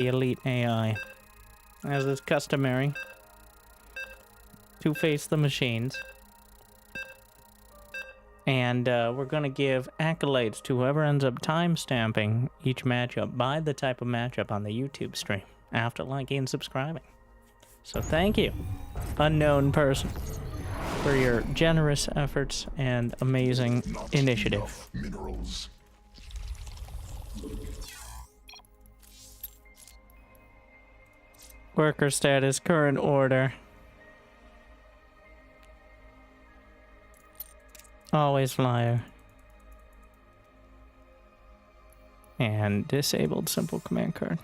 the elite AI, as is customary, to face the machines. And we're going to give accolades to whoever ends up timestamping each matchup by the type of matchup on the YouTube stream after liking and subscribing. So thank you, unknown person, for your generous efforts and amazing initiative. Minerals. Worker status, current order. Always flyer. And disabled simple command card.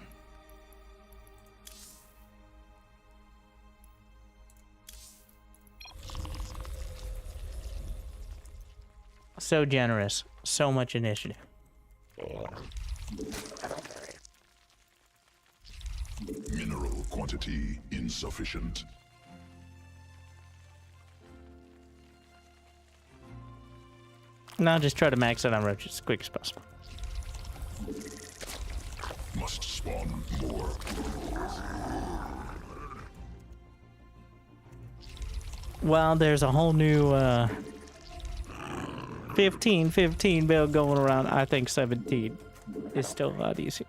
So generous. So much initiative. Mineral quantity insufficient. Now just try to max it on roaches as quick as possible. Must spawn more. Well, there's a whole new 15-15 build going around. I think 17 is still a lot easier.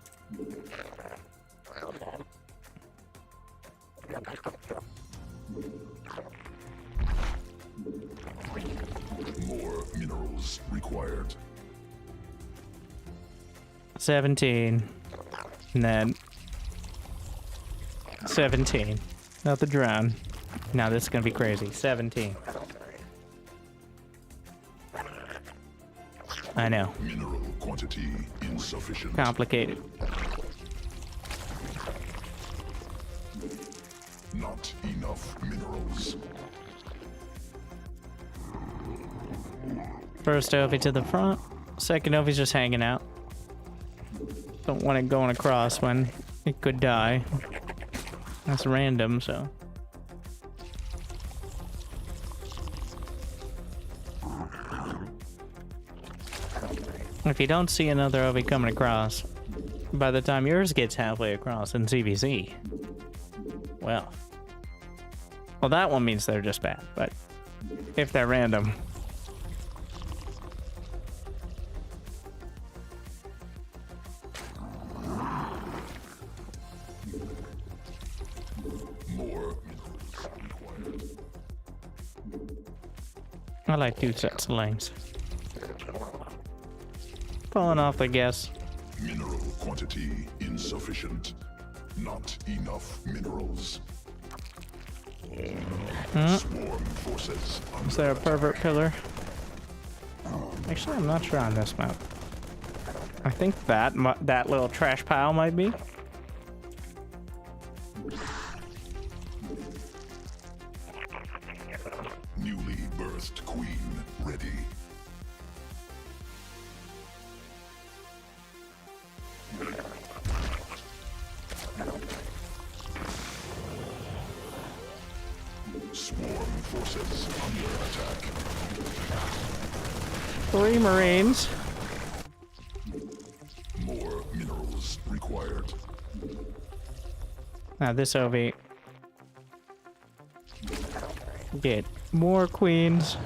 More minerals required. 17. And then 17. Not the drown. Now this is gonna be crazy. 17. I know. Mineral quantity insufficient. Complicated. Not enough minerals. First Ovi to the front. Second Ovi's just hanging out. Don't want it going across when it could die. That's random, so. If you don't see another Ovi coming across, by the time yours gets halfway across in CVC, well, that one means they're just bad, but if they're random. More minerals required. I like 2 sets of lanes. Falling off the gas. Mineral quantity insufficient. Not enough minerals. Swarm forces Is there a pervert pillar? Actually, I'm not sure on this map. I think that little trash pile might be. newly birthed queen ready. Swarm forces under attack. 3 Marines. More minerals required. Now this OV. Get more queens.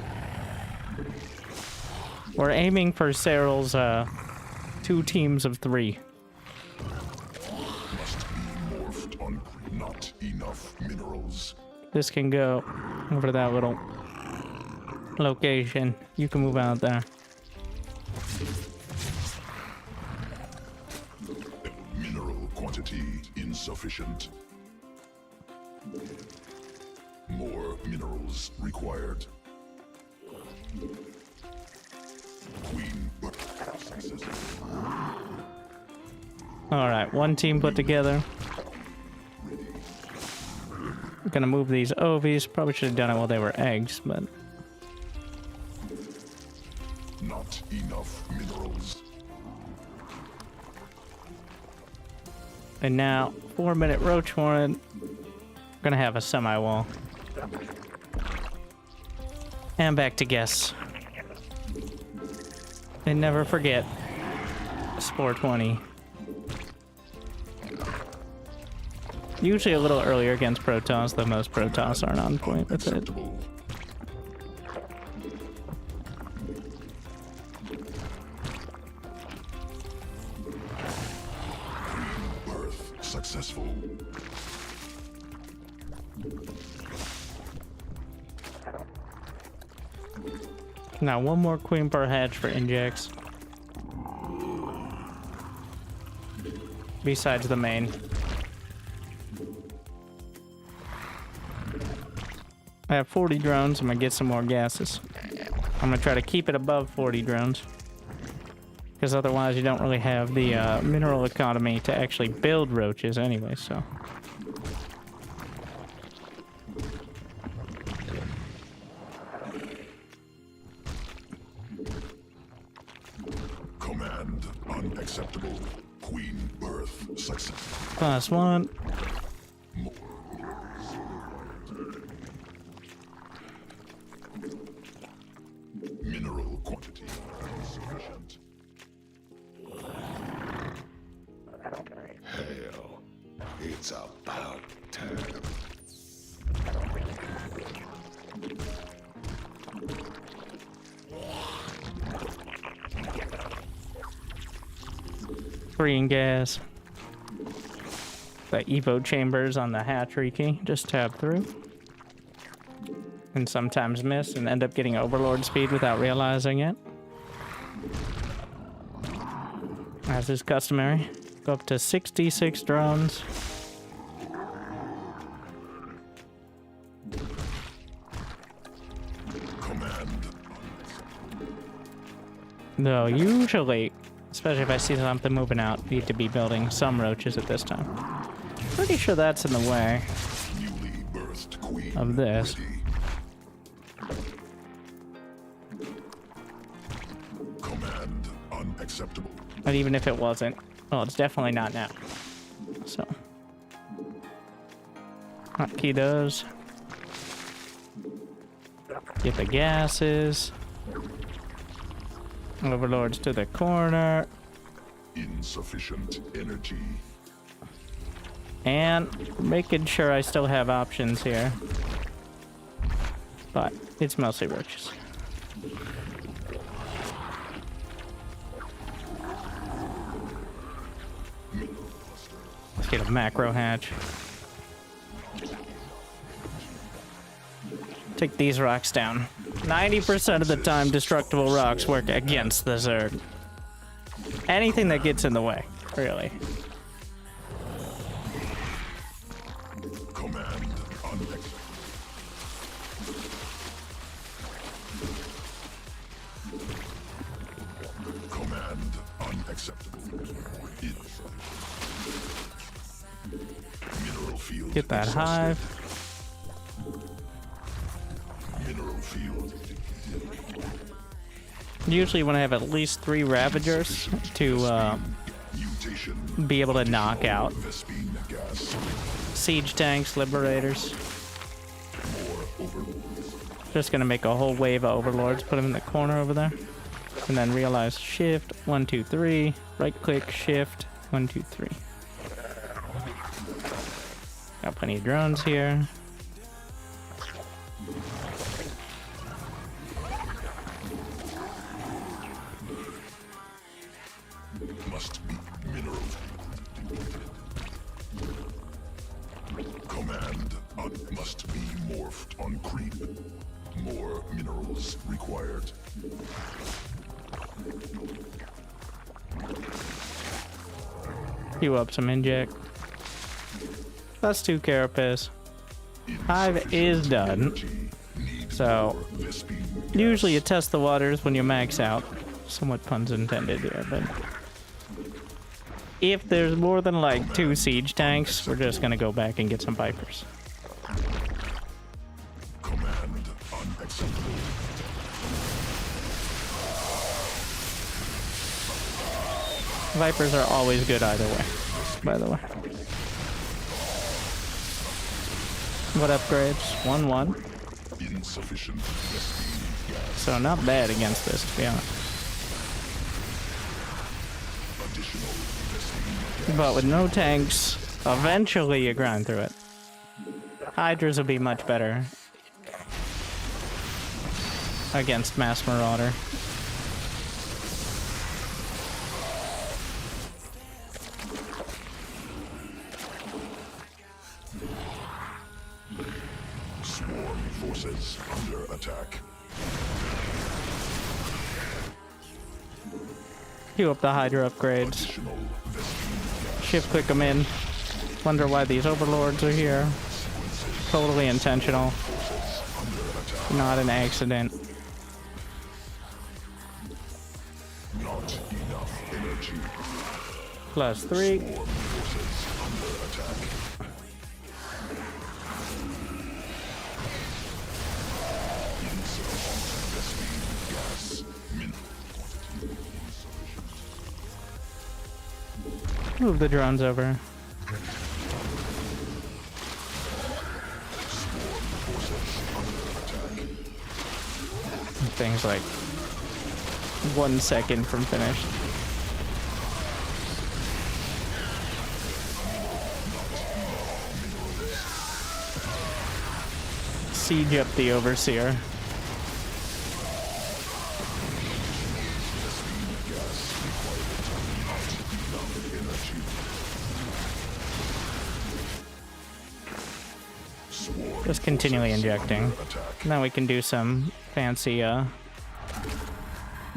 We're aiming for Cyril's 2 teams of 3. Must be morphed on not enough minerals. This can go over to that little location. You can move out there. Mineral quantity insufficient. More minerals required. Queen. Alright, 1 team put together. Gonna move these OVs. Probably should have done it while they were eggs, but... Not enough minerals. And now, 4-minute roach warren. Gonna have a semi-wall. And back to guess. And never forget, Spore 20. Usually a little earlier against Protoss, though most Protoss aren't on point with it. Unacceptable. Birth successful. Now one more queen per hatch for injects. Besides the main. I have 40 drones. I'm gonna get some more gases. I'm gonna try to keep it above 40 drones. Because otherwise you don't really have the mineral economy to actually build roaches anyway, so. Command unacceptable. Queen birth successful. +1. Mineral quantity insufficient. Hell, it's about time. Green gas. The Evo chambers on the hatchery key. Just tab through. And sometimes miss and end up getting overlord speed without realizing it. As is customary. Go up to 66 drones. Command. Though usually, especially if I see something moving out, need to be building some roaches at this time. Pretty sure that's in the way Newly birthed queen of this. ready. Command unacceptable. But even if it wasn't, well, it's definitely not now. So, hotkey those. Get the gases. Overlords to the corner. Insufficient energy. And making sure I still have options here. But it's mostly roaches. Let's get a macro hatch. Take these rocks down. 90% of the time, destructible rocks work against the Zerg. Anything that gets in the way, really. Command unacceptable. Command unacceptable. Mineral field. Get that exhausted. hive. Mineral field. Usually when I have at least 3 Ravagers to Mutation. be able to knock out Vespine gas. siege tanks, liberators. More overload. Just gonna make a whole wave of overlords, put them in the corner over there. And then realize shift, 1, 2, 3. Right click, shift, 1, 2, 3. Got plenty of drones here. Must be mineral. Command must be morphed on creep. More minerals required. Queue up some inject. That's 2 carapace. Hive is done. So, usually you test the waters when you max out. Somewhat puns intended here, but if there's more than like 2 siege tanks, we're just gonna go back and get some Vipers. Command unacceptable. Vipers are always good either way, by the way. What upgrades? 1-1. Insufficient Vespine gas. So not bad against this, to be honest. Additional Vespine gas. But with no tanks Eventually you grind through it. Hydras will be much better against Mass Marauder. Swarm forces under attack. Queue up the Hydra upgrades. Additional Vespene Shift click them in. Wonder why these overlords are here. Totally intentional. Not an accident. not enough energy. +3. Swarm forces under attack. Insufficient Vespene gas. Mineral quantity insufficient. Move the drones over. Things like 1 second from finished. Siege up the Overseer. Just continually injecting. Now we can do some fancy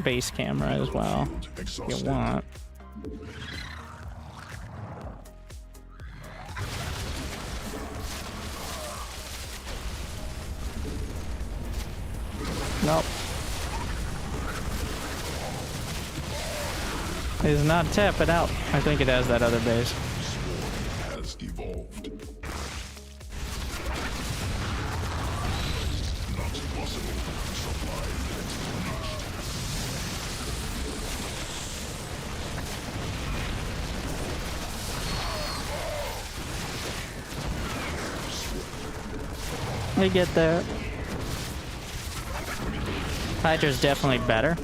base camera as well, if you want. Nope. It is not tap it out. I think it has that other base. has evolved. Not possible. Supply We get there. Hydra's definitely better.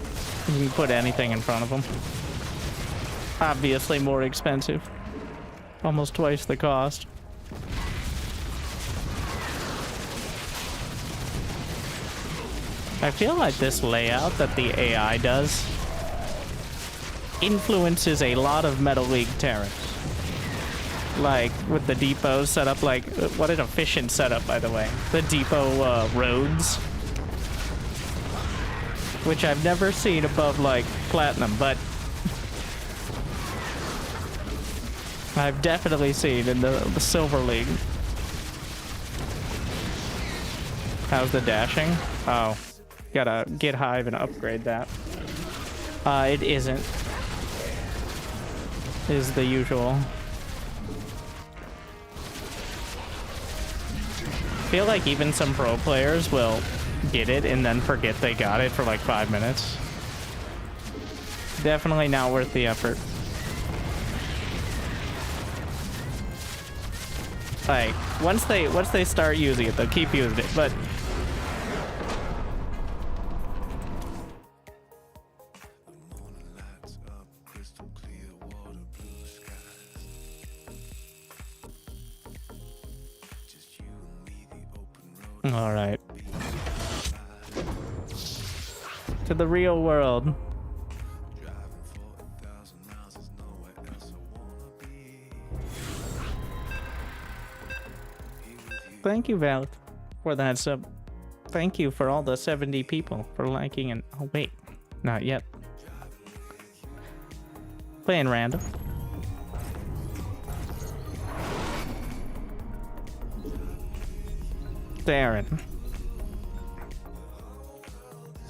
You can put anything in front of them. Obviously more expensive. Almost twice the cost. I feel like this layout that the AI does influences a lot of Metal League Terrans. Like with the depot setup, like what an efficient setup, by the way. The depot roads, which I've never seen above like platinum, but I've definitely seen in the Silver League. How's the dashing? Oh, gotta get Hive and upgrade that. It isn't. Is the usual. I feel like even some pro players will get it and then forget they got it for like 5 minutes. Definitely not worth the effort. Like once they start using it, they'll keep using it, but all right. To the real world. Thank you, Val, for that sub. Thank you for all the 70 people for liking and... Oh, wait. Not yet. Playing random. Taran.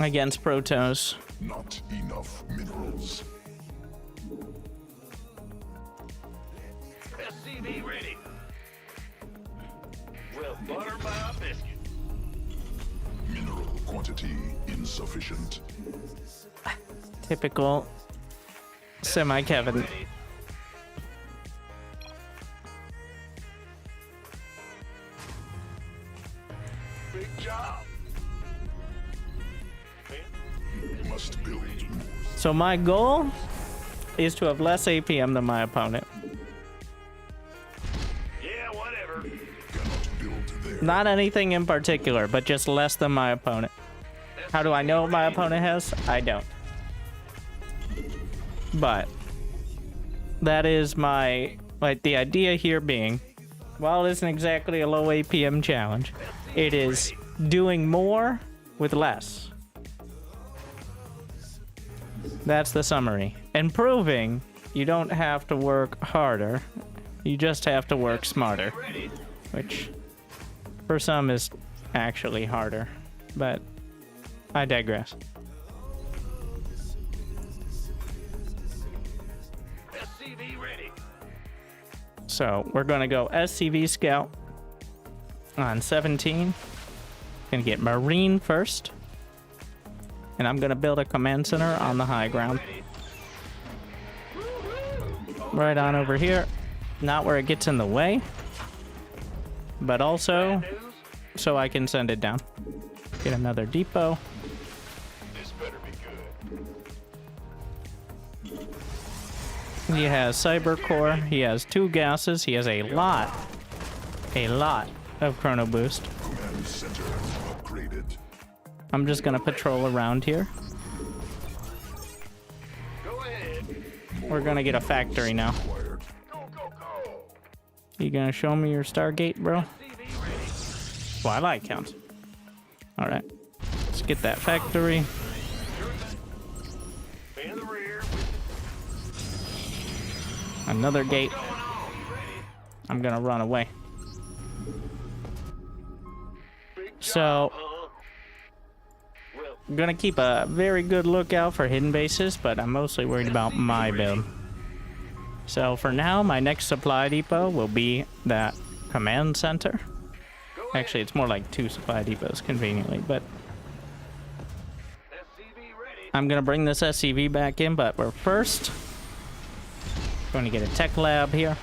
Against Protoss. Not enough minerals. SCV ready. We'll butter by a biscuit. Mineral quantity insufficient. Typical semi-Kevin. Ready. Big job. Must build more. So my goal is to have less APM than my opponent. Order. Cannot build there. Not anything in particular, but just less than my opponent. How do I know what my opponent has? I don't. But that is my, like, the idea here being, while it isn't exactly a low APM challenge, it is doing more with less. That's the summary. And proving you don't have to work harder, you just have to work smarter. Which, for some, is actually harder. But I digress. SCV ready. So we're gonna go SCV Scout on 17. Gonna get Marine first. And I'm gonna build a command center on the high ground. Right on over here. Not where it gets in the way. But also News? so I can send it down. Get another depot. This better be good. He has Cyber Core. He has 2 gases. He has a lot of Chrono Boost. Command center upgraded. I'm just gonna patrol around here. Go ahead. We're gonna get a factory now. Acquired. Go, go, go. You gonna show me your Stargate, bro? SCV ready. Well, I like counts. Alright. Let's get that factory. Be in the rear. Another gate. Going on. Ready. I'm gonna run away. Big job, So, huh? Well, I'm gonna keep a very good lookout for hidden bases, but I'm mostly worried about my build. So for now, my next supply depot will be that command center. go ahead. Actually, it's more like 2 supply depots, conveniently, but SCV ready. I'm gonna bring this SCV back in, but we're first going to get a tech lab here.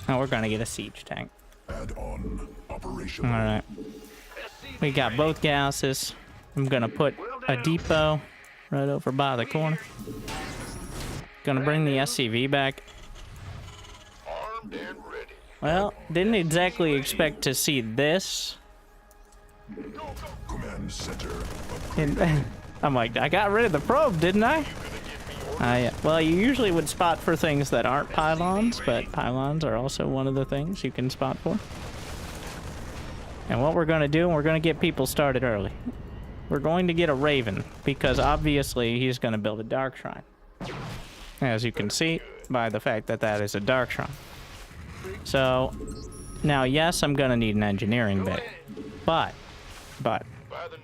And we're gonna get a siege tank. Add on. Operational. Alright. SCV We got ready. both gases. I'm gonna put a depot right over by the corner. Gonna bring the SCV back. Armed and ready. Well, didn't exactly expect to see this. Go, go. Command center. And I'm like, I got rid of the probe, didn't I? Well, you usually would spot for things that aren't pylons, but pylons are also one of the things you can spot for. And what we're gonna do, we're gonna get people started early. We're going to get a Raven, because obviously he's gonna build a Dark Shrine. As you can see by the fact that that is a Dark Shrine. So, now yes, I'm gonna need an engineering bit. But,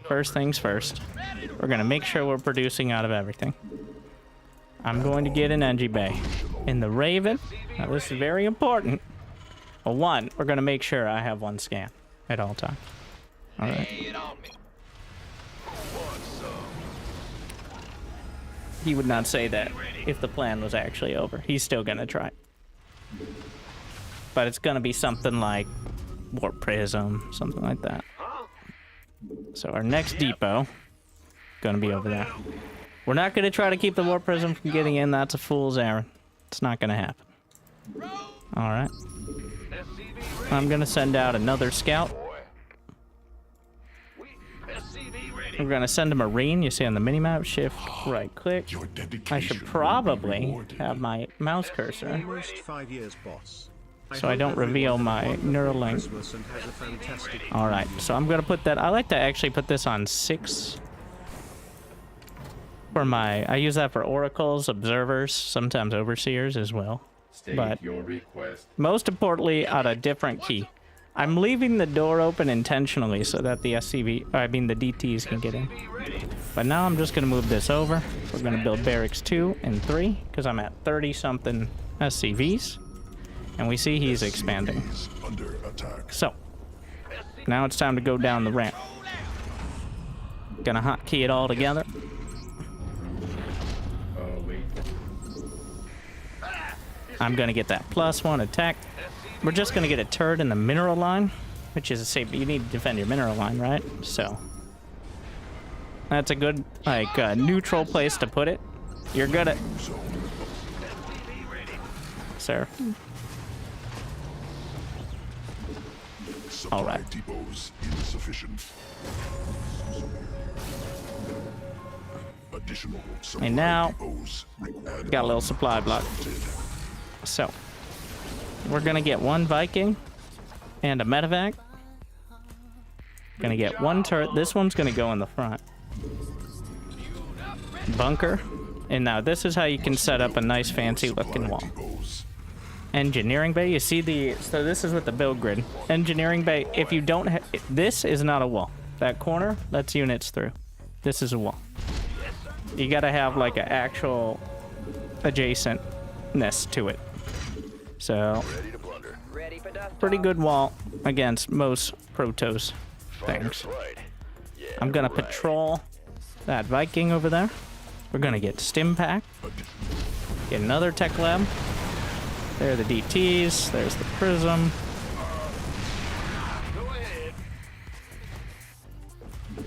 first things first, we're gonna make sure we're producing out of everything. I'm going to get an Engie Bay. In the Raven, now this is very important. Well, one, we're gonna make sure I have 1 scan at all times. Alright. Lay it on me. Who wants some? He would not say that if the plan was actually over. He's still gonna try. But it's gonna be something like Warp Prism, something like that. Huh? So our next depot, gonna be over there. We're not gonna try to keep the Warp Prism from getting in. That's a fool's errand. It's not gonna happen. Alright. SCV ready. I'm gonna send out another scout. Boy. SCV ready. We're gonna send a Marine. You see on the minimap, shift right click. Your dedication. I should will be probably rewarded. have my mouse cursor Almost 5 years, boss. so I don't reveal my neural link. Christmas and has a fantastic Alright, so I'm gonna put that. I like to actually put this on 6 for my. I use that for oracles, observers, sometimes overseers as well. But your request. most importantly, on a different key. I'm leaving the door open intentionally so that the the DTs can get in. But now I'm just gonna move this over. We're gonna build barracks 2 and 3 because I'm at 30 something SCVs, and we see he's expanding. Is under attack. So now it's time to go down the ramp. Gonna hotkey it all together. Oh, wait. I'm gonna get that +1 attack. We're just gonna get a turret in the mineral line, which is a safe. You need to defend your mineral line, right? So that's a good, like, neutral place to put it. You're good at, sir. Supply All right. depots insufficient. Additional supply And now, depots required. got a little supply block. So, we're gonna get one Viking and a medevac. Gonna get one turret. This one's gonna go in the front. Bunker. And now this is how you can set up a nice fancy looking wall. Depots. Engineering bay, you see the, so this is with the build grid. Engineering bay, if you don't have, this is not a wall. That corner, that's units through. This is a wall. You gotta have like an actual adjacentness to it. So, Ready to plunder. Ready for dust pretty off. good wall against most Protoss things. Flight. Yeah, I'm gonna right. patrol that Viking over there. We're gonna get stim pack. Get another tech lab. There are the DTs. There's the prism. Go ahead.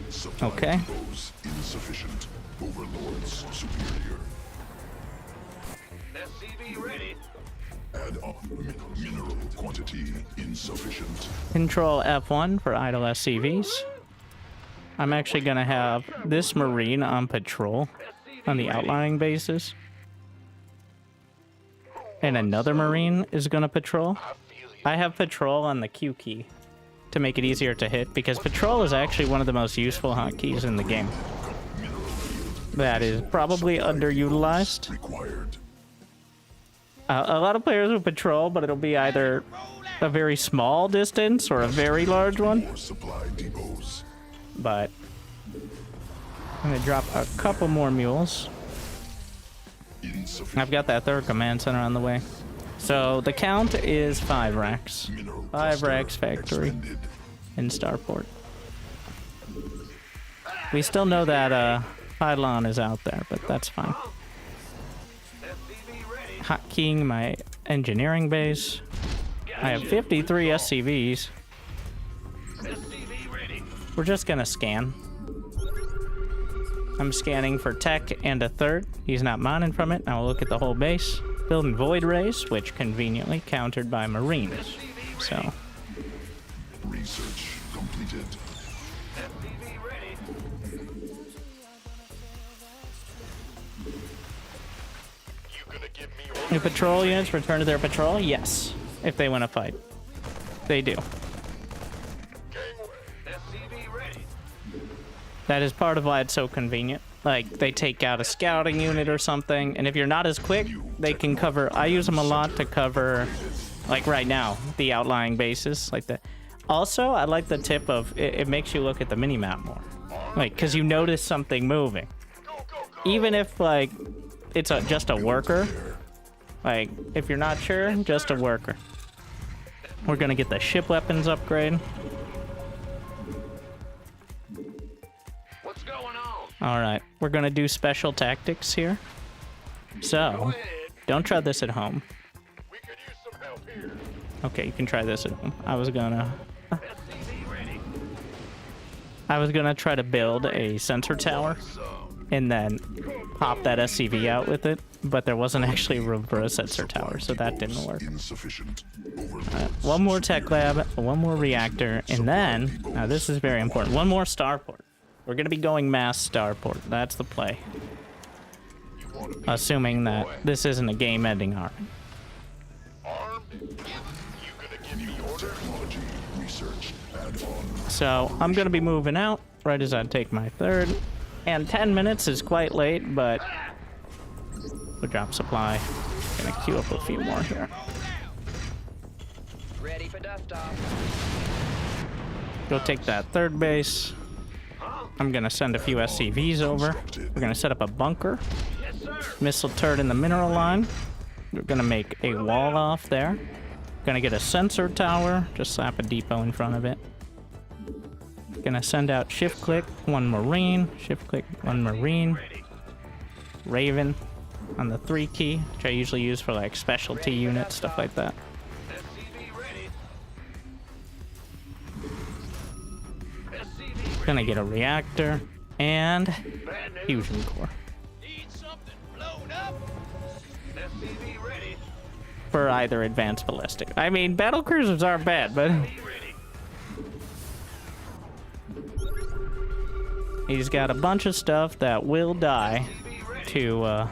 Supply Okay. depots insufficient. Overlords superior. SCV ready. Add on mineral quantity insufficient. Control F1 for idle SCVs. I'm actually gonna have this Marine on patrol on the outlying bases. And another Marine is gonna patrol. I have patrol on the Q key to make it easier to hit, because patrol is actually one of the most useful hotkeys in the game. That is probably underutilized. Required. A lot of players will patrol, but it'll be either a very small distance or a very large one. More supply depots. But I'm gonna drop a couple more mules. Insufficient. I've got that third command center on the way. So the count is 5 racks. Mineral 5 cluster racks factory expended. in Starport. We still know that pylon is out there, but that's fine. SCV ready. Hotkeying my engineering base. I have 53 SCVs. SCV ready. We're just gonna scan. I'm scanning for tech and a third. He's not mining from it. Now we'll look at the whole base. Building void rays, which conveniently countered by marines. So Research completed. SCV ready. You gonna give me new patrol units return to their patrol? Yes. If they want to fight. They do. SCV ready. That is part of why it's so convenient. Like, they take out a scouting unit or something, and if you're not as quick, they can cover. I use them a lot to cover, like right now, the outlying bases. Like the. Also, I like the tip of it makes you look at the minimap more. Like, because you notice something moving. Even if, like, it's just a worker. Like, if you're not sure, just a worker. We're gonna get the ship weapons upgrade. What's going on? Alright, we're gonna do special tactics here. So, Ahead. don't try this at home. We could use some help here. Okay, you can try this at home. I was gonna SCV ready. try to build a sensor tower and then pop that SCV out with it, but there wasn't actually room for a sensor tower, so that didn't work. Insufficient. One more tech lab, one more reactor, and then, now this is very important, one more starport. We're gonna be going mass starport. That's the play. Assuming that this isn't a game-ending army. Armed. You gonna give me orders? Technology research add on. So I'm gonna be moving out right as I take my third. And 10 minutes is quite late, but we'll drop supply. Gonna queue up a few more here. Ready for dust off. Go take that third base. I'm gonna send a few SCVs over. We're gonna set up a bunker. Yes, sir. Missile turret in the mineral line. We're gonna make a wall off there. Gonna get a sensor tower. Just slap a depot in front of it. Gonna send out shift click, 1 marine. Shift click, 1 marine. Raven on the 3 key, which I usually use for like specialty units, stuff like that. SCV ready. SCV Gonna get a reactor and bad news. fusion core Need something blown up. SCV ready. for either advanced ballistic. I mean, battle cruisers aren't bad, but Ready. he's got a bunch of stuff that will die to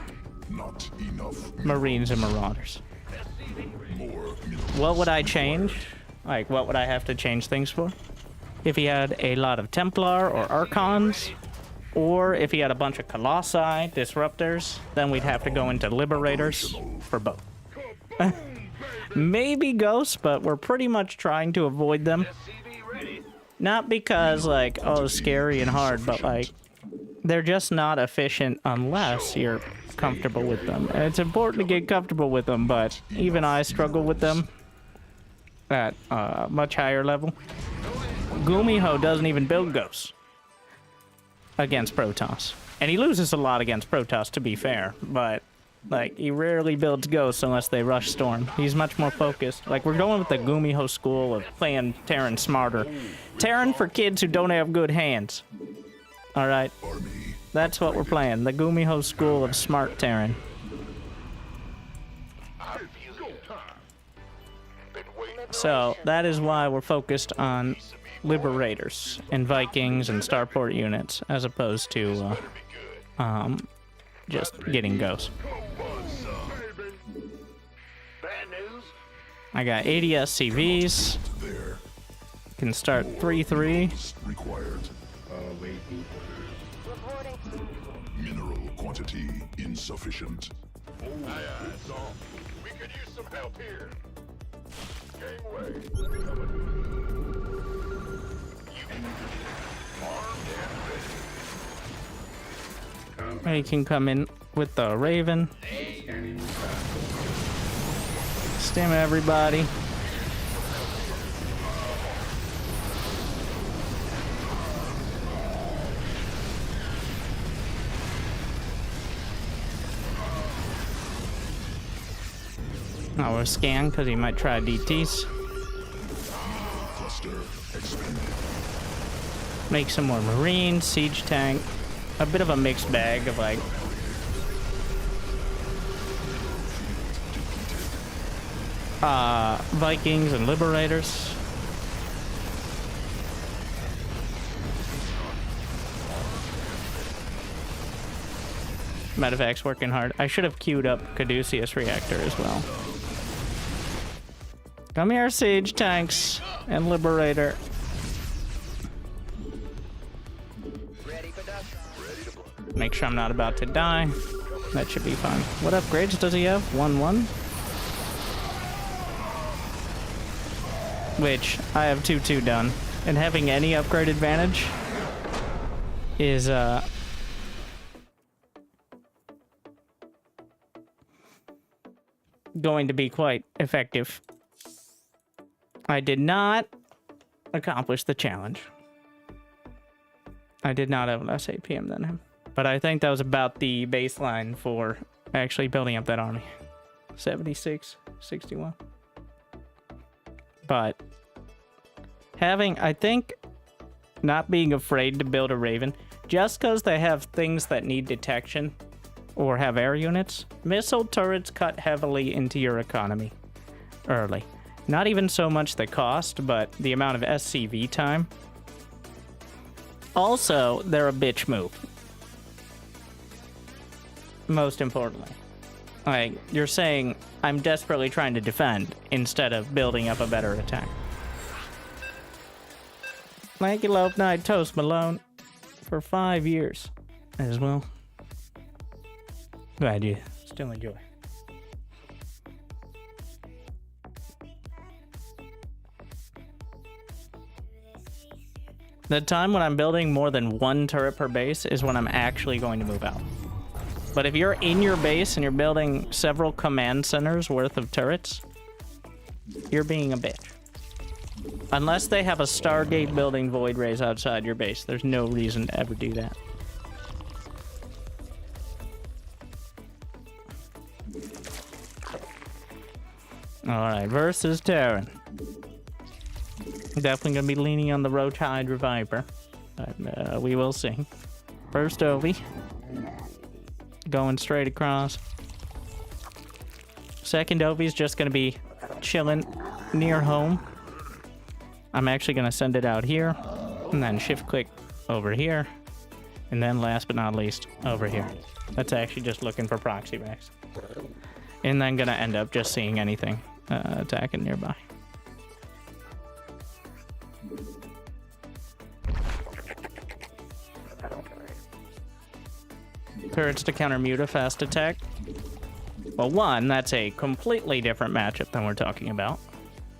Not enough. Marines and Marauders. More What would I change? Like, what would I have to change things for? If he had a lot of Templar or Archons, or if he had a bunch of Colossi, Disruptors, then we'd have to go into Liberators for both. Maybe Ghosts, but we're pretty much trying to avoid them. Not because, like, oh, scary and hard, but, like, they're just not efficient unless you're comfortable with them. And it's important to get comfortable with them, but even I struggle with them at a much higher level. Gumiho doesn't even build Ghosts against Protoss. And he loses a lot against Protoss, to be fair, but, like, he rarely builds Ghosts unless they rush Storm. He's much more focused. Like, we're going with the Gumiho school of playing Terran smarter. Terran for kids who don't have good hands. Alright? That's what we're playing. The Gumiho school of smart Terran. So, that is why we're focused on Liberators and Vikings and Starport units, as opposed to, just getting Ghosts. I got 80 SCVs. Can start 3-3. required. Mineral quantity insufficient. Aye, aye, Saul. We could use some help here. Gangway. He can come in with the Raven. Stim everybody. Oh, we'll scan because he might try DTs. Cluster expanded. Make some more Marines, Siege Tank. A bit of a mixed bag of, like, Vikings and Liberators. Medevac's working hard. I should have queued up Caduceus Reactor as well. Come here, Siege Tanks and Liberator. Make sure I'm not about to die. That should be fun. What upgrades does he have? 1-1? Which, I have 2-2 done. And having any upgrade advantage is, going to be quite effective. I did not accomplish the challenge. I did not have less APM than him. But I think that was about the baseline for actually building up that army. 76, 61. But having, I think, not being afraid to build a Raven, just because they have things that need detection or have air units, missile turrets cut heavily into your economy early. Not even so much the cost, but the amount of SCV time. Also, they're a bitch move. Most importantly. Like, you're saying, I'm desperately trying to defend, instead of building up a better attack. Thank you, Lope Night Toast Malone, for 5 years as well. Glad you still enjoy. The time when I'm building more than one turret per base is when I'm actually going to move out. But if you're in your base and you're building several command centers worth of turrets, you're being a bitch. Unless they have a Stargate building Void Rays outside your base, there's no reason to ever do that. Alright, versus Taran. Definitely gonna be leaning on the Roach Hydra Viper. But we will see. First Ovi. Going straight across. Second Ovi's just gonna be chilling near home. I'm actually gonna send it out here. And then shift click over here. And then last but not least, over here. That's actually just looking for proxy racks. And then gonna end up just seeing anything attacking nearby. Turrets to counter Muta fast attack. Well, one, that's a completely different matchup than we're talking about.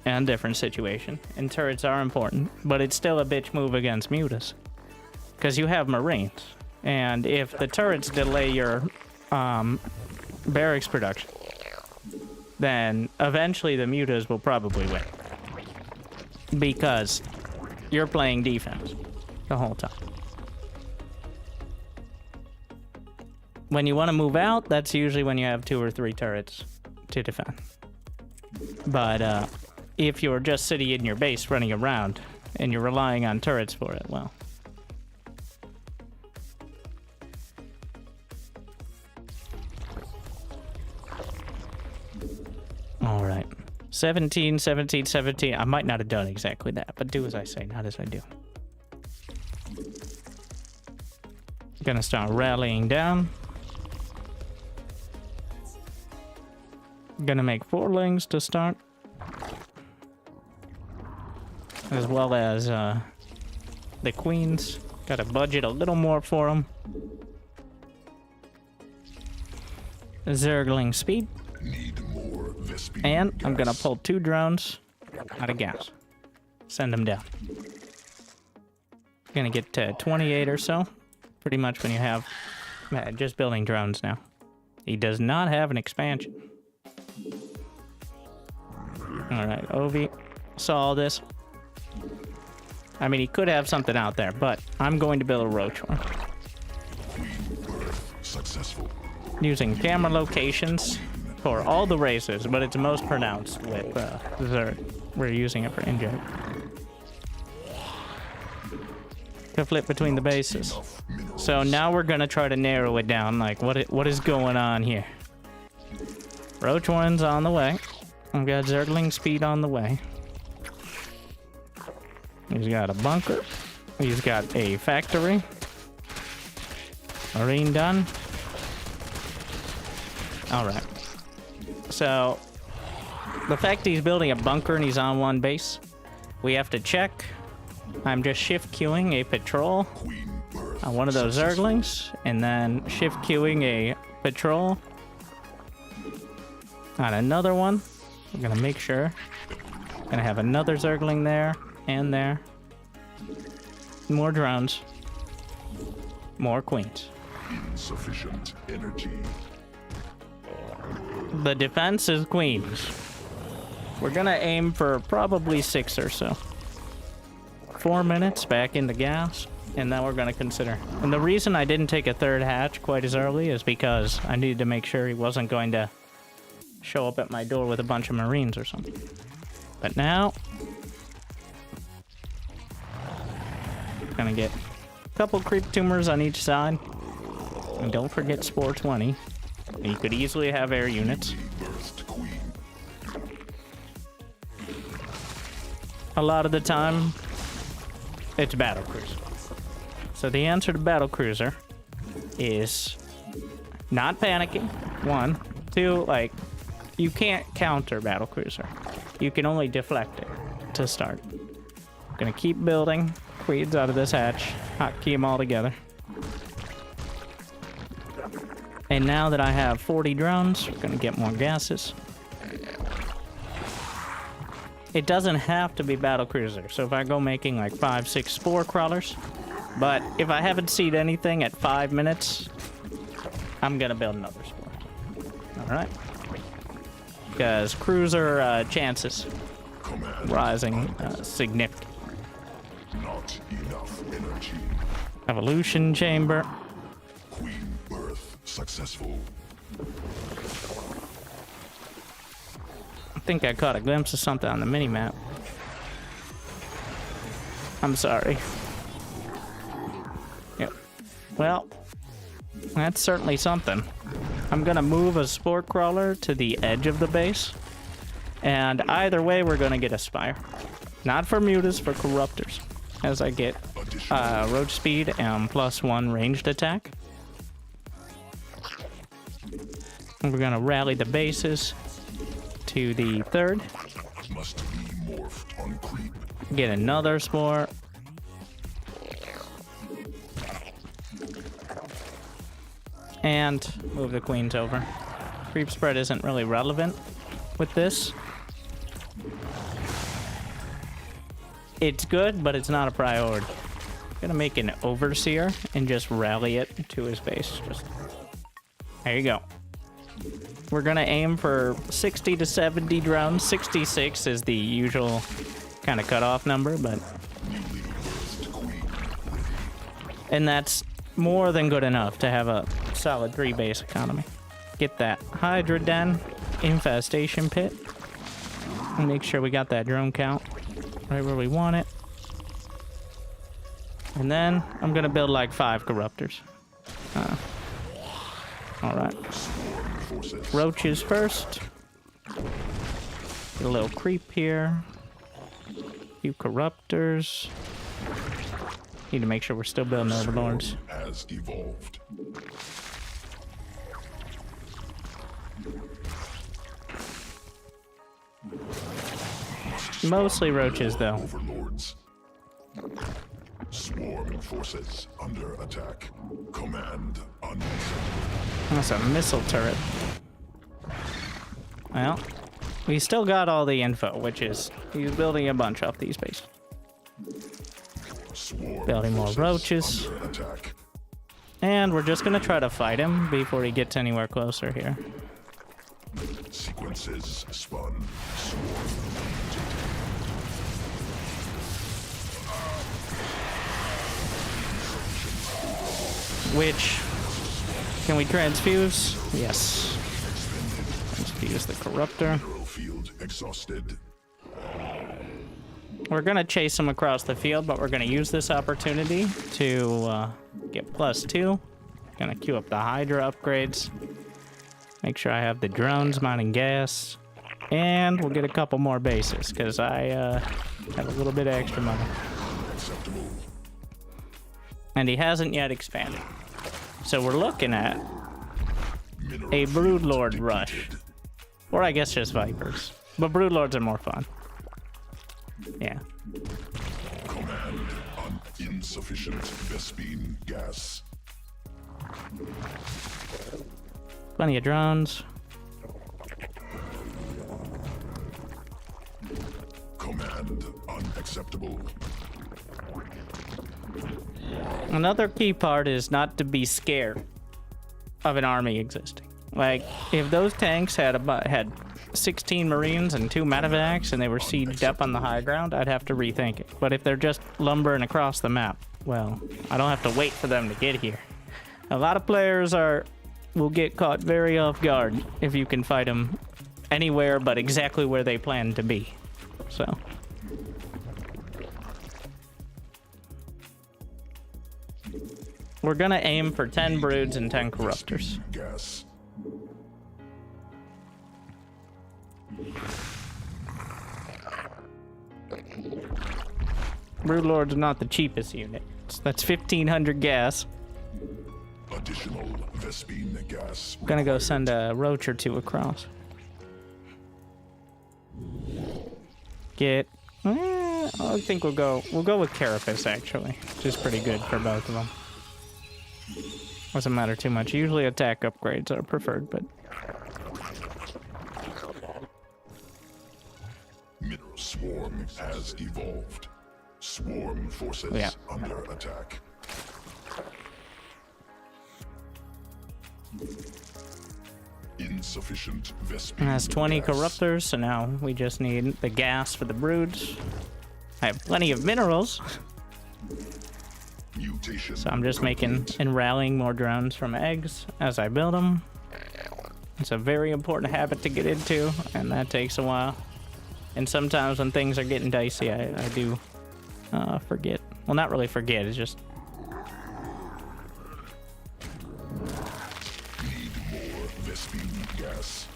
And different situation. And turrets are important, but it's still a bitch move against Mutas. Because you have Marines. And if the turrets delay your barracks production, then eventually the Mutas will probably win. Because you're playing defense the whole time. When you want to move out, that's usually when you have 2 or 3 turrets to defend. But if you're just sitting in your base running around and you're relying on turrets for it, well. All right. 17, 17, 17. I might not have done exactly that, but do as I say, not as I do. Gonna start rallying down. Gonna make 4lings to start. As well as the queens. Gotta budget a little more for them. Zergling speed. Need more Vespian And I'm gonna gas. pull 2 drones out of gas. Send them down. Gonna get to 28 or so. Pretty much when you have just building drones now. He does not have an expansion. Alright, Ovi saw this. I mean, he could have something out there, but I'm going to build a roach one. Successful. Using camera locations for all the races, but it's most pronounced with Zerg. We're using it for inject. To flip between the bases. So now we're gonna try to narrow it down, like what is going on here. Roach one's on the way. I've got Zergling speed on the way. He's got a bunker. He's got a factory. Marine done. Alright. So, the fact he's building a bunker and he's on one base, we have to check. I'm just shift queuing a patrol on one of those Zerglings, and then shift queuing a patrol on another one. We're gonna make sure. Gonna have another Zergling there and there. More drones. More queens. Insufficient energy. The defense is queens. We're gonna aim for probably 6 or so. 4 minutes back into gas, and then we're gonna consider. And the reason I didn't take a 3rd hatch quite as early is because I needed to make sure he wasn't going to show up at my door with a bunch of Marines or something. But now, gonna get a couple creep tumors on each side. And don't forget Spore 20. You could easily have air units. Birthed queen. A lot of the time, it's battlecruiser. So the answer to battlecruiser is not panicking. 1, 2, like, you can't counter battlecruiser. You can only deflect it to start. Gonna keep building queens out of this hatch. Hotkey them all together. And now that I have 40 drones, we're gonna get more gases. It doesn't have to be battlecruiser. So if I go making like 5, 6 spore crawlers, but if I haven't seen anything at 5 minutes, I'm gonna build another spore. All right. Because cruiser chances Command. rising significantly. Not enough energy. Evolution chamber. Queen birth successful. I think I caught a glimpse of something on the mini-map. I'm sorry. Yep. Well, that's certainly something. I'm gonna move a spore crawler to the edge of the base. And either way, we're gonna get a spire. Not for mutas, for corruptors. As I get roach speed and +1 ranged attack. And we're gonna rally the bases to the 3rd. Must be morphed on creep. Get another spore. And move the queens over. Creep spread isn't really relevant with this. It's good, but it's not a priority. I'm gonna make an overseer and just rally it to his base. Just there you go. We're gonna aim for 60 to 70 drones. 66 is the usual kind of cutoff number, but and that's more than good enough to have a solid 3 base economy. Get that Hydra Den infestation pit. And make sure we got that drone count right where we want it. And then I'm gonna build like 5 corruptors. All right. Roaches first. Get a little creep here. Few corruptors. Need to make sure we're still building overlords. Has evolved. Mostly roaches, though. Overlords. Swarm forces under attack. Command unacceptable. That's a missile turret. Well, we still got all the info, which is he's building a bunch off these bases. Swarm Building more forces roaches. under attack. And we're just gonna try to fight him before he gets anywhere closer here. Sequences spun. Swarm. Which, can we transfuse? Yes. Transfuse the corruptor. Mineral field exhausted. We're gonna chase him across the field, but we're gonna use this opportunity to get +2. Gonna queue up the Hydra upgrades. Make sure I have the drones mining gas. And we'll get a couple more bases, because I have a little bit of extra money. Acceptable. And he hasn't yet expanded. So we're looking at Mineral a field Broodlord depleted. rush. Or I guess just Vipers. But Broodlords are more fun. Yeah. Command on insufficient Vespine gas. Plenty of drones. Command unacceptable. Another key part is not to be scared of an army existing. Like, if those tanks had 16 Marines and 2 medevacs and they were sieged up on the high ground, I'd have to rethink it. But if they're just lumbering across the map, well, I don't have to wait for them to get here. A lot of players will get caught very off guard if you can fight them anywhere but exactly where they plan to be. So we're gonna aim for 10 broods and 10 corruptors. Gas. Broodlord's not the cheapest unit. That's 1,500 gas. Additional Vespine gas. Gonna go send a roach or 2 across. I think we'll go with Carapace actually, which is pretty good for both of them. Doesn't matter too much. Usually attack upgrades are preferred, but Mineral swarm has evolved. Swarm forces under attack. Insufficient Vespine it has 20 gas. corruptors, so now we just need the gas for the broods. I have plenty of minerals, Mutation so I'm just making complete. and rallying more drones from eggs as I build them. It's a very important habit to get into, and that takes a while. And sometimes when things are getting dicey, I do forget. Well, not really forget, it's just Need more Vespine gas.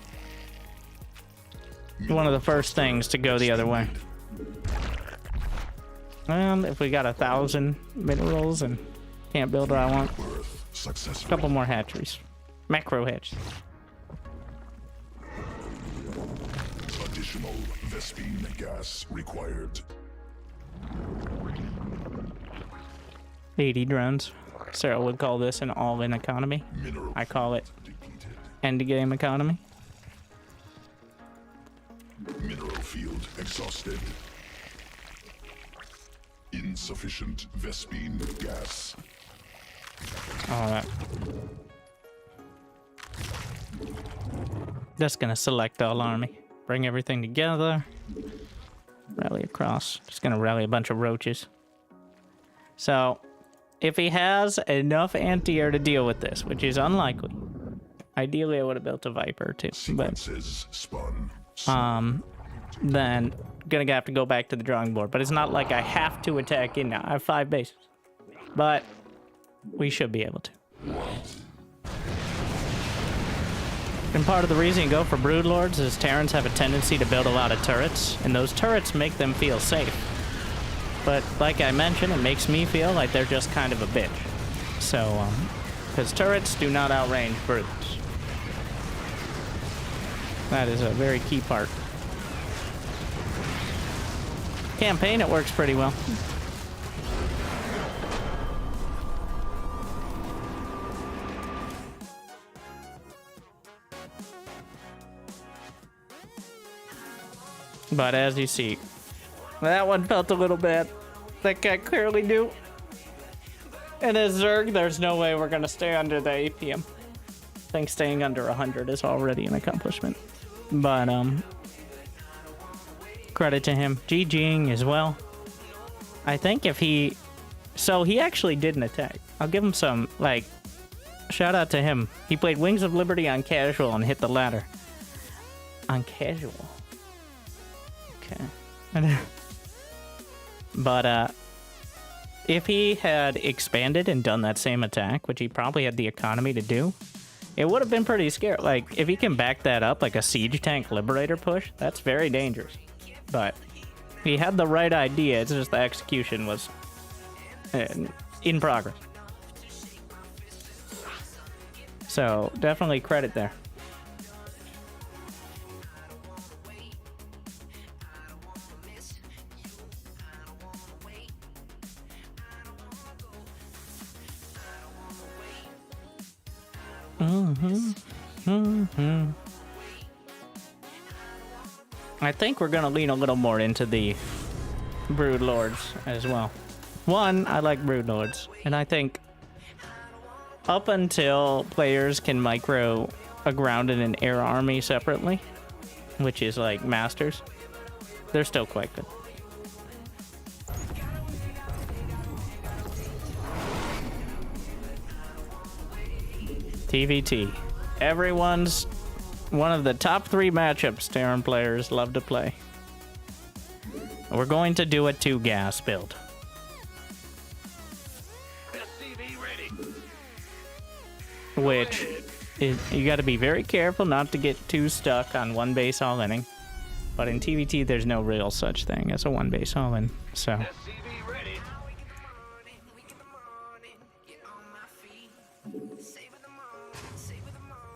one of the first things to go the other way. And if we got 1,000 minerals and can't build what I want, Birth a successful. couple more hatcheries. Macro hatch. Additional Vespine gas required. 80 drones. Sarah would call this an all-in economy. Mineral I call it depleted. end-game economy. Mineral field exhausted. Insufficient Vespine gas. All that. Just gonna select all army. Bring everything together. Rally across. Just gonna rally a bunch of roaches. So, if he has enough anti-air to deal with this, which is unlikely. Ideally, I would have built a Viper too, but Sequences spun. then gonna have to go back to the drawing board. But it's not like I have to attack in now. I have 5 bases, but we should be able to. And part of the reason you go for Broodlords is Terrans have a tendency to build a lot of turrets, and those turrets make them feel safe. But like I mentioned, it makes me feel like they're just kind of a bitch. So, because turrets do not outrange Broods. That is a very key part. Campaign, it works pretty well. But as you see, that one felt a little bad. That guy clearly knew. And as Zerg, there's no way we're gonna stay under the APM. I think staying under 100 is already an accomplishment. But, credit to him. GGing as well. I think if he... So he actually didn't attack. I'll give him some, like... Shout out to him. He played Wings of Liberty on casual and hit the ladder. On casual. Okay. But, if he had expanded and done that same attack, which he probably had the economy to do, it would have been pretty scary. Like, if he can back that up, like a siege tank liberator push, that's very dangerous. But he had the right idea, it's just the execution was in progress. So, definitely credit there. I think we're gonna lean a little more into the Broodlords as well. One, I like Broodlords, and I think up until players can micro a ground and an air army separately, which is like masters, they're still quite good. TVT. Everyone's one of the top 3 matchups Terran players love to play. We're going to do a 2-gas build. SCV ready. Which is, you got to be very careful not to get too stuck on one base all-inning. But in TVT, there's no real such thing as a one base all-in. So SCV ready.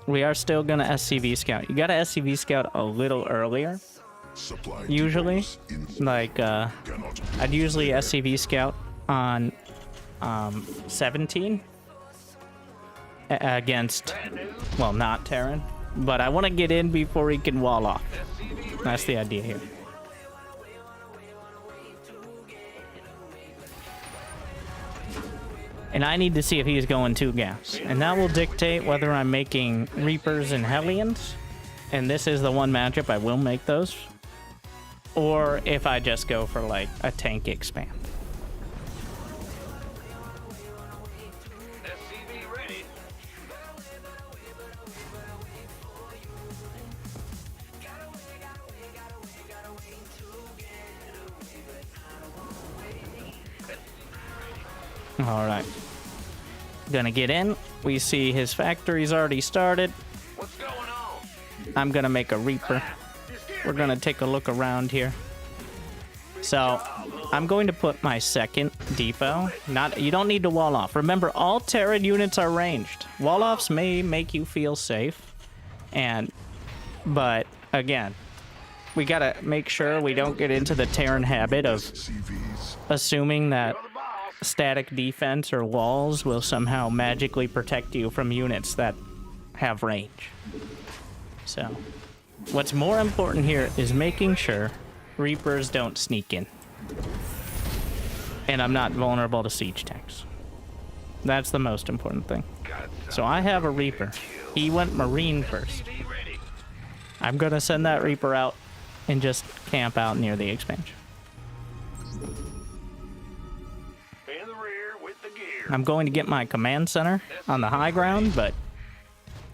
we are still gonna SCV scout. You gotta SCV scout a little earlier. Supply Usually, depots in like cannot I'd usually SCV scout on 17 against, well, not Terran, but I want to get in before he can wall off. That's the idea here. And I need to see if he's going 2-gas. And that will dictate whether I'm making Reapers and Hellions. And this is the one matchup I will make those. Or if I just go for like a tank expand. SCV ready. Alright. Gonna get in. We see his factory's already started. What's going on? I'm gonna make a Reaper. We're gonna take a look around here. So, I'm going to put my second depot. You don't need to wall off. Remember, all Terran units are ranged. Wall offs may make you feel safe, but again, we gotta make sure we don't get into the Terran habit of assuming that static defense or walls will somehow magically protect you from units that have range. So, what's more important here is making sure Reapers don't sneak in. And I'm not vulnerable to siege tanks. That's the most important thing. So I have a Reaper. He went Marine first. I'm gonna send that Reaper out and just camp out near the expansion. In the rear with the gear. I'm going to get my command center on the high ground, but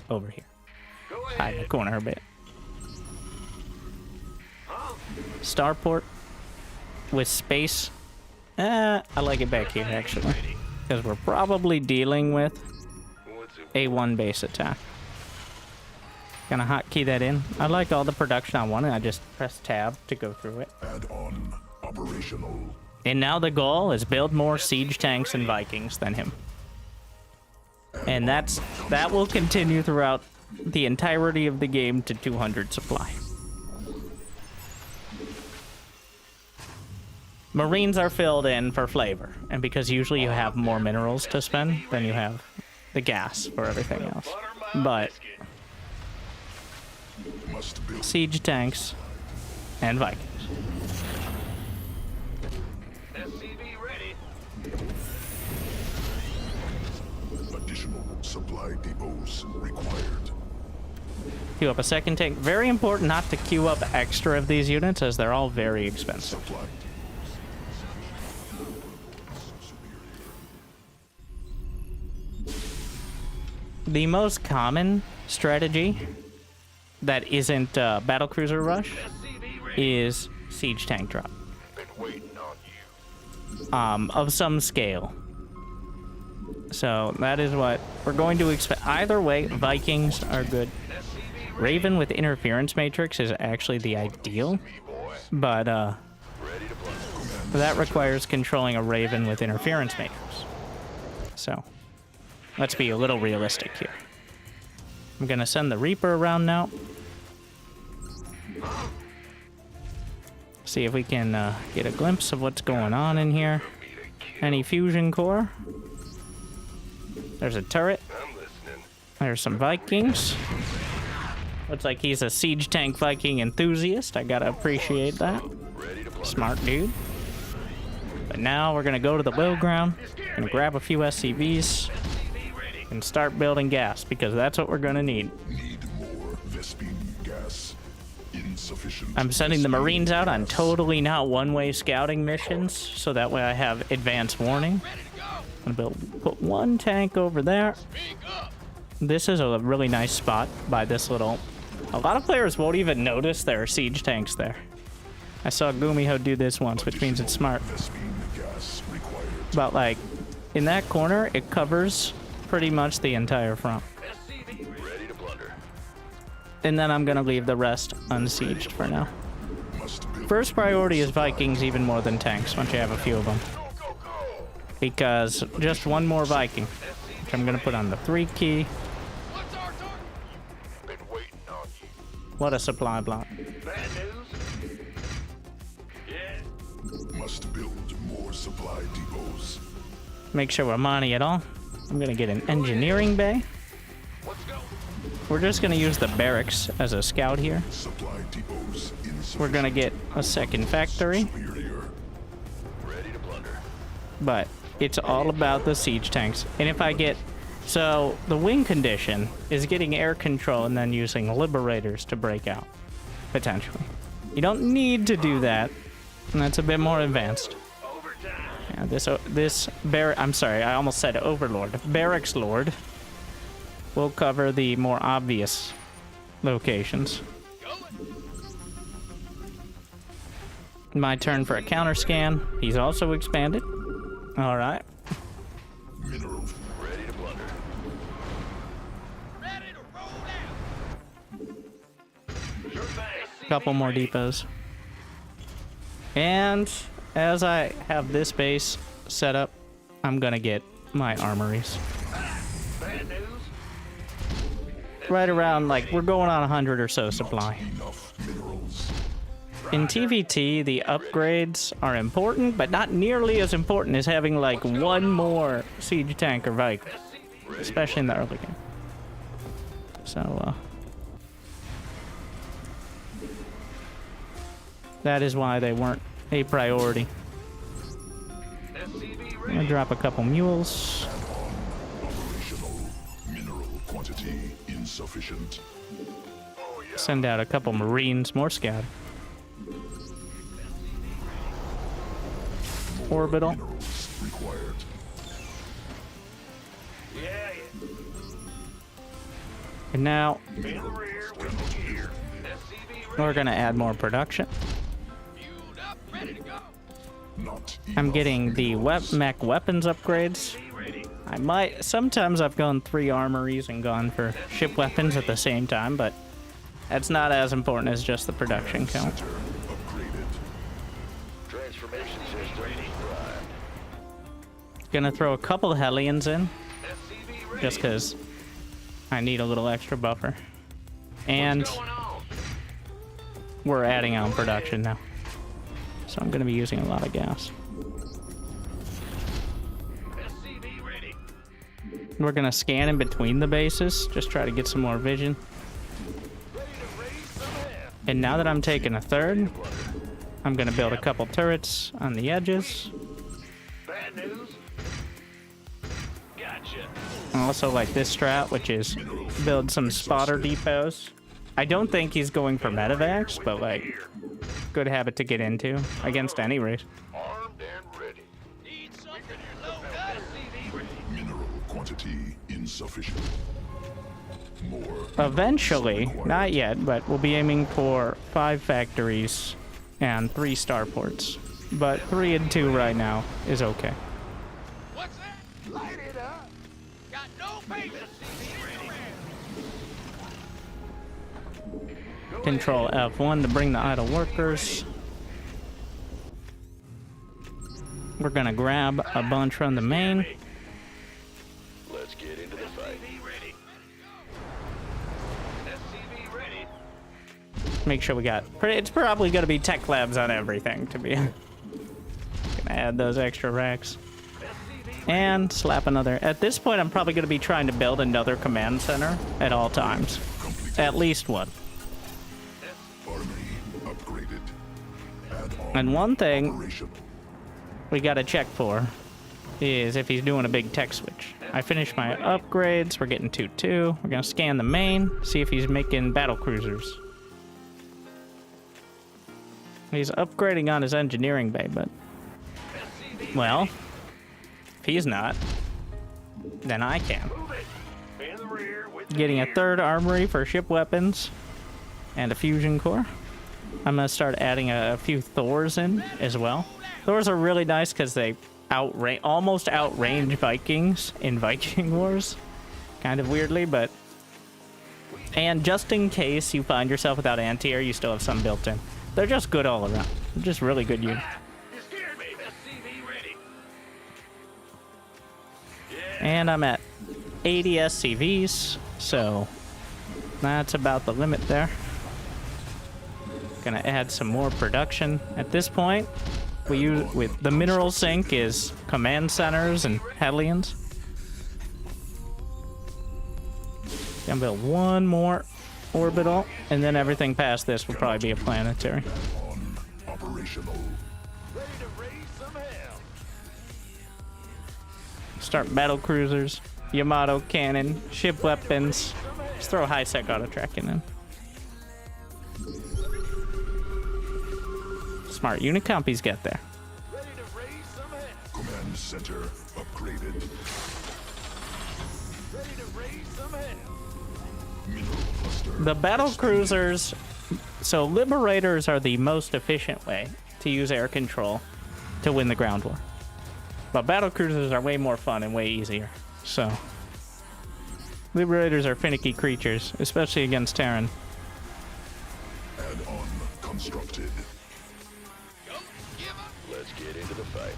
over here. Go Hide in the ahead. corner a bit. Starport with space. I like it back here, actually. Because we're probably dealing with What's it? A1 base attack. Gonna hotkey that in. I like all the production I wanted. I just press tab to go through it. Add-on operational. And now the goal is build more siege tanks and Vikings than him. And that will continue throughout the entirety of the game to 200 supply. Marines are filled in for flavor, and because usually you have more minerals to spend than you have the gas for everything else. But Must build siege tanks and Vikings. SCV ready. additional supply depots required. Queue up a second tank. Very important not to queue up extra of these units, as they're all very expensive. Supply The most common strategy that isn't battlecruiser rush is siege tank drop Been waiting on you. of some scale. So that is what we're going to expect. Either way, Vikings are good. Raven with interference matrix is actually the ideal, but that requires controlling a Raven with interference matrix. So let's be a little realistic here. I'm gonna send the Reaper around now. See if we can get a glimpse of what's going on in here. Any fusion core? There's a turret. I'm listening. There's some Vikings. Looks like he's a siege tank Viking enthusiast. I gotta appreciate that. Ready to plunder. Smart dude. But now we're gonna go to the low ground, gonna grab a few SCVs, SCV ready. and start building gas, because that's what we're gonna need. need more Vespine gas. Insufficient. I'm sending the Vespine Marines out on gas. totally not one-way scouting missions, so that way I have advance warning. I'm gonna put one tank over there. This is a really nice spot by this little... A lot of players won't even notice there are siege tanks there. I saw Gumiho do this once, which means it's smart. Vespine gas required. But like, in that corner, it covers pretty much the entire front. SCV ready to plunder. And then I'm gonna leave the rest unsieged for now. Must build First priority is supply Vikings even more than tanks, once you have a few of them. Go, go, go. Because just one more Viking, which I'm gonna put on the 3 key. What's our target? Been waiting on you. What a supply block. Bad news? Yeah. Must build more supply depots. Make sure we're money at all. I'm gonna get an engineering bay. Let's go. We're just gonna use the barracks as a scout here. Supply depots insufficient. We're gonna get a second factory, Superior. Ready to plunder. but it's all about the siege tanks. And if I get... So, the win condition is getting air control and then using liberators to break out, potentially. You don't need to do that, and that's a bit more advanced. Overtime. Yeah, this I'm sorry, I almost said Overlord. Barracks Lord will cover the more obvious locations. My turn for a counter scan. He's also expanded. All right. Mineral. Ready to plunder. Sure thing. Couple more depots. And as I have this base set up, I'm gonna get my armories. Bad news? Right around, like, we're going on 100 or so supply. Enough minerals. In TVT, the upgrades are important, but not nearly as important as having, like, one more siege tank or Viking, especially in the early game. So, that is why they weren't a priority. SCV I'm ready. gonna drop a couple mules. Operational. Mineral quantity insufficient. Oh, yeah. Send out a couple marines, more scout. Orbital. Minerals required. Yeah, yeah. And now In the rear, with the gear. SCV ready. we're gonna add more production. Fueled up, ready to go. Not I'm enough getting the mech weapons upgrades. SCV ready. I might, sometimes I've gone 3 armories and gone for ship weapons at the same time, but that's not as important as just the production count. center upgraded. Transformation system ready. Gonna throw a couple Hellions in, SCV ready. just because I need a little extra buffer. And What's going on? we're adding on production now. So I'm gonna be using a lot of gas. SCV ready. We're gonna scan in between the bases, just try to get some more vision. Ready to raise some hell. And now that I'm taking a third, I'm gonna build a couple turrets on the edges. Bad news? Gotcha. I also like this strat, which is build some spotter depots. I don't think he's going for medevacs, but like, good habit to get into against any race. Armed and ready. Need something to load up. SCV ready. Mineral quantity insufficient. More. Eventually, not yet, but we'll be aiming for 5 factories and 3 starports. But 3 and 2 right now is okay. What's that? Light it up. Got no patience. SCV ready. Control F1 to bring the idle workers. We're gonna grab a bunch from the main. Let's get into the fight. SCV ready. SCV ready. Make sure we got. It's probably gonna be tech labs on everything to be. Gonna add those extra racks. SCV And slap another. At this point, I'm probably gonna be trying to build another command center at all times. At least one. Army upgraded. Add on. And one thing Operational. we gotta check for is if he's doing a big tech switch. I finished my upgrades. We're getting 2-2. We're gonna scan the main, see if he's making battle cruisers. He's upgrading on his engineering bay, but well, if he's not, then I can. move it. In the rear with the Getting a gear. 3rd armory for ship weapons and a fusion core. I'm gonna start adding a few Thors in as well. Thors are really nice because they almost outrange Vikings in Viking Wars. Kind of weirdly, but... And just in case you find yourself without anti-air, you still have some built in. They're just good all around. They're just really good units. You scared me. SCV ready. And I'm at 80 SCVs, so that's about the limit there. Gonna add some more production. At this point, we use with the mineral sink is command centers and Hellions. Gonna build one more orbital, and then everything past this will probably be a planetary. On. Operational. Ready to raise some hell. Start battle cruisers, Yamato cannon, ship weapons. Just throw high-sec auto tracking in. Smart unit compies get there. Ready to raise some hell. Command center upgraded. Ready to raise some hell. Mineral cluster. The battle cruisers, so liberators are the most efficient way to use air control to win the ground war. But battle cruisers are way more fun and way easier. So, liberators are finicky creatures, especially against Terran. Add on constructed. Don't give up. Let's get fight.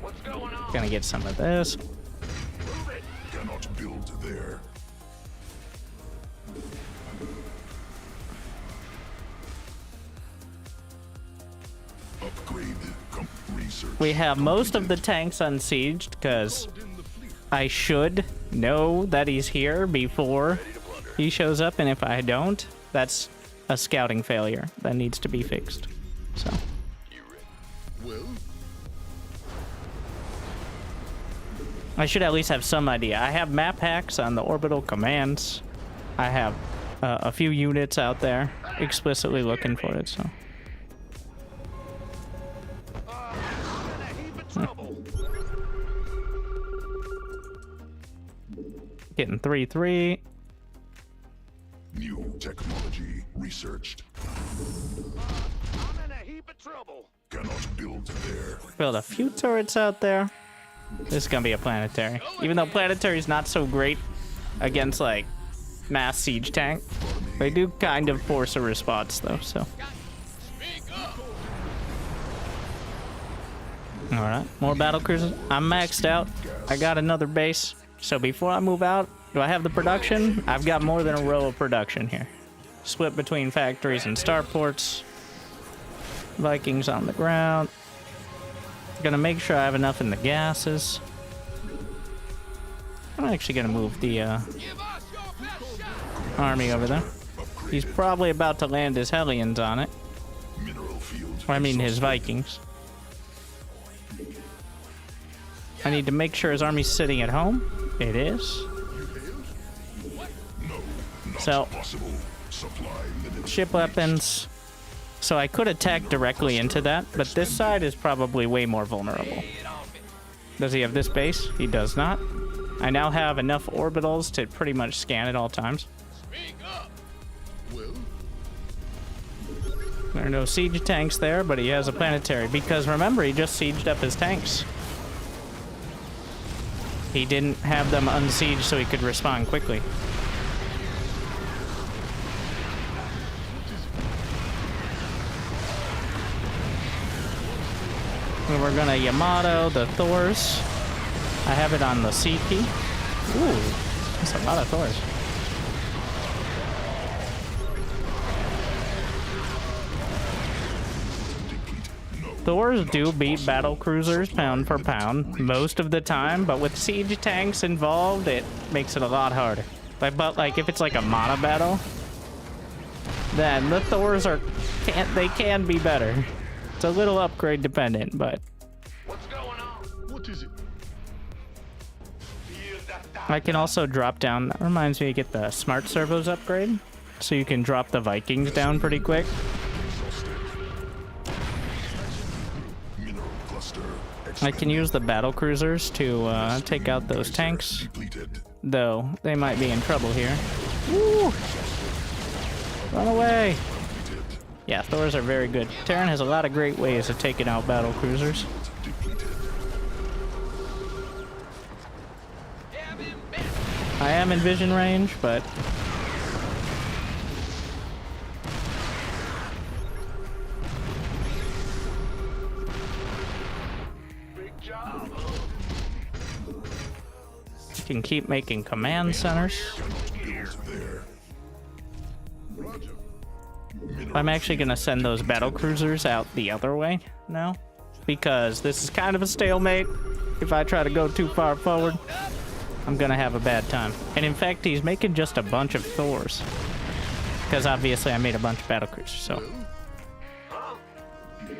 What's going on? Gonna get some of this. Move it. Cannot build there. Upgrade. Research. We have most of the tanks unsieged because I should know that he's here before he shows up, and if I don't, that's a scouting failure that needs to be fixed. So I should at least have some idea. I have map hacks on the orbital commands. I have a few units out there explicitly looking for it, so. I'm in a heap of trouble. Getting 3-3. New technology researched. I'm in a heap of trouble. Cannot build there. Build a few turrets out there. This is gonna be a planetary. Even though planetary's not so great against like mass siege tank, they do kind of force a response though, so. Alright, more battle cruisers. I'm maxed out. I got another base. So before I move out, do I have the production? I've got more than a row of production here. Split between factories and starports. Vikings on the ground. Gonna make sure I have enough in the gases. I'm actually gonna move the Give us your best shot. army over there. He's probably about to land his Hellions on it. Mineral field. Or I mean his Vikings. I need to make sure his army's sitting at home. It is. So, Possible. Supply limited. ship weapons. So I could attack directly into that, but this side is probably way more vulnerable. Does he have this base? He does not. I now have enough orbitals to pretty much scan at all times. There are no siege tanks there, but he has a planetary. Because remember, he just sieged up his tanks. He didn't have them unsieged so he could respond quickly. And we're gonna Yamato the Thors. I have it on the C key. Ooh, that's a lot of Thors. Thors do beat battle cruisers pound for pound most of the time, but with siege tanks involved, it makes it a lot harder. But like if it's like a mono battle, then the Thors they can be better. It's a little upgrade dependent, but What's going on? What is it? I can also drop down. That reminds me to get the smart servos upgrade, so you can drop the Vikings down pretty quick. Mineral cluster. I can use the battle cruisers to take out those tanks, Depleted. though they might be in trouble here. Woo! Run away! Yeah, Thors are very good. Terran has a lot of great ways of taking out battle cruisers. Depleted. I am in vision range, but Big job. you can keep making command centers. Build there. I'm actually gonna send those battle cruisers out the other way now, because this is kind of a stalemate. If I try to go too far forward, I'm gonna have a bad time. And in fact, he's making just a bunch of Thors, because obviously I made a bunch of battle cruisers. So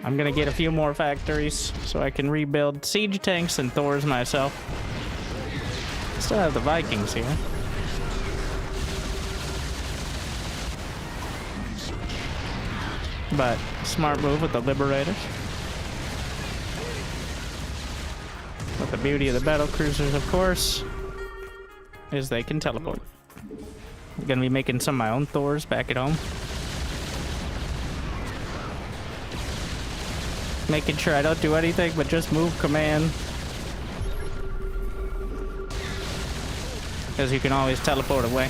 I'm gonna get a few more factories so I can rebuild siege tanks and Thors myself. Still have the Vikings here. But smart move with the Liberators. But the beauty of the battle cruisers, of course, is they can teleport. I'm gonna be making some of my own Thors back at home. Making sure I don't do anything but just move command. Because you can always teleport away.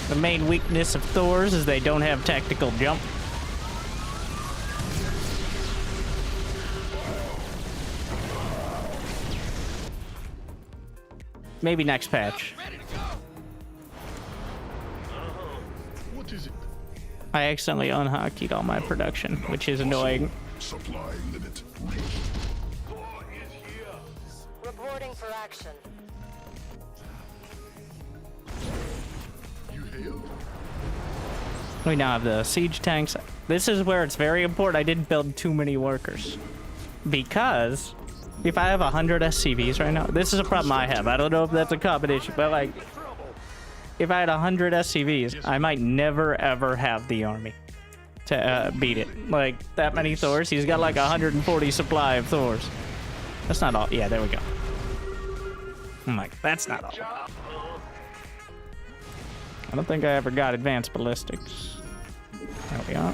The main weakness of Thors is they don't have tactical jump. Maybe next patch. Ready to go. What is it? I accidentally unhotkeeyed all my production, which is annoying. Supply limit reached. Reporting for action. You hailed? We now have the siege tanks. This is where it's very important I didn't build too many workers. Because if I have 100 SCVs right now, this is a problem I have. I don't know if that's a common issue, but like, if I had 100 SCVs, I might never ever have the army to beat it. Like, that many Thors. He's got like 140 supply of Thors. That's not all. Yeah, there we go. I'm like, that's not all. I don't think I ever got advanced ballistics. There we are.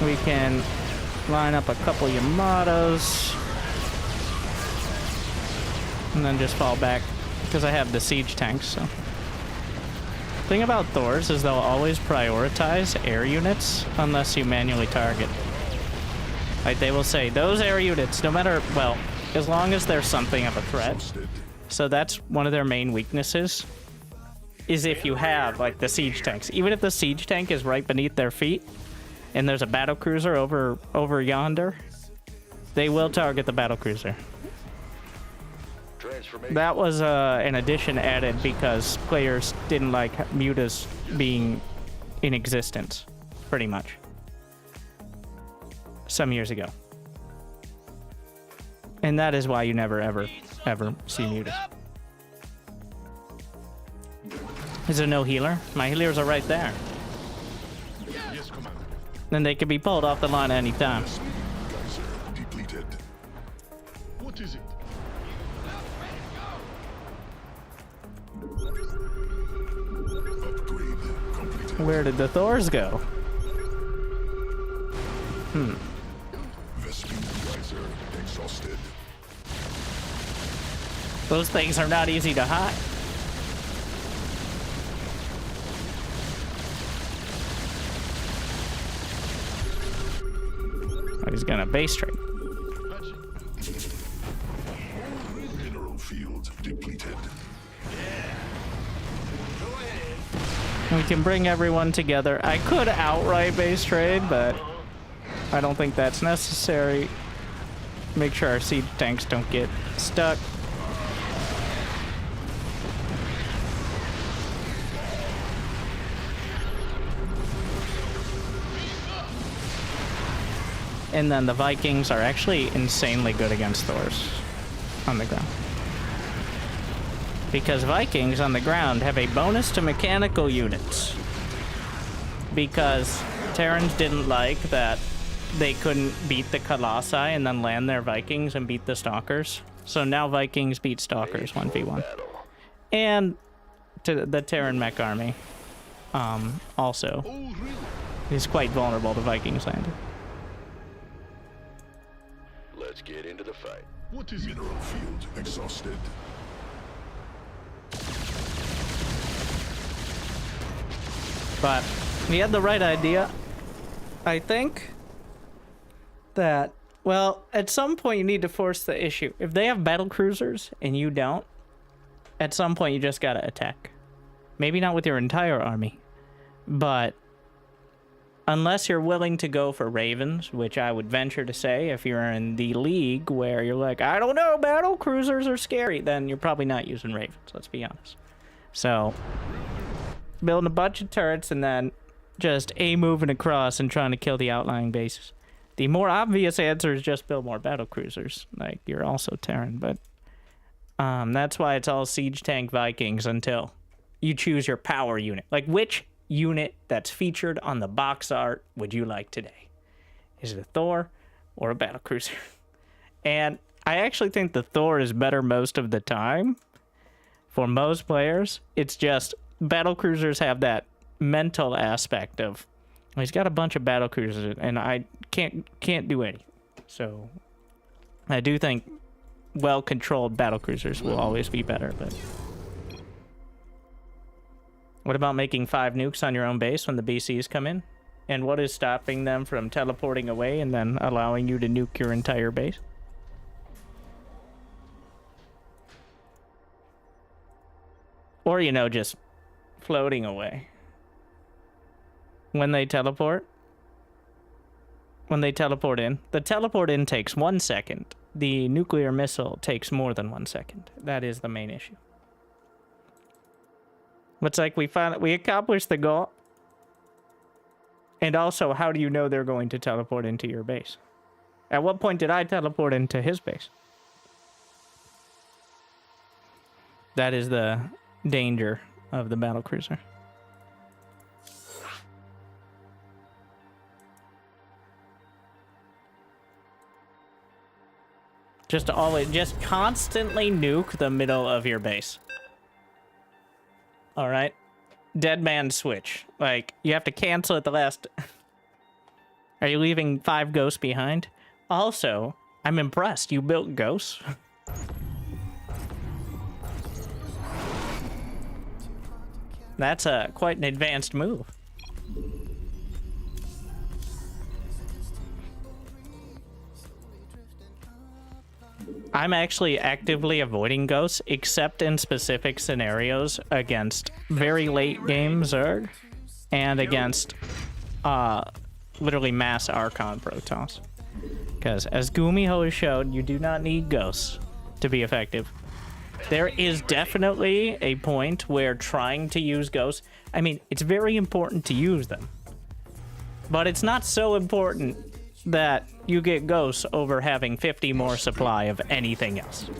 We can line up a couple Yamatos. And then just fall back. Because I have the siege tanks, so. Thing about Thors is they'll always prioritize air units unless you manually target. Like, they will say, those air units, no matter, well, as long as there's something of a threat. So that's one of their main weaknesses, is if you have, like, the siege tanks. Even if the siege tank is right beneath their feet, and there's a battlecruiser over yonder, they will target the battlecruiser. That was an addition added because players didn't like mutas being in existence, pretty much. Some years ago. And that is why you never, ever see mutas. Is there no healer? My healers are right there. Yes, Commander. Then they can be pulled off the line at any time. Geyser depleted. What is it? Upgrade completed. Where did the Thors go? Vespene Geyser exhausted. Those things are not easy to hide. Oh, he's gonna base trade. Mineral field depleted. We can bring everyone together. I could outright base trade, but I don't think that's necessary. Make sure our siege tanks don't get stuck. And then the Vikings are actually insanely good against Thors on the ground. Because Vikings on the ground have a bonus to mechanical units. Because Terrans didn't like that they couldn't beat the Colossi and then land their Vikings and beat the Stalkers. So now Vikings beat Stalkers 1v1. And to the Terran mech army also is quite vulnerable to Vikings landing. Let's get into the fight. What is mineral field exhausted? But he had the right idea. I think that, well, at some point you need to force the issue. If they have battle cruisers and you don't, at some point you just gotta attack. Maybe not with your entire army, but unless you're willing to go for Ravens, which I would venture to say if you're in the league where you're like, I don't know, battle cruisers are scary, then you're probably not using Ravens, let's be honest. So, building a bunch of turrets and then just moving across and trying to kill the outlying bases. The more obvious answer is just build more battle cruisers. Like, you're also Terran, but that's why it's all siege tank Vikings until you choose your power unit. Like, which unit that's featured on the box art would you like today? Is it a Thor or a battle cruiser? And I actually think the Thor is better most of the time for most players. It's just battle cruisers have that mental aspect of, well, he's got a bunch of battle cruisers and I can't do anything. So I do think well-controlled battlecruisers will always be better, but... What about making 5 nukes on your own base when the BCs come in? And what is stopping them from teleporting away and then allowing you to nuke your entire base? Or, you know, just floating away. When they teleport in, the teleport in takes 1 second. The nuclear missile takes more than 1 second. That is the main issue. It's like we accomplished the goal. And also, how do you know they're going to teleport into your base? At what point did I teleport into his base? That is the danger of the battlecruiser. Just constantly nuke the middle of your base. All right. Dead man switch. Like, you have to cancel at the last... Are you leaving 5 ghosts behind? Also, I'm impressed. You built ghosts. That's quite an advanced move. I'm actually actively avoiding ghosts, except in specific scenarios against very late game Zerg and against literally mass Archon Protoss. Because as Gumiho has shown, you do not need ghosts to be effective. There is definitely a point where trying to use ghosts, I mean, it's very important to use them. But it's not so important that you get ghosts over having 50 more supply of anything else.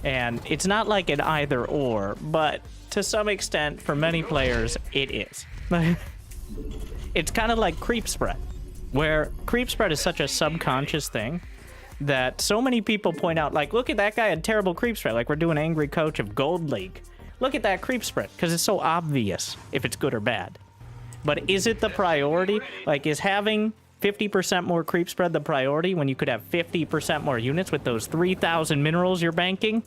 And it's not like an either or, but to some extent, for many players, it is. It's kind of like creep spread, where creep spread is such a subconscious thing that so many people point out, like, look at that guy had terrible creep spread, like we're doing Angry Coach of Gold League. Look at that creep spread, because it's so obvious if it's good or bad. But is it the priority? Like, is having 50% more creep spread the priority when you could have 50% more units with those 3,000 minerals you're banking?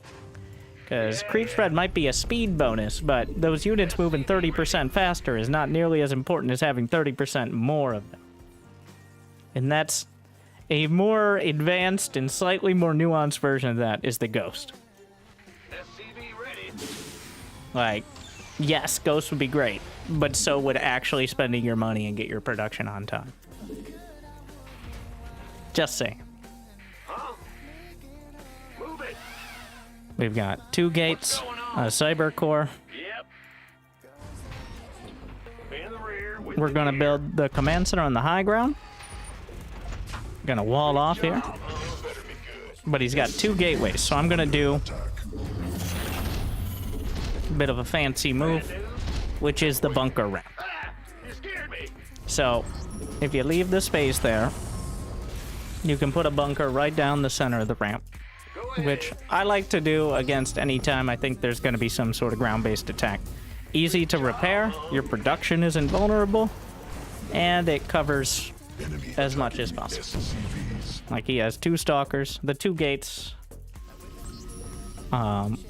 Because creep spread might be a speed bonus, but those units moving 30% faster is not nearly as important as having 30% more of them. And that's a more advanced and slightly more nuanced version of that is the Ghost. Like, yes, Ghost would be great, but so would actually spending your money and get your production on time. Just saying. We've got 2 gates, a cyber core. We're gonna build the command center on the high ground. Gonna wall off here. But he's got 2 gateways, so I'm gonna do a bit of a fancy move, which is the bunker ramp. So, if you leave the space there, you can put a bunker right down the center of the ramp, which I like to do against any time I think there's going to be some sort of ground-based attack. Easy to repair, your production isn't vulnerable, and it covers as much as possible. Like, he has 2 stalkers, the 2 gates, bunker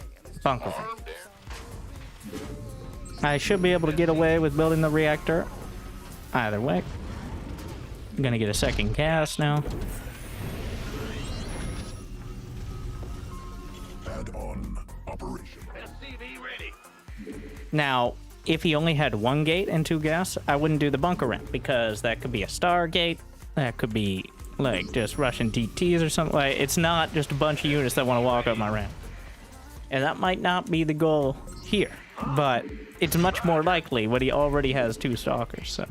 ramp. I should be able to get away with building the reactor either way. I'm gonna get a second cast now. Add-on operation. Now, if he only had 1 gate and 2 gas, I wouldn't do the bunker ramp, because that could be a star gate, that could be like just Russian DTs or something. Like, it's not just a bunch of units that want to walk up my ramp. And that might not be the goal here, but it's much more likely when he already has 2 stalkers, so.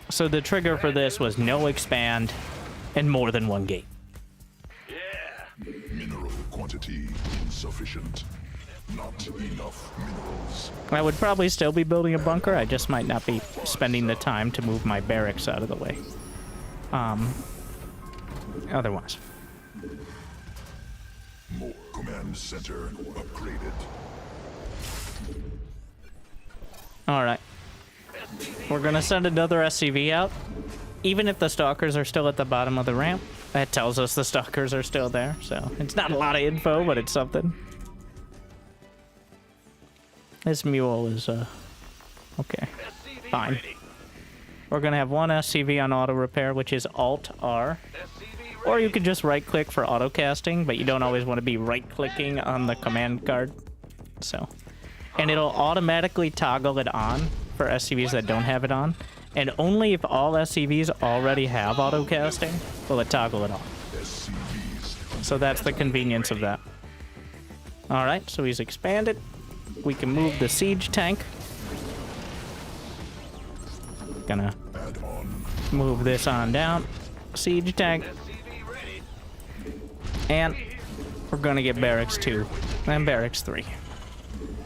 So the trigger for this was no expand and more than 1 gate. Mineral quantity insufficient. Not enough minerals. I would probably still be building a bunker. I just might not be spending the time to move my barracks out of the way. Otherwise. More command center upgraded. All right. We're gonna send another SCV out. Even if the stalkers are still at the bottom of the ramp, that tells us the stalkers are still there. So it's not a lot of info, but it's something. This mule is, okay, fine. We're gonna have one SCV on auto repair, which is Alt-R. Or you could just right-click for auto casting, but you don't always want to be right-clicking on the command card. So, and it'll automatically toggle it on for SCVs that don't have it on. And only if all SCVs already have auto casting will it toggle it on. So that's the convenience of that. Alright, so he's expanded. We can move the siege tank. Gonna move this on down. Siege tank. And we're gonna get barracks 2 and barracks 3.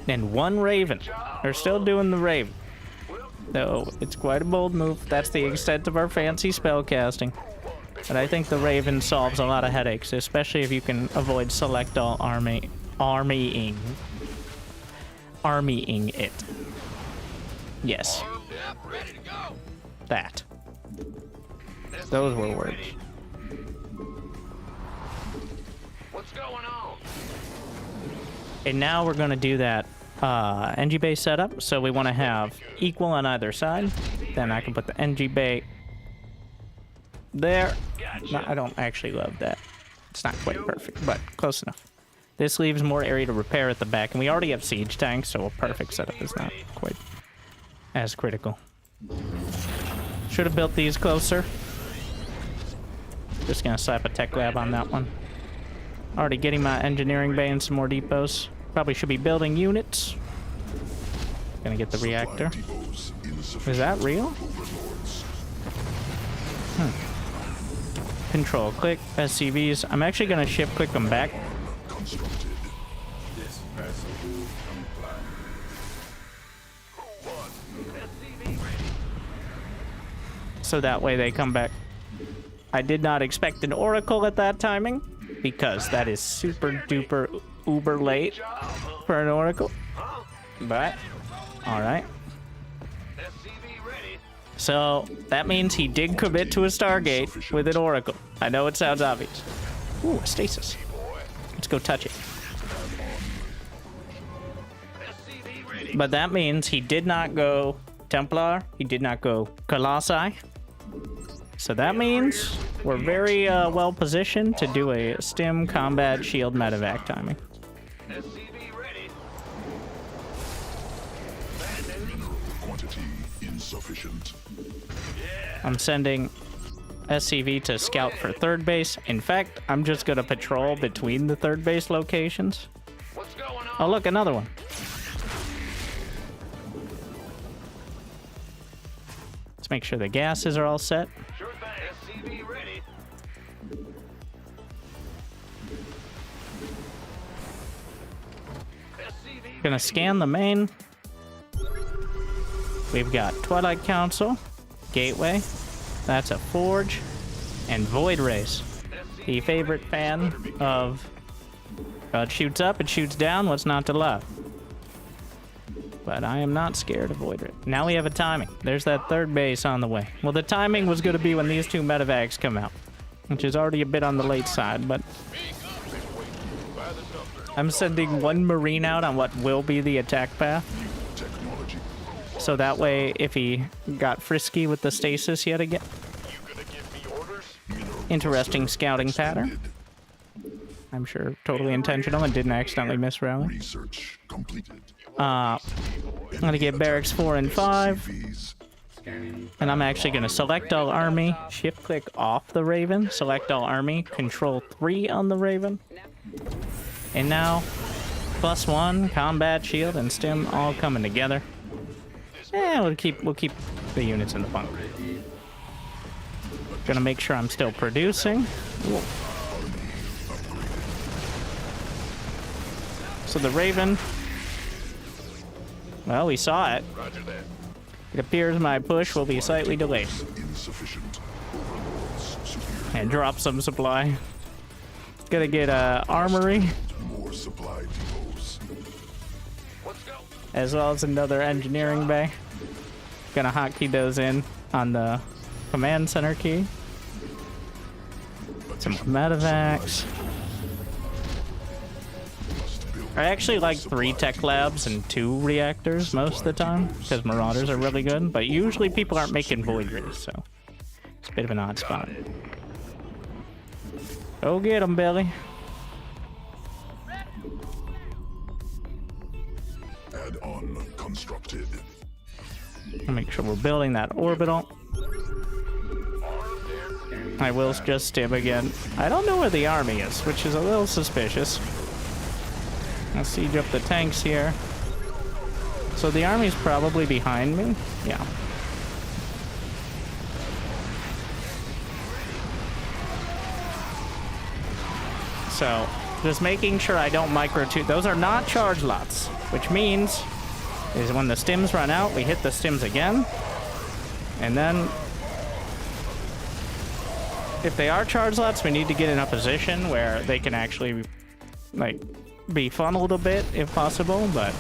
And 1 Raven. They're still doing the Raven. Though it's quite a bold move. That's the extent of our fancy spell casting. But I think the Raven solves a lot of headaches, especially if you can avoid select all armying it. Yes. That. Those were words. What's going on? And now we're going to do that NG Bay setup. So we want to have equal on either side. Then I can put the NG Bay there. No, I don't actually love that. It's not quite perfect, but close enough. This leaves more area to repair at the back, and we already have siege tanks, so a perfect setup is not quite as critical. Should have built these closer. Just gonna slap a tech lab on that one. Already getting my engineering bay and some more depots. Probably should be building units. Gonna get the reactor. Is that real? Control click SCVs. I'm actually gonna shift click them back. So that way they come back. I did not expect an oracle at that timing because that is super duper uber late for an oracle. But all right. So that means he did commit to a Stargate with an oracle. I know it sounds obvious. Ooh, a stasis. Let's go touch it. But that means he did not go Templar. He did not go Colossi. So that means we're very well positioned to do a stim combat shield medevac timing. Quantity insufficient. I'm sending SCV to scout for third base. In fact, I'm just going to patrol between the third base locations. Oh, look, another one. Let's make sure the gases are all set. Gonna scan the main. We've got Twilight Council, Gateway, that's a Forge, and Void Race. The favorite fan of it shoots up, it shoots down, what's not to love? But I am not scared of Void Race. Now we have a timing. There's that third base on the way. Well, the timing was going to be when these 2 medevacs come out, which is already a bit on the late side, but I'm sending 1 Marine out on what will be the attack path. So that way, if he got frisky with the stasis yet again. Interesting scouting pattern. I'm sure totally intentional and didn't accidentally miss rally. Research completed. I'm gonna get barracks 4 and 5. And I'm actually gonna select all army, shift click off the Raven, select all army, control 3 on the Raven. And now, +1, combat, shield, and stim all coming together. Yeah, we'll keep the units in the bunker. Gonna make sure I'm still producing. Whoa. So the Raven, well, we saw it. It appears my push will be slightly delayed. And drop some supply. Gonna get a armory. More supply depots. As well as another engineering bay. Gonna hotkey those in on the command center key. Some medevacs. I actually like 3 tech labs and 2 reactors most of the time, because Marauders are really good, but usually people aren't making Void Rays, so it's a bit of an odd spot. Go get 'em, Billy. Add-on constructed. I'll make sure we're building that orbital. I will just stim again. I don't know where the army is, which is a little suspicious. I'll siege up the tanks here. So the army's probably behind me. Yeah. So just making sure I don't micro two. Those are not charge lots, which means is when the stims run out, we hit the stims again. And then if they are charge lots, we need to get in a position where they can actually like be funneled a bit if possible, but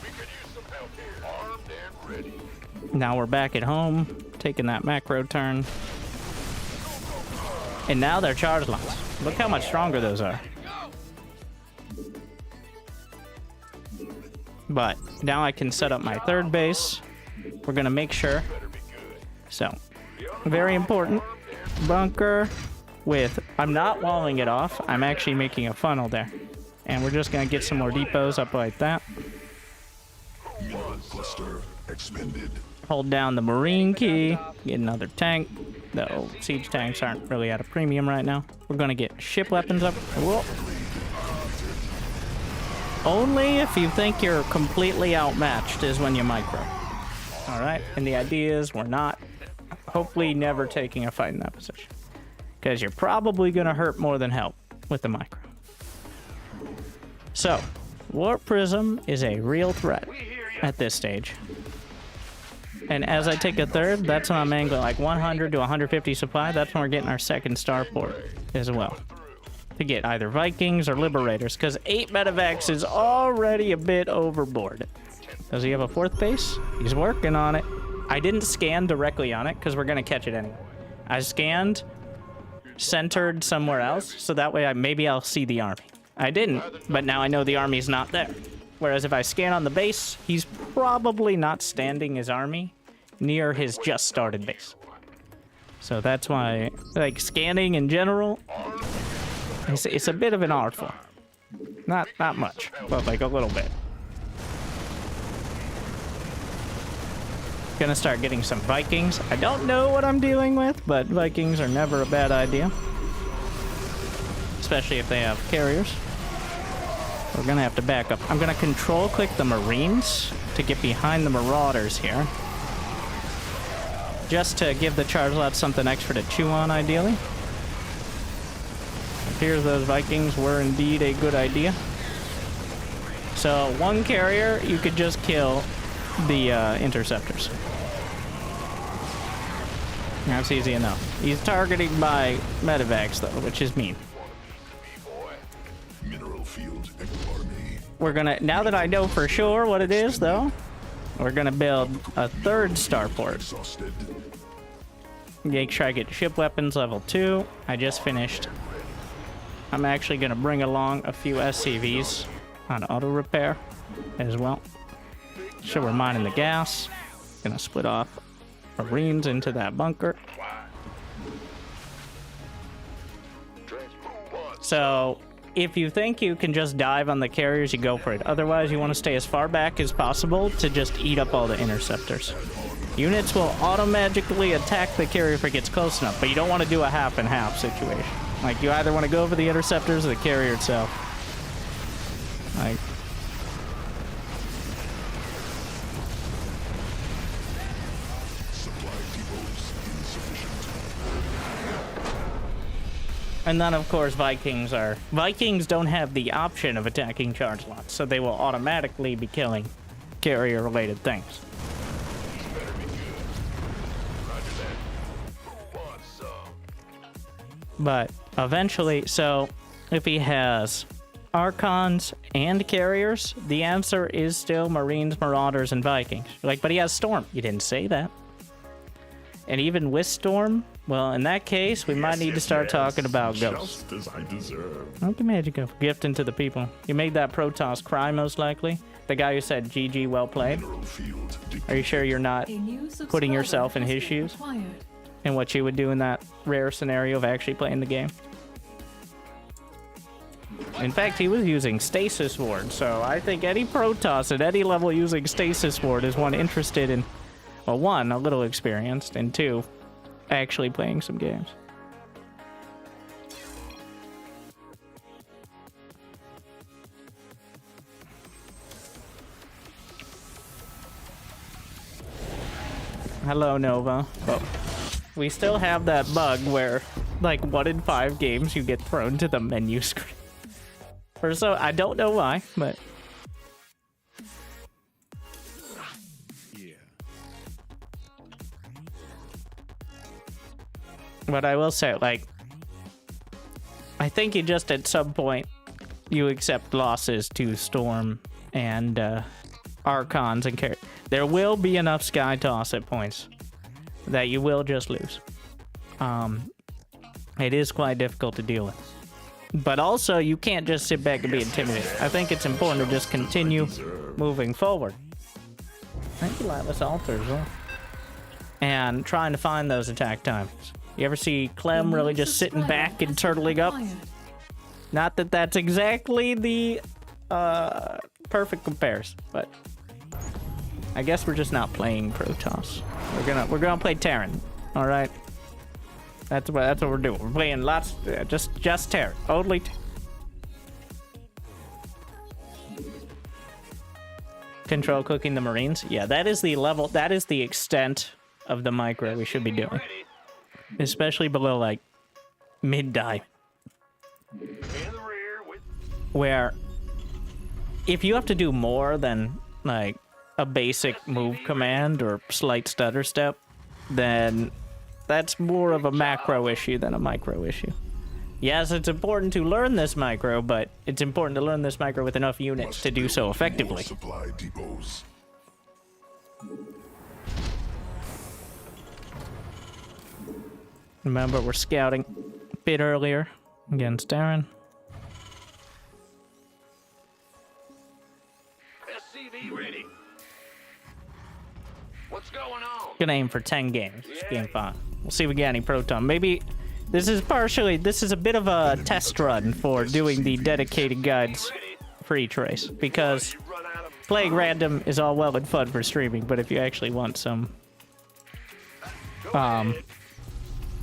We could use some help here. Armed and ready. now we're back at home, taking that macro turn. And now they're charge lots. Look how much stronger those are. But now I can set up my 3rd base. We're gonna make sure. So, very important. Bunker with, I'm not walling it off. I'm actually making a funnel there. And we're just gonna get some more depots up like that. Mineral cluster expended. Hold down the Marine key, get another tank. Though siege tanks aren't really at a premium right now. We're gonna get ship weapons up. Whoa. Only if you think you're completely outmatched is when you micro. Alright, and the idea is we're not, hopefully never taking a fight in that position. Because you're probably gonna hurt more than help with the micro. So, Warp Prism is a real threat at this stage. And as I take a 3rd, that's when I'm angling like 100 to 150 supply. That's when we're getting our 2nd starport as well. To get either Vikings or Liberators, because 8 medevacs is already a bit overboard. Does he have a 4th base? He's working on it. I didn't scan directly on it, because we're going to catch it anyway. I scanned centered somewhere else, so that way maybe I'll see the army. I didn't, but now I know the army's not there. Whereas if I scan on the base, he's probably not standing his army near his just started base. So that's why, like, scanning in general, it's a bit of an art form. Not much, but like a little bit. Gonna start getting some Vikings. I don't know what I'm dealing with, but Vikings are never a bad idea. Especially if they have carriers. We're gonna have to back up. I'm gonna control click the Marines to get behind the Marauders here. Just to give the charge lot something extra to chew on, ideally. It appears those Vikings were indeed a good idea. So, 1 carrier, you could just kill the interceptors. That's easy enough. He's targeting by medevacs, though, which is mean. Mineral field army. We're gonna, now that I know for sure what it is, though, we're gonna build a 3rd starport. Exhausted. Make sure I get ship weapons level 2. I just finished. I'm actually gonna bring along a few SCVs on auto repair as well. So we're mining the gas. Gonna split off Marines into that bunker. So if you think you can just dive on the carriers, you go for it. Otherwise, you want to stay as far back as possible to just eat up all the interceptors. Units will automatically attack the carrier if it gets close enough, but you don't want to do a half and half situation. Like, you either want to go for the interceptors or the carrier itself. Like, Supply depots insufficient. and then, of course, Vikings don't have the option of attacking charge lots, so they will automatically be killing carrier-related things. But eventually, so if he has Archons and carriers, the answer is still Marines, Marauders, and Vikings. You're like, but he has Storm. You didn't say that. And even with Storm, well, in that case, we might need to start talking about Ghosts. Just as I deserve. Okay, Magic of gifting to the people. You made that Protoss cry, most likely. The guy who said, GG, well played. Mineral field Are you sure you're not putting yourself in his shoes? And what you would do in that rare scenario of actually playing the game? In fact, he was using Stasis Ward, so I think any Protoss at any level using Stasis Ward is one interested in, well, one, a little experienced, and two, actually playing some games. Hello, Nova. Oh. We still have that bug where, like, 1 in 5 games you get thrown to the menu screen. Or so, I don't know why, but... Yeah. But I will say, like, I think you just at some point, you accept losses to Storm and Archons and Carry. There will be enough Sky Toss at points that you will just lose. It is quite difficult to deal with. But also, you can't just sit back and be intimidated. I think it's important to just continue moving forward. Thank you, Atlas Altar, as well. And trying to find those attack timings. You ever see Clem really just sitting back and turtling up? Not that that's exactly the perfect comparison, but I guess we're just not playing Protoss. We're gonna play Terran, all right? That's what we're doing. We're playing lots, just Terran, only. Control cooking the Marines. Yeah, that is the level. That is the extent of the micro we should be doing, especially below like mid-dive, where if you have to do more than like a basic move command or slight stutter step, then that's more of a macro issue than a micro issue. Yes, it's important to learn this micro, but it's important to learn this micro with enough units to do so effectively. Supply depots. Remember, we're scouting a bit earlier against Taran. SCV ready. What's going on? Gonna aim for 10 games. Game 5. We'll see if we get any Proton. Maybe this is a bit of a test run for doing the dedicated guides for each race, because playing random is all well and fun for streaming, but if you actually want some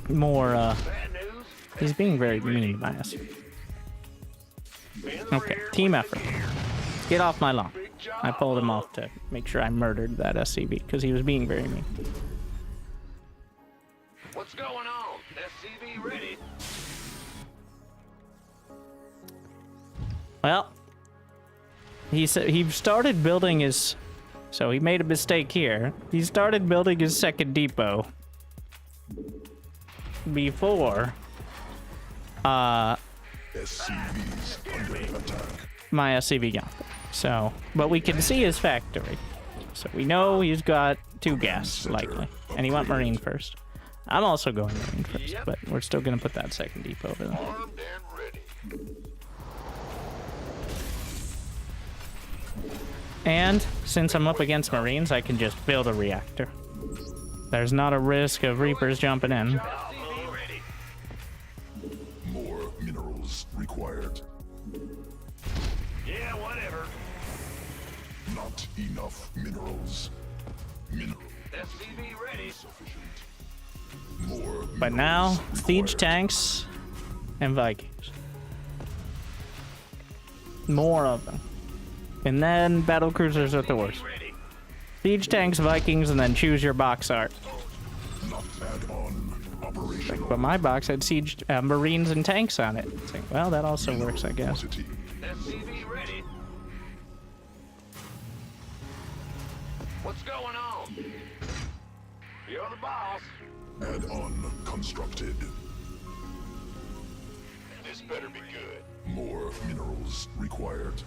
more he's being very mean by us. Okay, team effort. Get off my lawn. I pulled him off to make sure I murdered that SCV because he was being very mean. What's going on? SCV ready. Well, he started building his... So he made a mistake here. He started building his second depot before SCVs under attack. my SCV got there. So, but we can see his factory. So we know he's got 2 gas, likely. And he went Marine first. I'm also going Marine first, but we're still going to put that second depot over there. Armed and ready. And since I'm up against Marines, I can just build a reactor. There's not a risk of Reapers jumping in. SCV ready. More minerals required. Yeah, whatever. Not enough minerals. Mineral SCV ready. sufficient. More But now, minerals siege required. tanks and Vikings. More of them. And then battle cruisers or Thors. Ready. Siege tanks, Vikings, and then choose your box art. Not add-on. Operational. But my box had siege Marines and tanks on it. It's like, well, that also works, I guess. Quantity. SCV ready. What's going on? You're the boss. Add-on constructed. This better be good. More minerals required.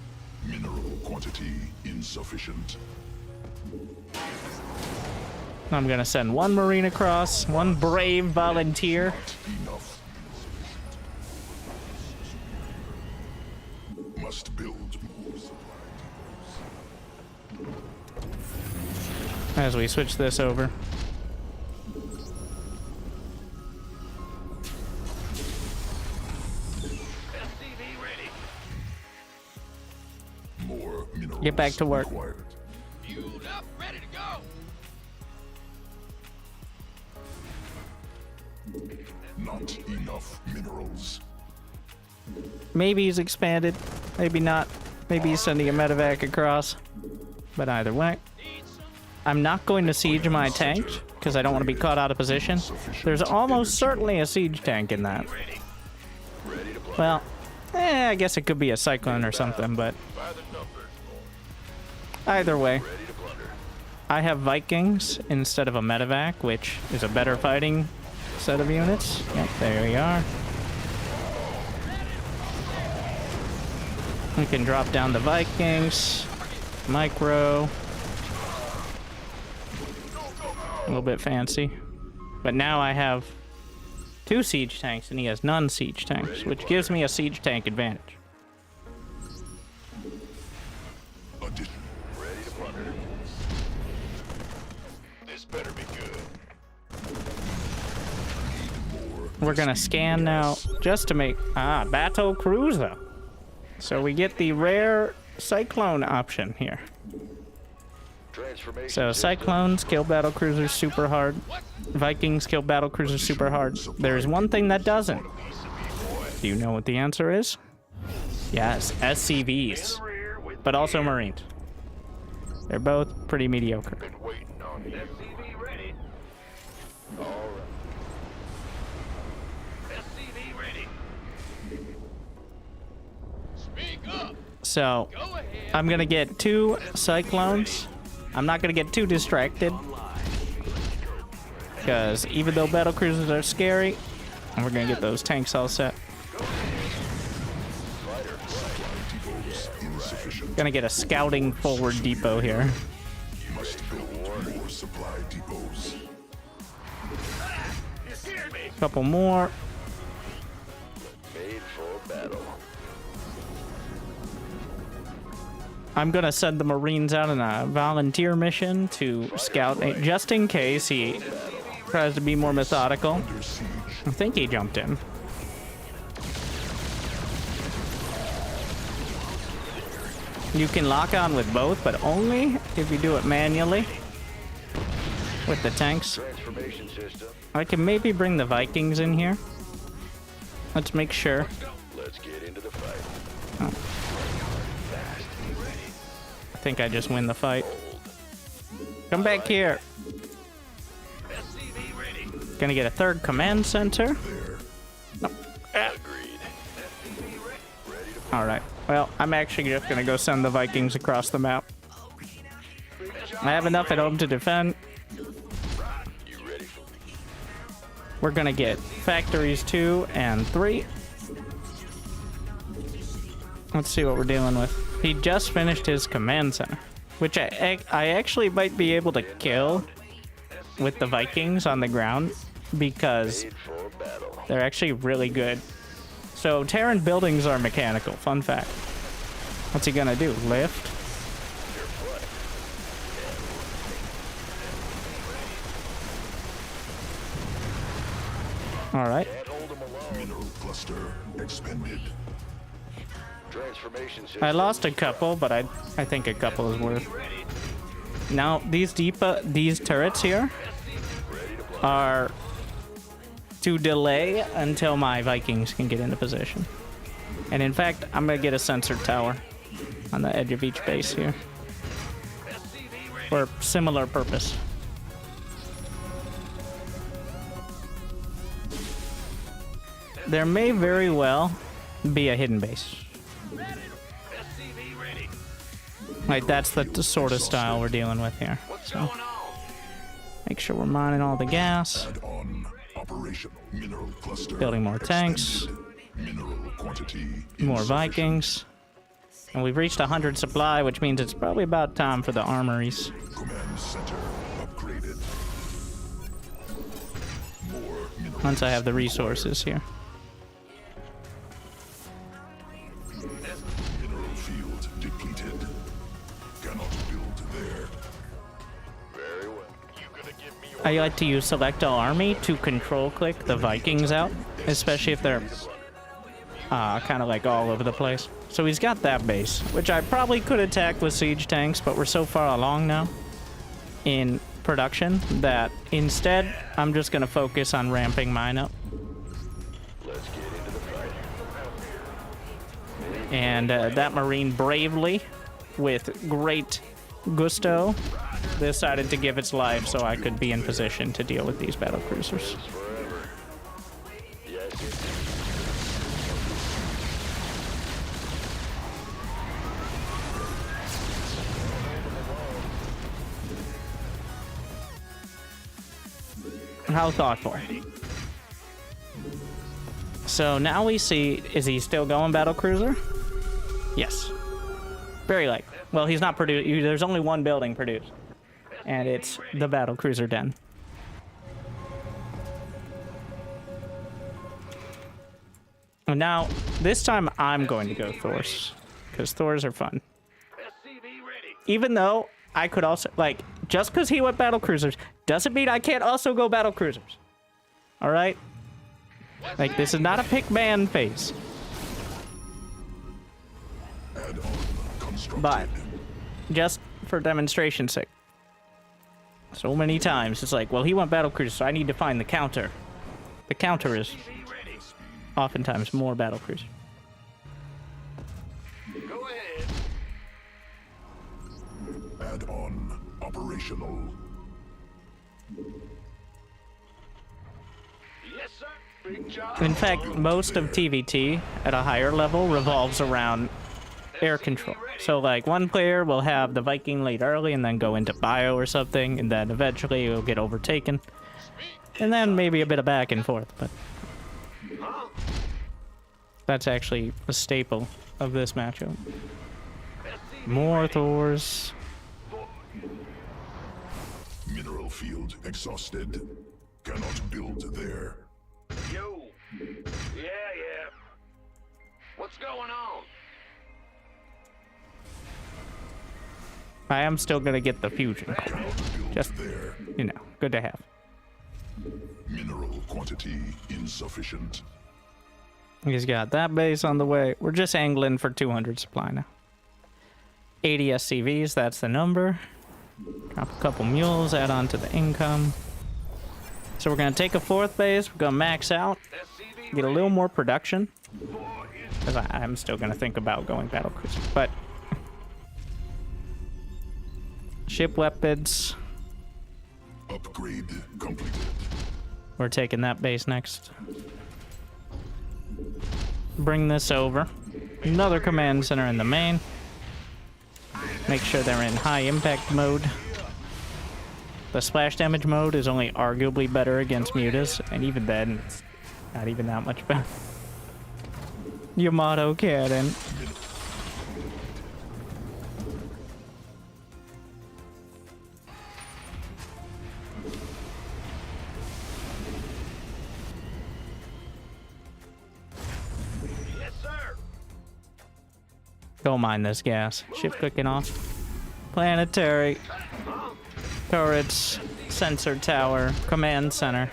Mineral quantity insufficient. I'm gonna send one Marine across, one brave volunteer. Enough. Must build more supply. As we switch this over. SCV ready. More minerals Get back to work. required. Fueled up, ready to go. Not enough minerals. Maybe he's expanded, maybe not. Maybe he's sending a medevac across. But either way, Need some. I'm not going to siege my tanks because I don't want to be caught out of position. There's almost certainly a siege tank in that. Ready. Ready to play. Well, I guess it could be a cyclone or something, but By the numbers. either way, Ready to plunder. I have Vikings instead of a medevac, which is a better fighting set of units. Yep, there we are. We can drop down the Vikings. Micro. A little bit fancy. But now I have 2 siege tanks and he has none siege tanks, which gives me a siege tank advantage. Addition. Ready to plunder. This better be good. We're gonna scan now just to make battle cruiser. So we get the rare cyclone option here. Transformation. So cyclones kill battle cruisers super hard. Vikings kill battle cruisers super hard. There's one thing that doesn't. Do you know what the answer is? Yes, SCVs, but also Marines. They're both pretty mediocre. Been waiting on you. SCV ready. All right. SCV ready. Speak up. So Go ahead. I'm gonna get 2 cyclones. I'm not gonna get too distracted because even though battle cruisers are scary, we're gonna get those tanks all set. Gonna get a scouting forward depot here. Must build more supply depots. You scared me. Couple more. Made for battle. I'm gonna send the Marines out on a volunteer mission to scout, just in case he tries to be more methodical. I think he jumped in. You can lock on with both, but only if you do it manually with the tanks. Transformation system. I can maybe bring the Vikings in here. Let's make sure. Let's get into the fight. I think I just win the fight. Come back here. SCV ready. Gonna get a 3rd command center. Agreed. SCV ready. Ready to All right. Well, I'm actually just gonna go send the Vikings across the map. I have enough at home to defend. You ready for me? We're gonna get factories 2 and 3. Let's see what we're dealing with. He just finished his command center, which I actually might be able to kill with the Vikings on the ground because Made for battle. they're actually really good. So Terran buildings are mechanical. Fun fact. What's he gonna do? Lift? All right. Can't hold them alone. Mineral cluster expended. Transformation system. I lost a couple, but I think a couple is worth. Now these turrets here are to delay until my Vikings can get into position. And in fact, I'm gonna get a sensor tower on the edge of each base here for similar purpose. There may very well be a hidden base. SCV ready. Like that's the sort of style we're dealing with here. What's So going on? make sure we're mining all the gas, Add on. Operational. Mineral cluster building more tanks, expended. Mineral quantity more insufficient. Vikings. And we've reached 100 supply, which means it's probably about time for the armories. Command center upgraded. More minerals. Once I have the resources here. Mineral field depleted. Cannot build there. Very well. You gonna give me I like to use select all army to control click the Vikings out, especially if they're kind of like all over the place. So he's got that base, which I probably could attack with siege tanks, but we're so far along now in production that instead I'm just going to focus on ramping mine up. Let's get into the fight. And that Marine bravely, with great gusto, decided to give its life so I could be in position to deal with these battle cruisers. Forever. Yes, it is. How thoughtful. So now we see, is he still going battle cruiser? Yes. Very likely. Well, he's not produced. There's only one building produced, and it's the battle cruiser den. And now, this time I'm going to go Thors, because Thors are fun. SCV ready. Even though I could also, like, just because he went battle cruisers doesn't mean I can't also go battle cruisers. All right? Like, this is not a pick man phase. Add-on constructed. But, just for demonstration's sake. So many times, it's like, well, he went battle cruisers, so I need to find the counter. The counter is oftentimes more battle cruiser. Go ahead. Add-on operational. Yes, sir. Big job. In fact, most of TVT at a higher level revolves around air control. So, like, one player will have the Viking lead early and then go into bio or something, and then eventually it'll get overtaken. And then maybe a bit of back and forth, but that's actually a staple of this matchup. More Thors. Mineral field exhausted. Cannot build there. Yo. Yeah. What's going on? I am still gonna get the fusion. Cannot build Just, there. you know, good to have. Mineral quantity insufficient. He's got that base on the way. We're just angling for 200 supply now. 80 SCVs, that's the number. Drop a couple mules, add on to the income. So we're gonna take a fourth base, we're gonna max out, SCV get a little more production. Because I'm still gonna think about going battle cruiser. But ship weapons. Upgrade completed. We're taking that base next. Bring this over. Another command center in the main. Make sure they're in high impact mode. The splash damage mode is only arguably better against mutas, and even then, it's not even that much better. Yamato cannon. Yes, sir. Don't mind this gas. Ship clicking off. Planetary. Turrets. Sensor tower. Command center.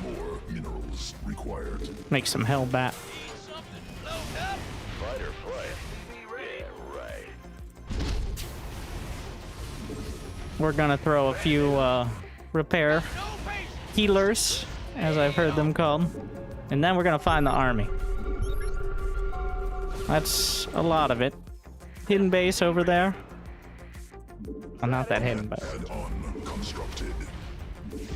More minerals required. Make some hell bat. Something load up. Fight or flight. Yeah, right. We're gonna throw a few repair No patience. healers, as I've heard them called. And then we're gonna find the army. That's a lot of it. Hidden base over there. Well, not that hidden, but Add-on constructed.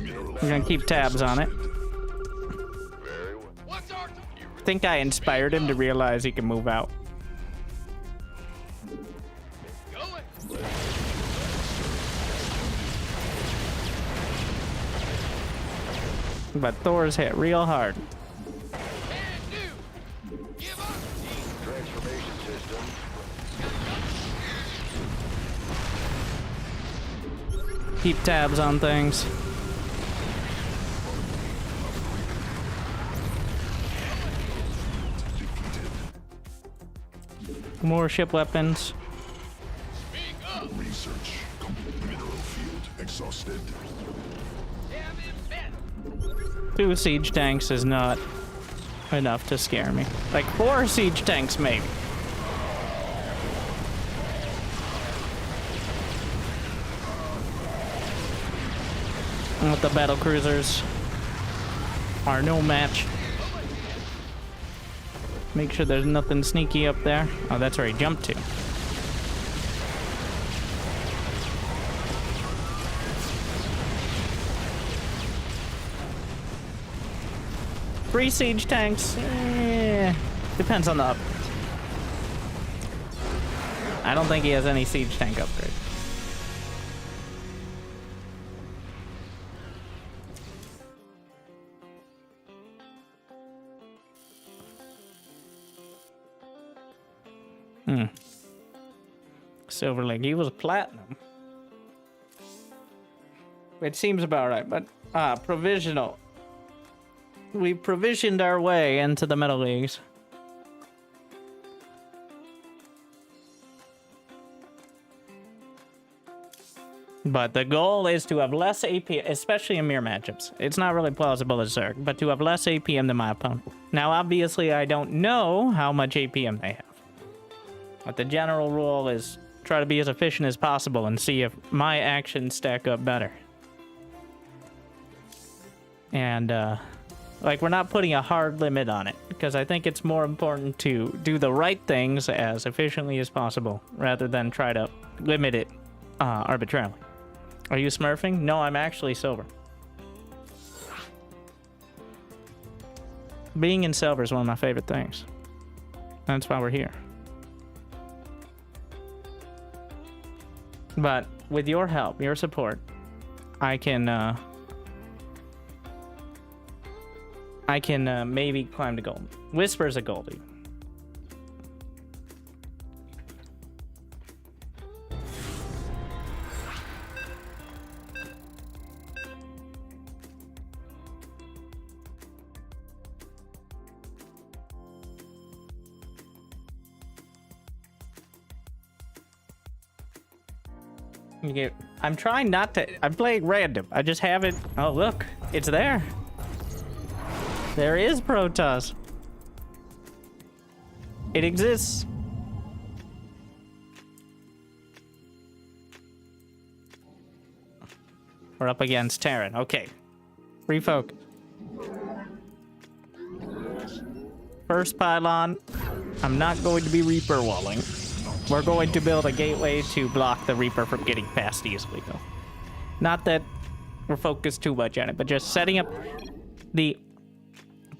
Mineral we're gonna keep tabs on it. Very well. What's our I think I inspired him to realize he can move out. going? But Thor's hit real hard. Can do. keep tabs on things. More ship weapons. Research. Mineral field exhausted. 2 siege tanks is not enough to scare me. Like 4 siege tanks, maybe. With the battle cruisers are no match. Make sure there's nothing sneaky up there. Oh, that's where he jumped to. 3 siege tanks. Depends on the up. I don't think he has any siege tank upgrade. Silver Lake. He was platinum. It seems about right, but provisional. We provisioned our way into the Metal Leagues. But the goal is to have less APM, especially in mirror matchups. It's not really plausible as Zerg, but to have less APM than my opponent. Now, obviously, I don't know how much APM they have. But the general rule is try to be as efficient as possible and see if my actions stack up better. And, like, we're not putting a hard limit on it, because I think it's more important to do the right things as efficiently as possible, rather than try to limit it arbitrarily. Are you smurfing? No, I'm actually silver. Being in silver is one of my favorite things. That's why we're here. But with your help, your support, I can maybe climb to gold. Whisper's a goldie. I'm trying not to. I'm playing random. I just haven't. Oh, look. It's there. There is Protoss. It exists. We're up against Terran. Okay. Refocus. First pylon. I'm not going to be Reaper walling. We're going to build a gateway to block the Reaper from getting past easily, though. Not that we're focused too much on it, but just setting up the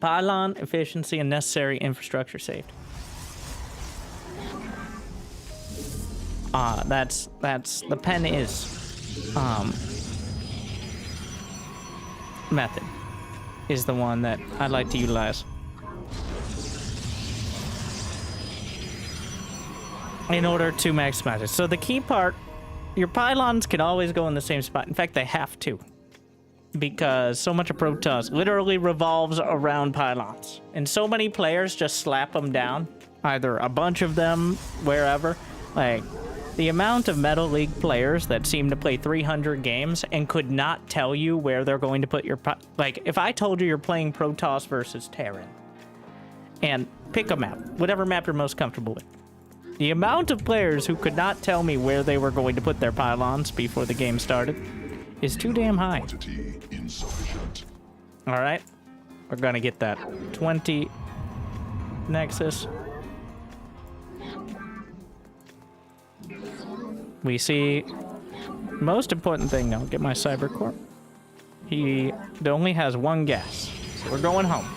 pylon efficiency and necessary infrastructure saved. That's the pen is method is the one that I'd like to utilize. In order to maximize it. So the key part, your pylons can always go in the same spot. In fact, they have to. Because so much of Protoss literally revolves around pylons. And so many players just slap them down. Either a bunch of them, wherever. Like, the amount of Metal League players that seem to play 300 games and could not tell you where they're going to put your... Like, if I told you you're playing Protoss versus Terran, and pick a map, whatever map you're most comfortable with. The amount of players who could not tell me where they were going to put their pylons before the game started is too damn high. Quantity insufficient. All right, we're gonna get that 20 Nexus. We see most important thing now. Get my Cybercore. He only has 1 gas, so we're going home.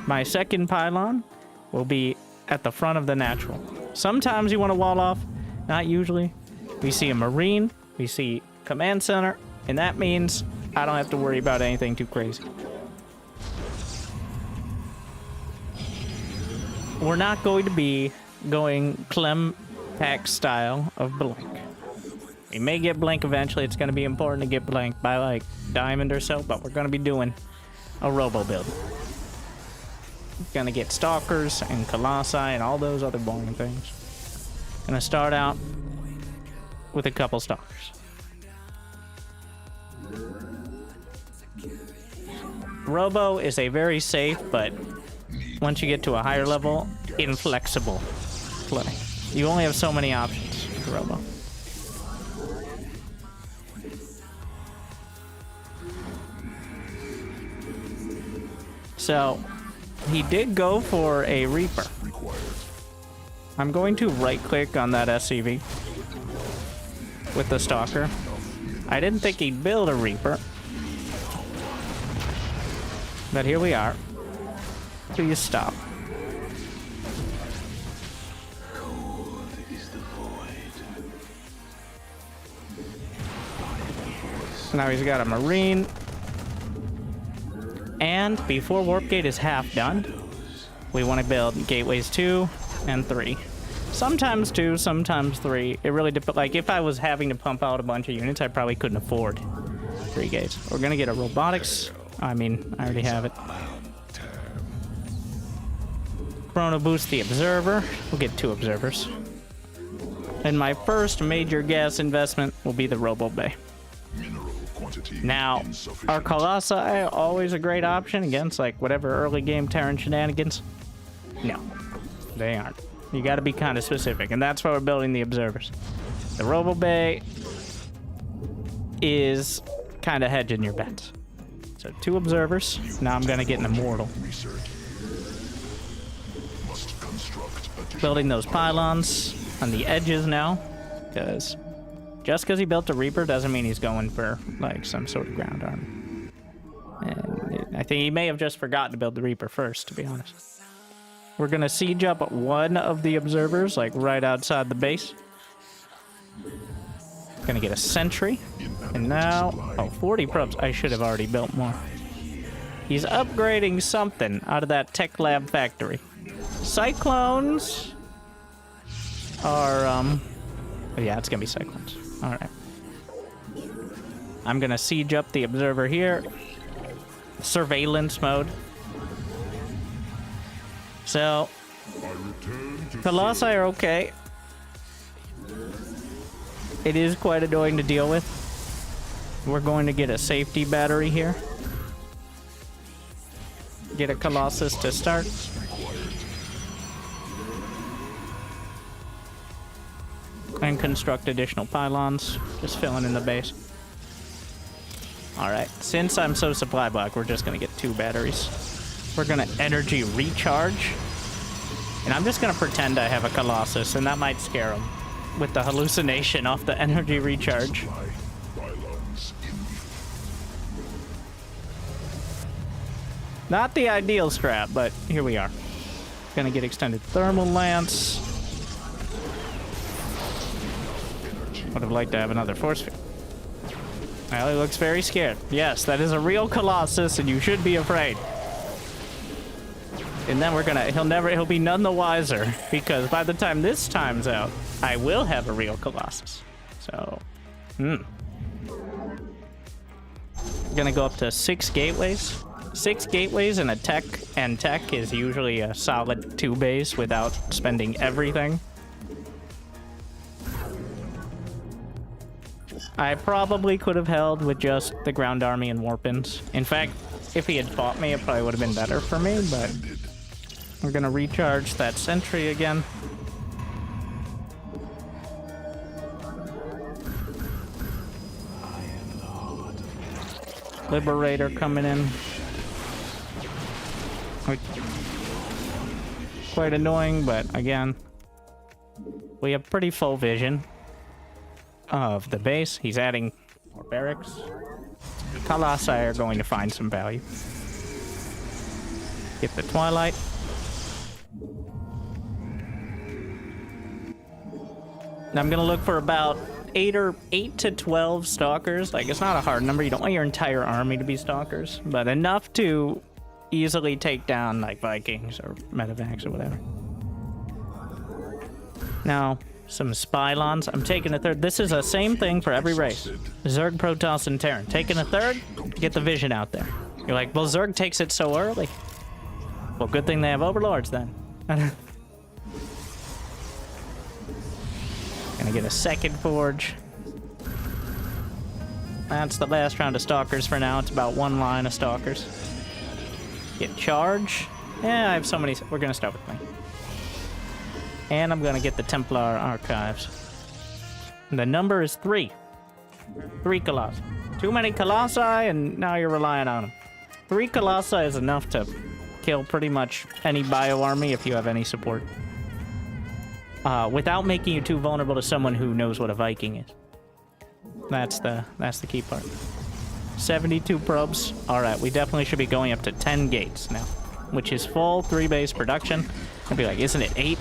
My second pylon will be at the front of the natural. Sometimes you want to wall off, not usually. We see a Marine, we see Command Center, and that means I don't have to worry about anything too crazy. We're not going to be going Clem Pack style of blank. We may get Blink eventually. It's going to be important to get Blink by like Diamond or so, but we're going to be doing a Robo build. Going to get Stalkers and Colossi and all those other boring things. Going to start out with a couple Stalkers. Robo is a very safe, but once you get to a higher level, inflexible play. You only have so many options with Robo. So, he did go for a Reaper. I'm going to right-click on that SCV with the Stalker. I didn't think he'd build a Reaper. But here we are. Please stop. Now he's got a Marine. And before Warp Gate is half done, we want to build Gateways 2 and 3. Sometimes 2, sometimes 3. It really depends. Like, if I was having to pump out a bunch of units, I probably couldn't afford 3 gates. We're going to get a Robotics. I mean, I already have it. Chrono Boost the Observer. We'll get 2 Observers. And my first major gas investment will be the Robo Bay. Now, are Colossi always a great option against, like, whatever early game Terran shenanigans? No, they aren't. You gotta be kind of specific, and that's why we're building the Observers. The Robo Bay is kind of hedging your bets. So 2 Observers. Now I'm gonna get an Immortal. Building those pylons on the edges now, because just because he built a Reaper doesn't mean he's going for, like, some sort of ground army. And I think he may have just forgotten to build the Reaper first, to be honest. We're going to siege up 1 of the Observers, like, right outside the base. Going to get a Sentry. And now... Oh, 40 probes. I should have already built more. He's upgrading something out of that Tech Lab factory. Cyclones are... Oh, yeah, it's going to be Cyclones. Alright. I'm gonna siege up the Observer here. Surveillance mode. So, Colossi are okay. It is quite annoying to deal with. We're going to get a safety battery here. Get a Colossus to start. And construct additional pylons, just filling in the base. Alright, since I'm so supply block, we're just gonna get 2 batteries. We're gonna energy recharge. And I'm just gonna pretend I have a Colossus, and that might scare him with the hallucination off the energy recharge. Not the ideal strat, but here we are. Gonna get extended thermal lance. Would have liked to have another force field. Well, he looks very scared. Yes, that is a real Colossus, and you should be afraid. And then he'll be none the wiser, because by the time this time's out, I will have a real Colossus. So, Gonna go up to 6 gateways. 6 gateways and a tech, and tech is usually a solid 2 base without spending everything. I probably could have held with just the ground army and warpins. In fact, if he had fought me, it probably would have been better for me, but we're gonna recharge that sentry again. Liberator coming in. Quite annoying, but again, we have pretty full vision of the base. He's adding more barracks. Colossi are going to find some value. Get the Twilight. I'm gonna look for about 8 to 12 stalkers. Like, it's not a hard number. You don't want your entire army to be stalkers, but enough to easily take down like Vikings or Medivacs or whatever. Now, Some Spylons. I'm taking a third. This is the same thing for every race. Zerg, Protoss, and Terran. Taking a third, get the vision out there. You're like, well, Zerg takes it so early. Well, good thing they have Overlords then. Gonna get a second forge. That's the last round of Stalkers for now. It's about one line of Stalkers. Get charge. Yeah, I have so many. We're gonna start with me. And I'm gonna get the Templar Archives. And the number is 3. 3 Colossi. Too many Colossi, and now you're relying on them. 3 Colossi is enough to kill pretty much any bio army if you have any support. Without making you too vulnerable to someone who knows what a Viking is. That's the key part. 72 probes. Alright, we definitely should be going up to 10 gates now. Which is full 3-base production. I'd be like, isn't it 8?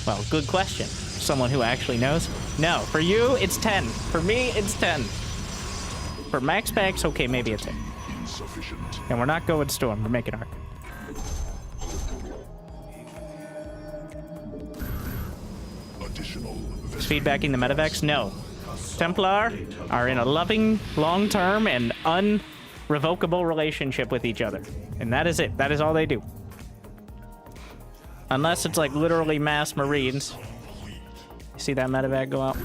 Well, good question. Someone who actually knows. No, for you, it's 10. For me, it's 10. For max packs, okay, maybe it's 8. Insufficient. And we're not going Storm, we're making Arc. Additional Is feedbacking the medevacs? No. Templar are in a loving, long-term, and unrevocable relationship with each other. And that is it. That is all they do. Unless it's like literally mass Marines. See that medevac go out?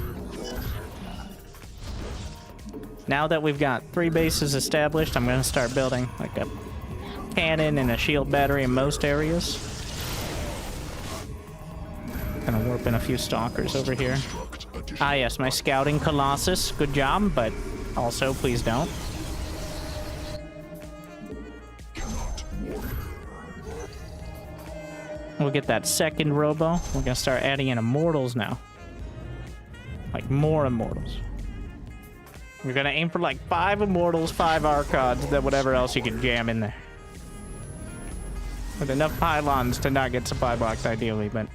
Now that we've got 3 bases established, I'm going to start building like a cannon and a shield battery in most areas. Gonna warp in a few Stalkers over here. Ah yes, my scouting Colossus. Good job, but also please don't. We'll get that second robo. We're gonna start adding in Immortals now. Like more Immortals. We're gonna aim for like 5 Immortals, 5 Archons, then whatever else you can jam in there. With enough pylons to not get supply blocked ideally, but...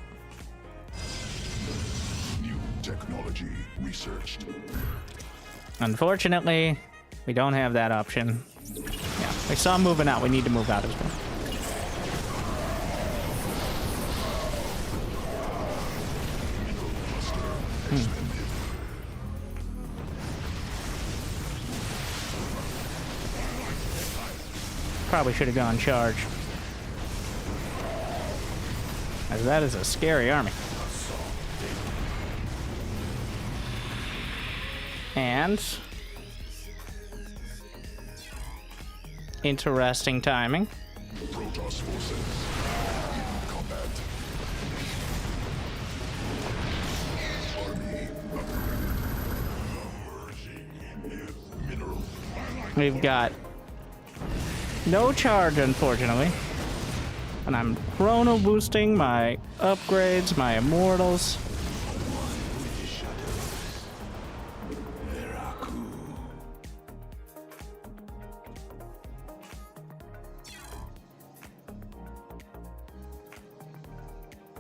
new technology researched. Unfortunately, we don't have that option. Yeah, we saw him moving out. We need to move out as well. Probably should have gone charge. As that is a scary army. And interesting timing. Protoss forces in combat. We've got no charge, unfortunately. And I'm chrono boosting my upgrades, my Immortals.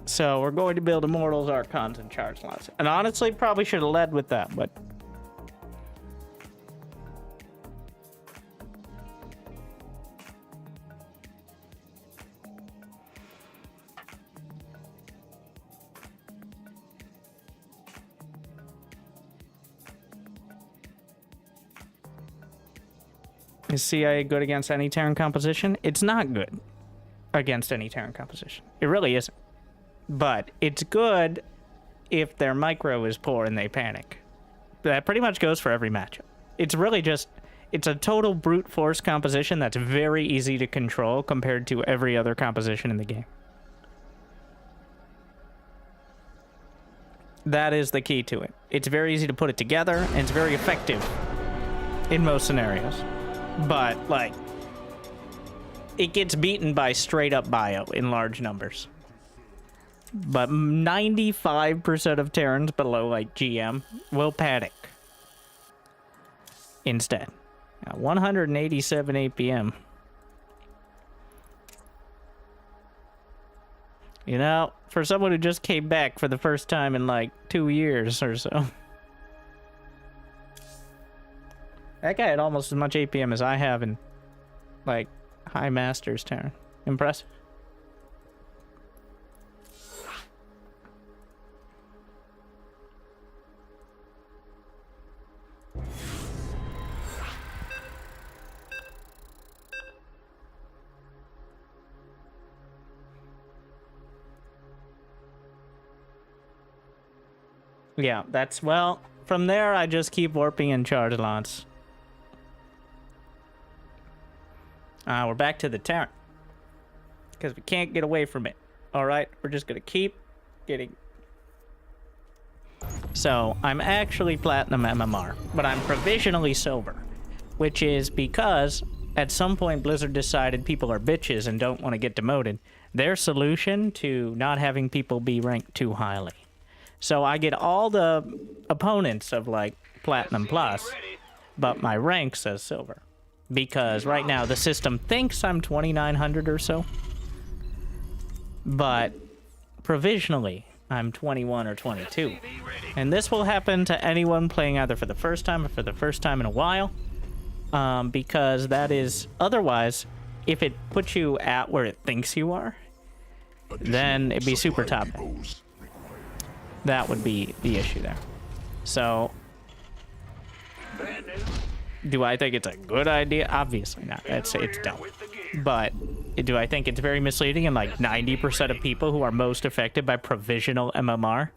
So we're going to build Immortals, Archons, and charge slots. And honestly, probably should have led with that, but... Is CIA good against any Terran composition? It's not good against any Terran composition. It really isn't. But it's good if their micro is poor and they panic. That pretty much goes for every matchup. It's really just... It's a total brute force composition that's very easy to control compared to every other composition in the game. That is the key to it. It's very easy to put it together, and it's very effective in most scenarios. But, like, it gets beaten by straight-up bio in large numbers. But 95% of Terrans below, like, GM will panic instead. 187 APM. You know, for someone who just came back for the first time in, like, 2 years or so... That guy had almost as much APM as I have in, like, High Masters Terran. Impressive. Yeah, that's, well, from there I just keep warping in charge lots. We're back to the Terran. Because we can't get away from it. Alright, we're just gonna keep getting... So, I'm actually Platinum MMR, but I'm provisionally Silver. Which is because, at some point Blizzard decided people are bitches and don't want to get demoted. Their solution to not having people be ranked too highly. So I get all the opponents of, like, Platinum Plus, but my rank says Silver. Because right now the system thinks I'm 2,900 or so. But provisionally, I'm 21 or 22. And this will happen to anyone playing either for the first time or for the first time in a while. Because that is... Otherwise, if it puts you at where it thinks you are, then it'd be super top. That would be the issue there. So... Do I think it's a good idea? Obviously not. It's dumb. But do I think it's very misleading, and like 90% of people who are most affected by provisional MMR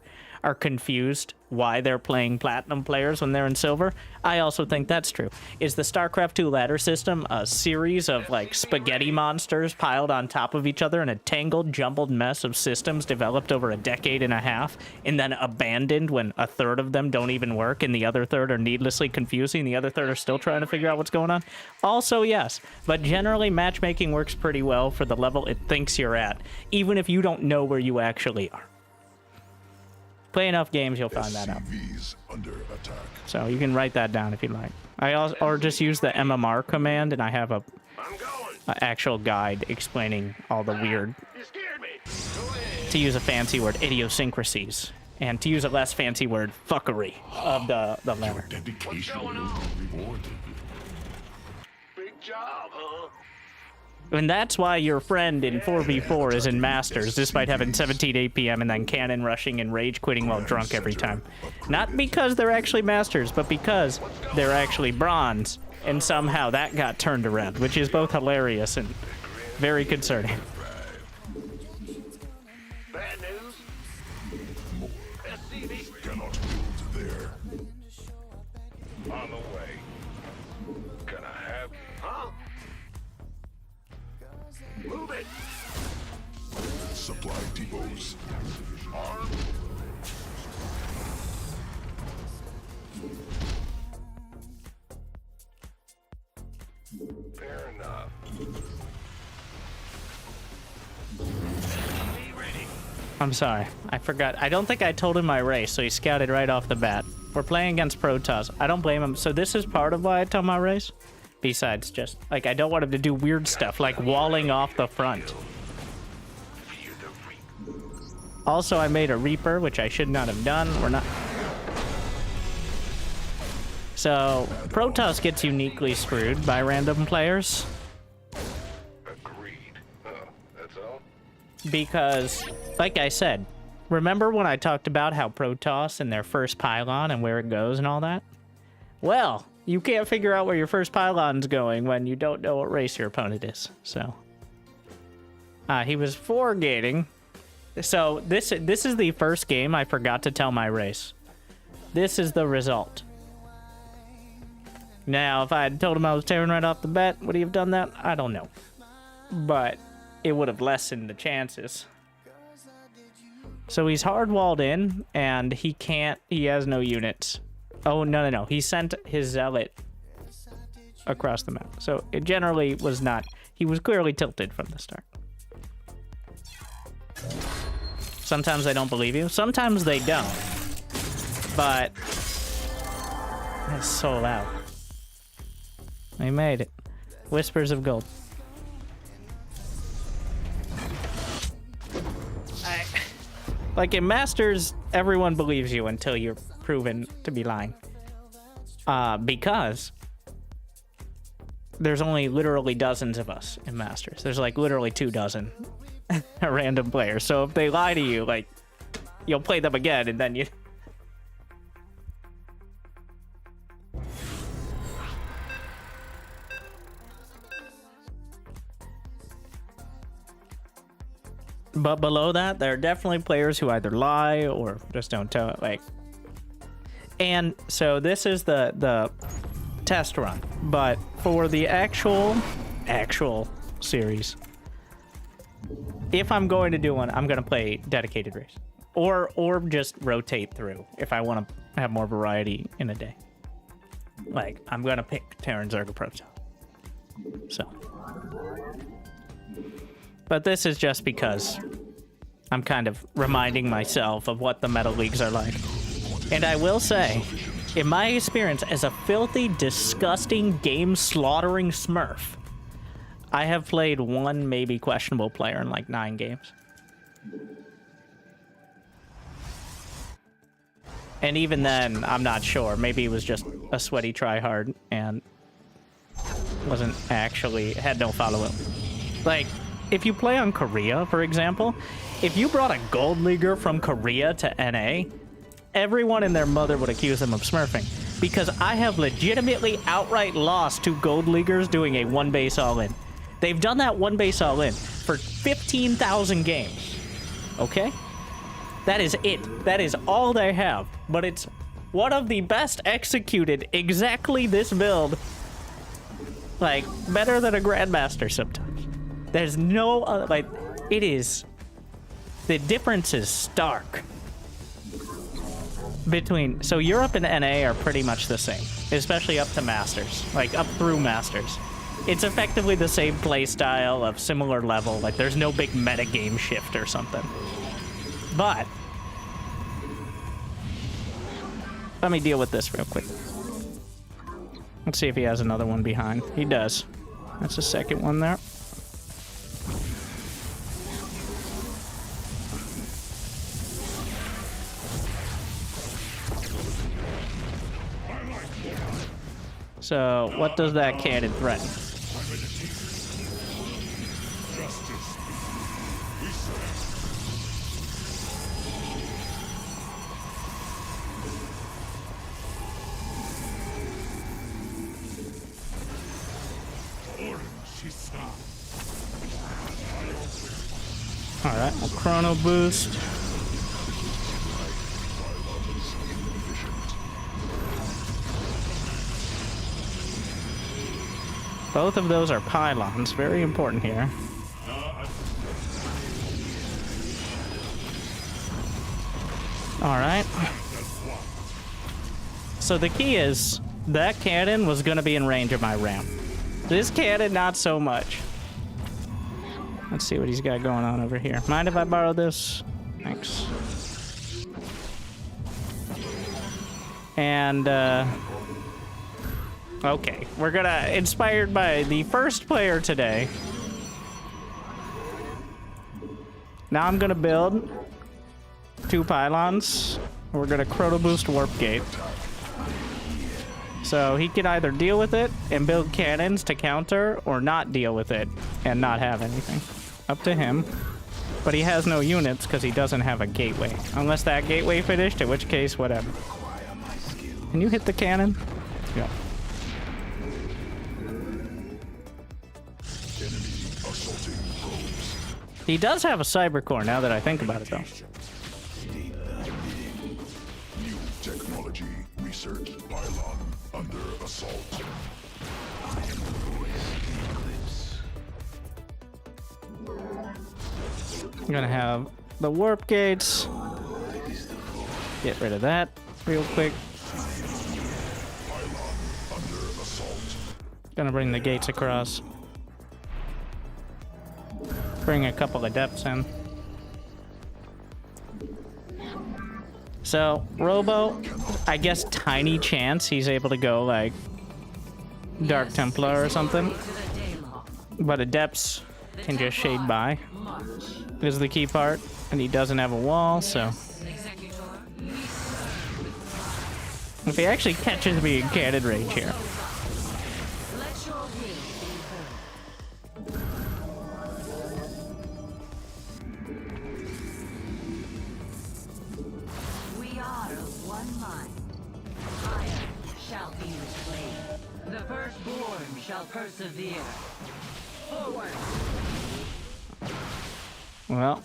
are confused why they're playing Platinum players when they're in Silver? I also think that's true. Is the StarCraft 2 ladder system a series of like spaghetti monsters piled on top of each other in a tangled, jumbled mess of systems developed over a decade and a half and then abandoned when a third of them don't even work and the other third are needlessly confusing, the other third are still trying to figure out what's going on? Also, yes, but generally matchmaking works pretty well for the level it thinks you're at, even if you don't know where you actually are. Play enough games, you'll find that out. Under attack. So you can write that down if you'd like. I also, or just use the MMR command, and I have a actual guide explaining all the weird, to use a fancy word, idiosyncrasies, and to use a less fancy word, fuckery of the ladder. Dedication will be rewarded. Big job, huh? And that's why your friend in 4v4 is in Masters, despite having 17 APM and then cannon rushing and rage quitting while drunk every time. Not because they're actually Masters, but because they're actually Bronze, and somehow that got turned around, which is both hilarious and very concerning. Bad news? SCV Cannot build there. on the way. Gonna have... Huh? Move it! Supply depots. Arm. Fair enough. Be ready. I'm sorry, I forgot. I don't think I told him my race, so he scouted right off the bat. We're playing against Protoss. I don't blame him. So this is part of why I tell my race? Besides just, like, I don't want him to do weird stuff, like walling off the front. Also, I made a Reaper, which I should not have done. We're not... So, Protoss gets uniquely screwed by random players. Agreed. That's all? Because, like I said, remember when I talked about how Protoss and their first pylon and where it goes and all that? Well, you can't figure out where your first pylon's going when you don't know what race your opponent is, so. He was 4-gating. So, this is the first game I forgot to tell my race. This is the result. Now, if I had told him I was Terran right off the bat, would he have done that? I don't know. But it would have lessened the chances. So he's hard-walled in, and he has no units. Oh, no. He sent his zealot across the map. So it generally was not... He was clearly tilted from the start. Sometimes they don't believe you. Sometimes they don't. But... It's so loud. We made it. Whispers of gold. Like in Masters, everyone believes you until you're proven to be lying. Because there's only literally dozens of us in Masters. There's like literally 2 dozen random players. So if they lie to you, like, you'll play them again and then you... But below that, there are definitely players who either lie or just don't tell it. Like, And so this is the test run, but for the actual series, if I'm going to do one, I'm going to play dedicated race, or just rotate through if I want to have more variety in a day. Like, I'm going to pick Terran Zerg Protoss. So, but this is just because I'm kind of reminding myself of what the meta leagues are like. And I will say, in my experience as a filthy, disgusting, game-slaughtering smurf, I have played one maybe questionable player in like 9 games. And even then, I'm not sure. Maybe it was just a sweaty tryhard and wasn't actually, had no follow-up. Like, if you play on Korea, for example, if you brought a gold leaguer from Korea to NA, everyone and their mother would accuse them of smurfing. Because I have legitimately outright lost to gold leaguers doing a one base all-in. They've done that one base all-in for 15,000 games. Okay? That is it. That is all they have. But it's one of the best executed, exactly this build. Like, better than a Grandmaster sometimes. There's no other, like, it is, the difference is stark. Between, so Europe and NA are pretty much the same, especially up to Masters, like up through Masters. It's effectively the same play style of similar level, like there's no big meta game shift or something. But, let me deal with this real quick. Let's see if he has another one behind. He does. That's the second one there. So, what does that cannon threaten? Alright, we'll chrono boost. Both of those are pylons, very important here. Alright. So the key is, that cannon was going to be in range of my ramp. This cannon, not so much. Let's see what he's got going on over here. Mind if I borrow this? Thanks. And, okay, we're gonna, inspired by the first player today. Now I'm gonna build 2 pylons. We're gonna chrono boost warp gate. So he can either deal with it and build cannons to counter, or not deal with it and not have anything. Up to him. But he has no units because he doesn't have a gateway. Unless that gateway finished, in which case, whatever. Can you hit the cannon? Yeah. He does have a cyber core now that I think about it, though. New technology research pylon under assault. I'm gonna have the warp gates. Get rid of that real quick. Gonna bring the gates across. Bring a couple of depths in. So, Robo, I guess tiny chance he's able to go like Dark Templar or something. But Adepts can just shade by. Is the key part. And he doesn't have a wall, so. If he actually catches me in cannon range here. We are of one mind. Fire shall be displayed. The firstborn shall persevere. Forward. Well.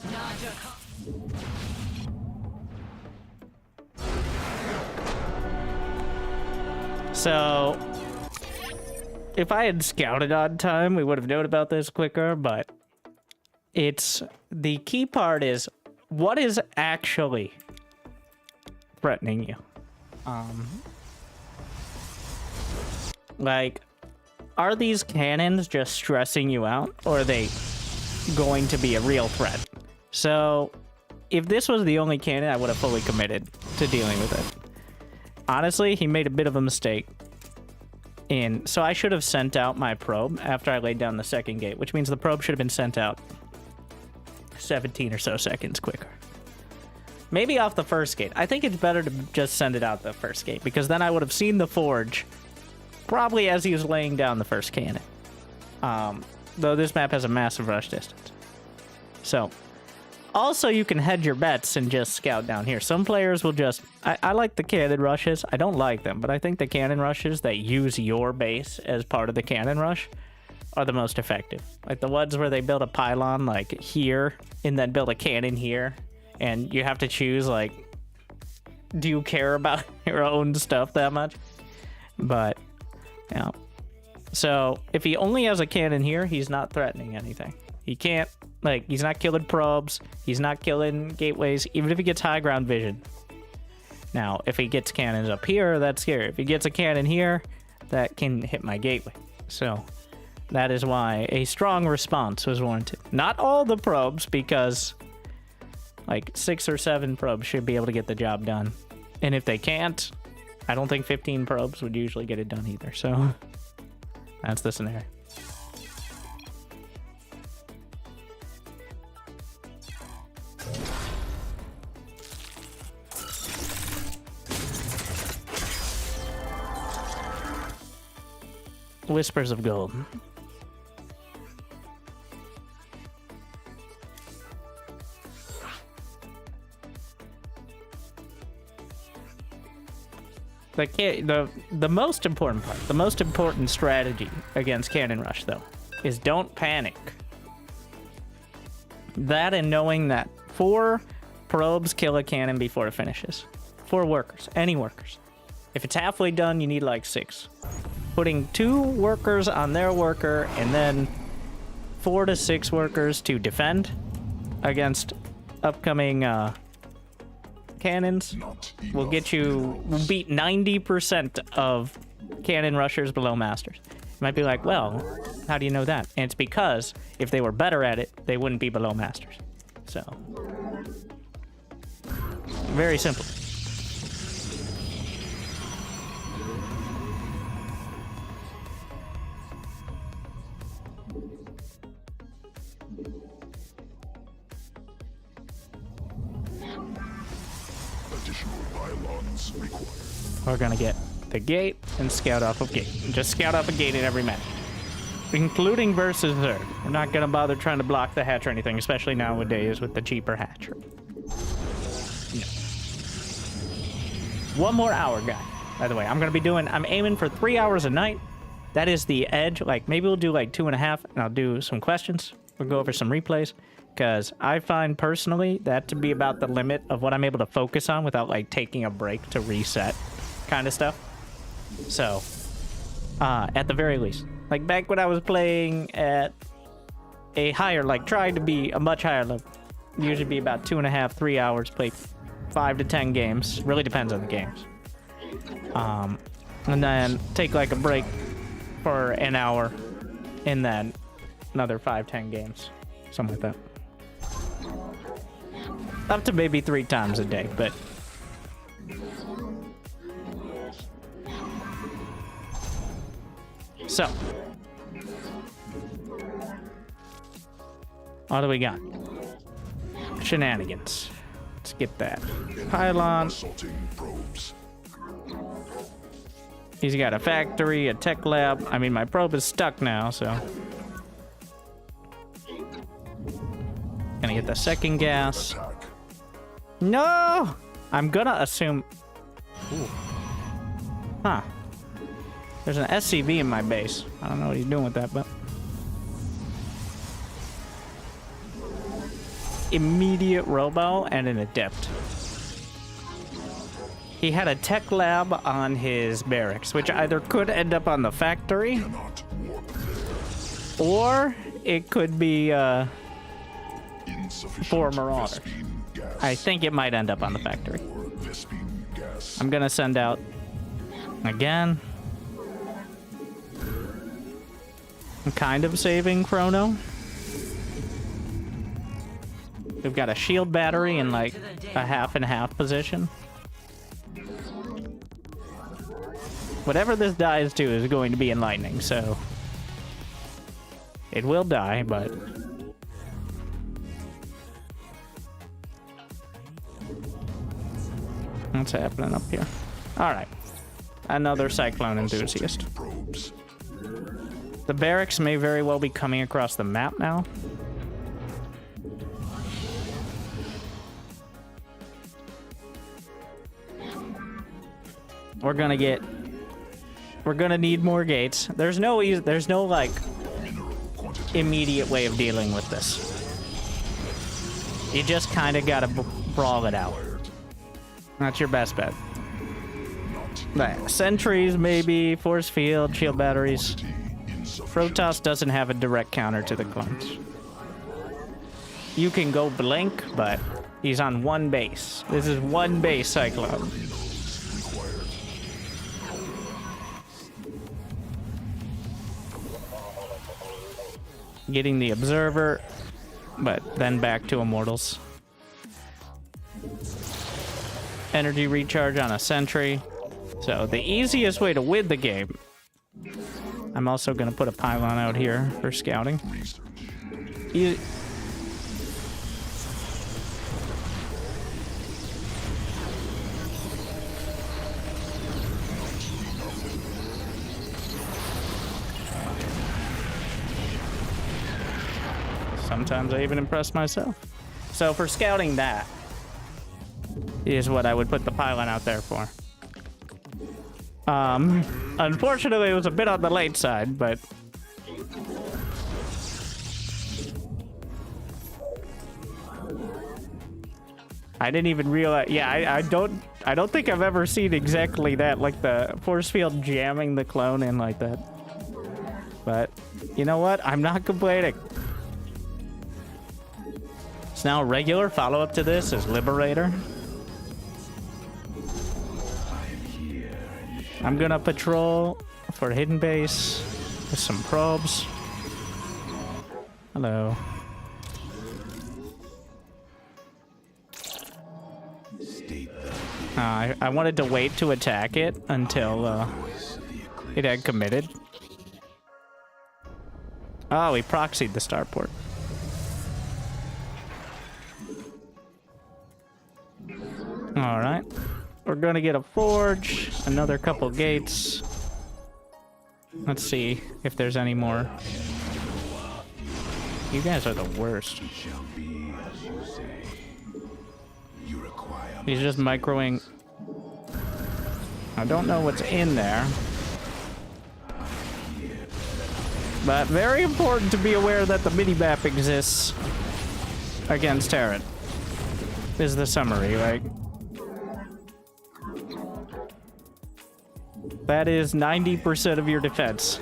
So, if I had scouted on time, we would have known about this quicker, but it's... The key part is, what is actually threatening you? Like, are these cannons just stressing you out, or are they going to be a real threat? So, if this was the only cannon, I would have fully committed to dealing with it. Honestly, he made a bit of a mistake. So I should have sent out my probe after I laid down the second gate, which means the probe should have been sent out 17 or so seconds quicker. Maybe off the first gate. I think it's better to just send it out the first gate, because then I would have seen the forge probably as he was laying down the first cannon. Though this map has a massive rush distance. So, also you can hedge your bets and just scout down here. Some players will just... I like the cannon rushes. I don't like them, but I think the cannon rushes that use your base as part of the cannon rush are the most effective. Like the ones where they build a pylon like here and then build a cannon here. And you have to choose, like, do you care about your own stuff that much? But, yeah. So, if he only has a cannon here, he's not threatening anything. He can't, like, he's not killing probes. He's not killing gateways, even if he gets high ground vision. Now, if he gets cannons up here, that's scary. If he gets a cannon here, that can hit my gateway. So, that is why a strong response was warranted. Not all the probes, because... like 6 or 7 probes should be able to get the job done. And if they can't, I don't think 15 probes would usually get it done either. So that's the scenario. Whispers of Gold. The most important part, the most important strategy against Cannon Rush, though, is don't panic. That and knowing that 4 probes kill a cannon before it finishes. 4 workers, any workers. If it's halfway done, you need like 6. Putting 2 workers on their worker and then 4 to 6 workers to defend against upcoming cannons will get you, will beat 90% of cannon rushers below masters. You might be like, well, how do you know that? And it's because if they were better at it, they wouldn't be below masters. So, very simple. We're gonna get the gate and scout off of gate. Just scout off a gate in every match, including versus Zerg. We're not gonna bother trying to block the hatch or anything, especially nowadays with the cheaper hatch. No. 1 more hour, guy. By the way, I'm aiming for 3 hours a night. That is the edge. Like, maybe we'll do like 2.5, and I'll do some questions. We'll go over some replays. Because I find personally that to be about the limit of what I'm able to focus on without like taking a break to reset kind of stuff. So, at the very least, like back when I was playing at a higher, like trying to be a much higher level, usually be about 2.5, 3 hours, play 5 to 10 games. Really depends on the games. And then take like a break for an hour and then another 5, 10 games. Something like that. Up to maybe 3 times a day, but... So. What do we got? Shenanigans. Let's get that. Pylon. He's got a factory, a tech lab. I mean, my probe is stuck now, so... Gonna get the second gas. No! I'm gonna assume... Ooh. Huh. There's an SCV in my base. I don't know what he's doing with that, but... Immediate robo and an adept. He had a tech lab on his barracks, which either could end up on the factory, Cannot warp there. or it could be Insufficient for Marauder. Vespene gas. I think it might end up on the factory. Or Vespene gas. I'm gonna send out again. I'm kind of saving Chrono. We've got a shield battery in like a half and half position. Whatever this dies to is going to be enlightening, so it will die, but what's happening up here? All right, another Cyclone enthusiast. Probes. The barracks may very well be coming across the map now. We're gonna need more gates. There's no like Mineral quantity. immediate way of dealing with this. You just kind of gotta brawl it out. That's your best bet. Right. Sentries, maybe force field, shield batteries. Protoss doesn't have a direct counter to the clones. You can go blink, but he's on one base. This is one base Cyclone. Getting the observer, but then back to immortals. Energy recharge on a sentry. So the easiest way to win the game. I'm also gonna put a pylon out here for scouting. E- Sometimes I even impress myself. So for scouting, that is what I would put the pylon out there for. Unfortunately, it was a bit on the late side, but I didn't even realize. Yeah, I don't think I've ever seen exactly that, like the force field jamming the clone in like that. But you know what? I'm not complaining. So now a regular follow-up to this is Liberator. I'm gonna patrol for hidden base with some probes. Hello. I wanted to wait to attack it until it had committed. Oh, we proxied the starport. All right. We're gonna get a forge, another couple gates. Let's see if there's any more. You guys are the worst. He's just microing. I don't know what's in there. But very important to be aware that the mini-map exists against Terran. Is the summary, like. That is 90% of your defense.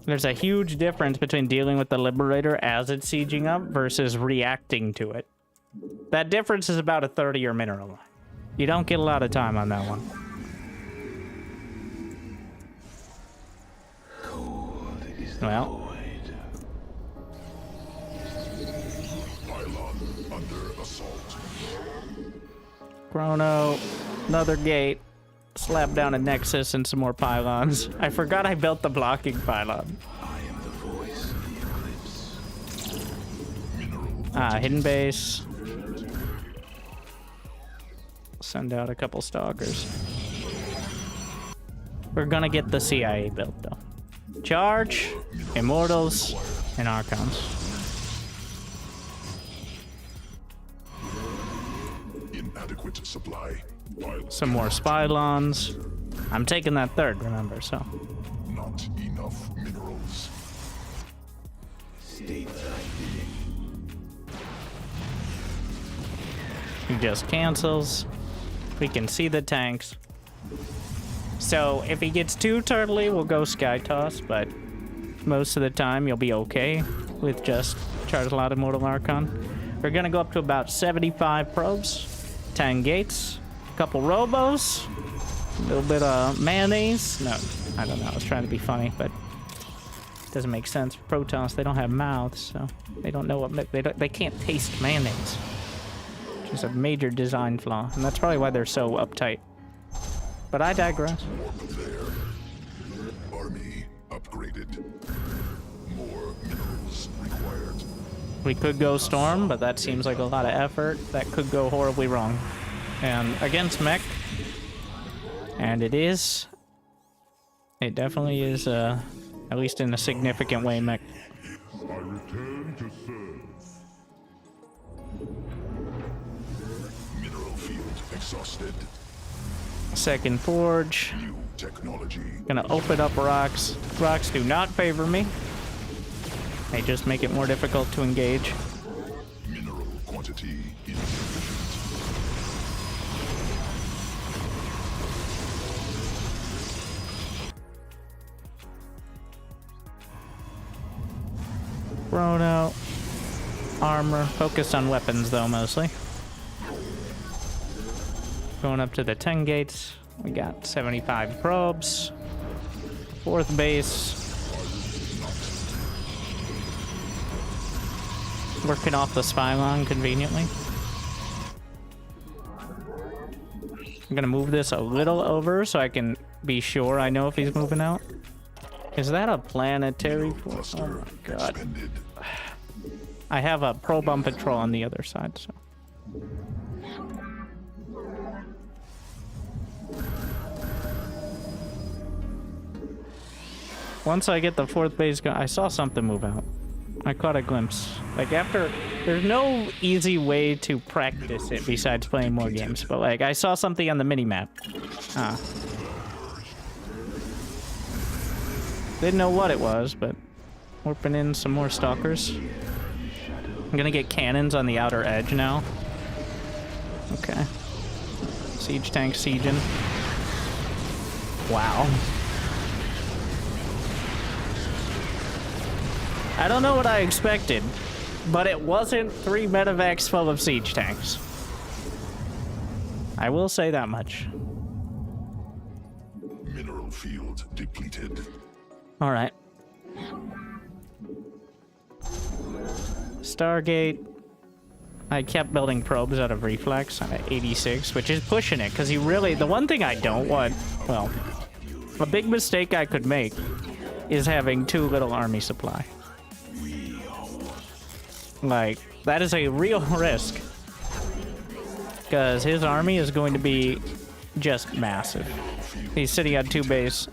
There's a huge difference between dealing with the Liberator as it's sieging up versus reacting to it. That difference is about a 30-year mineral line. You don't get a lot of time on that one. Well. Chrono, another gate, slap down a nexus and some more pylons. I forgot I built the blocking pylon. Hidden base. Send out a couple stalkers. We're gonna get the CIA built though. Charge, Immortals, and Archons. Inadequate supply. Some more Spylons. I'm taking that third, remember, so. Not enough minerals. He just cancels. We can see the tanks. So if he gets too turtly, we'll go Sky Toss, but most of the time you'll be okay with just Charge a lot of Mortal Archon. We're gonna go up to about 75 probes, 10 gates, a couple robos, a little bit of mayonnaise. No, I don't know. I was trying to be funny, but it doesn't make sense. Protoss, they don't have mouths, so they don't know what they can't taste mayonnaise, which is a major design flaw, and that's probably why they're so uptight. But I digress. There. Army upgraded. More minerals required. We could go Storm, but that seems like a lot of effort. That could go horribly wrong. And against mech, and it definitely is, at least in a significant way, mech. I return to serve. Mineral field exhausted. Second Forge. New technology. Gonna open up rocks. Rocks do not favor me. They just make it more difficult to engage. Mineral quantity insufficient. Proto. Armor. Focus on weapons, though, mostly. Going up to the 10 gates. We got 75 probes. Fourth base. Working off the spy line conveniently. I'm gonna move this a little over so I can be sure I know if he's moving out. Is that a planetary force? Oh my god. Expended. I have a probe on patrol on the other side, so. Once I get the fourth base going, I saw something move out. I caught a glimpse. Like after, there's no easy way to practice it besides playing more games, but like I saw something on the mini-map. Didn't know what it was, but warping in some more stalkers. I'm gonna get cannons on the outer edge now. Okay. Siege tank sieging. Wow. I don't know what I expected, but it wasn't 3 medevacs full of siege tanks. I will say that much. Mineral field depleted. All right. Stargate. I kept building probes out of reflex. I'm at 86, which is pushing it, because the one thing I don't want, well, a big mistake I could make is having too little army supply. Like, that is a real risk. Because his army is going to be just massive. He's sitting on 2 base.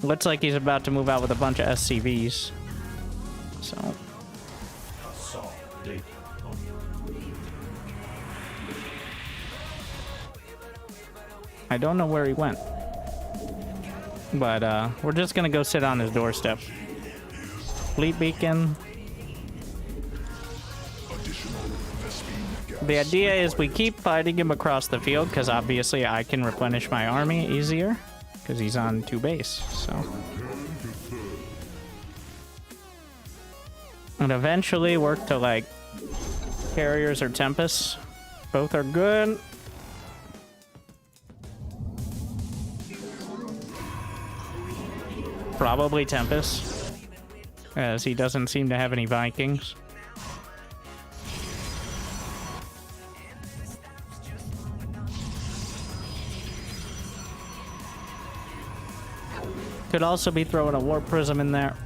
Looks like he's about to move out with a bunch of SCVs. So. I don't know where he went. But we're just gonna go sit on his doorstep. Fleet beacon. The idea is we keep fighting him across the field because obviously I can replenish my army easier because he's on 2 base. So. And eventually work to like carriers or tempests. Both are good. Probably Tempest, as he doesn't seem to have any Vikings. Could also be throwing a Warp Prism in there.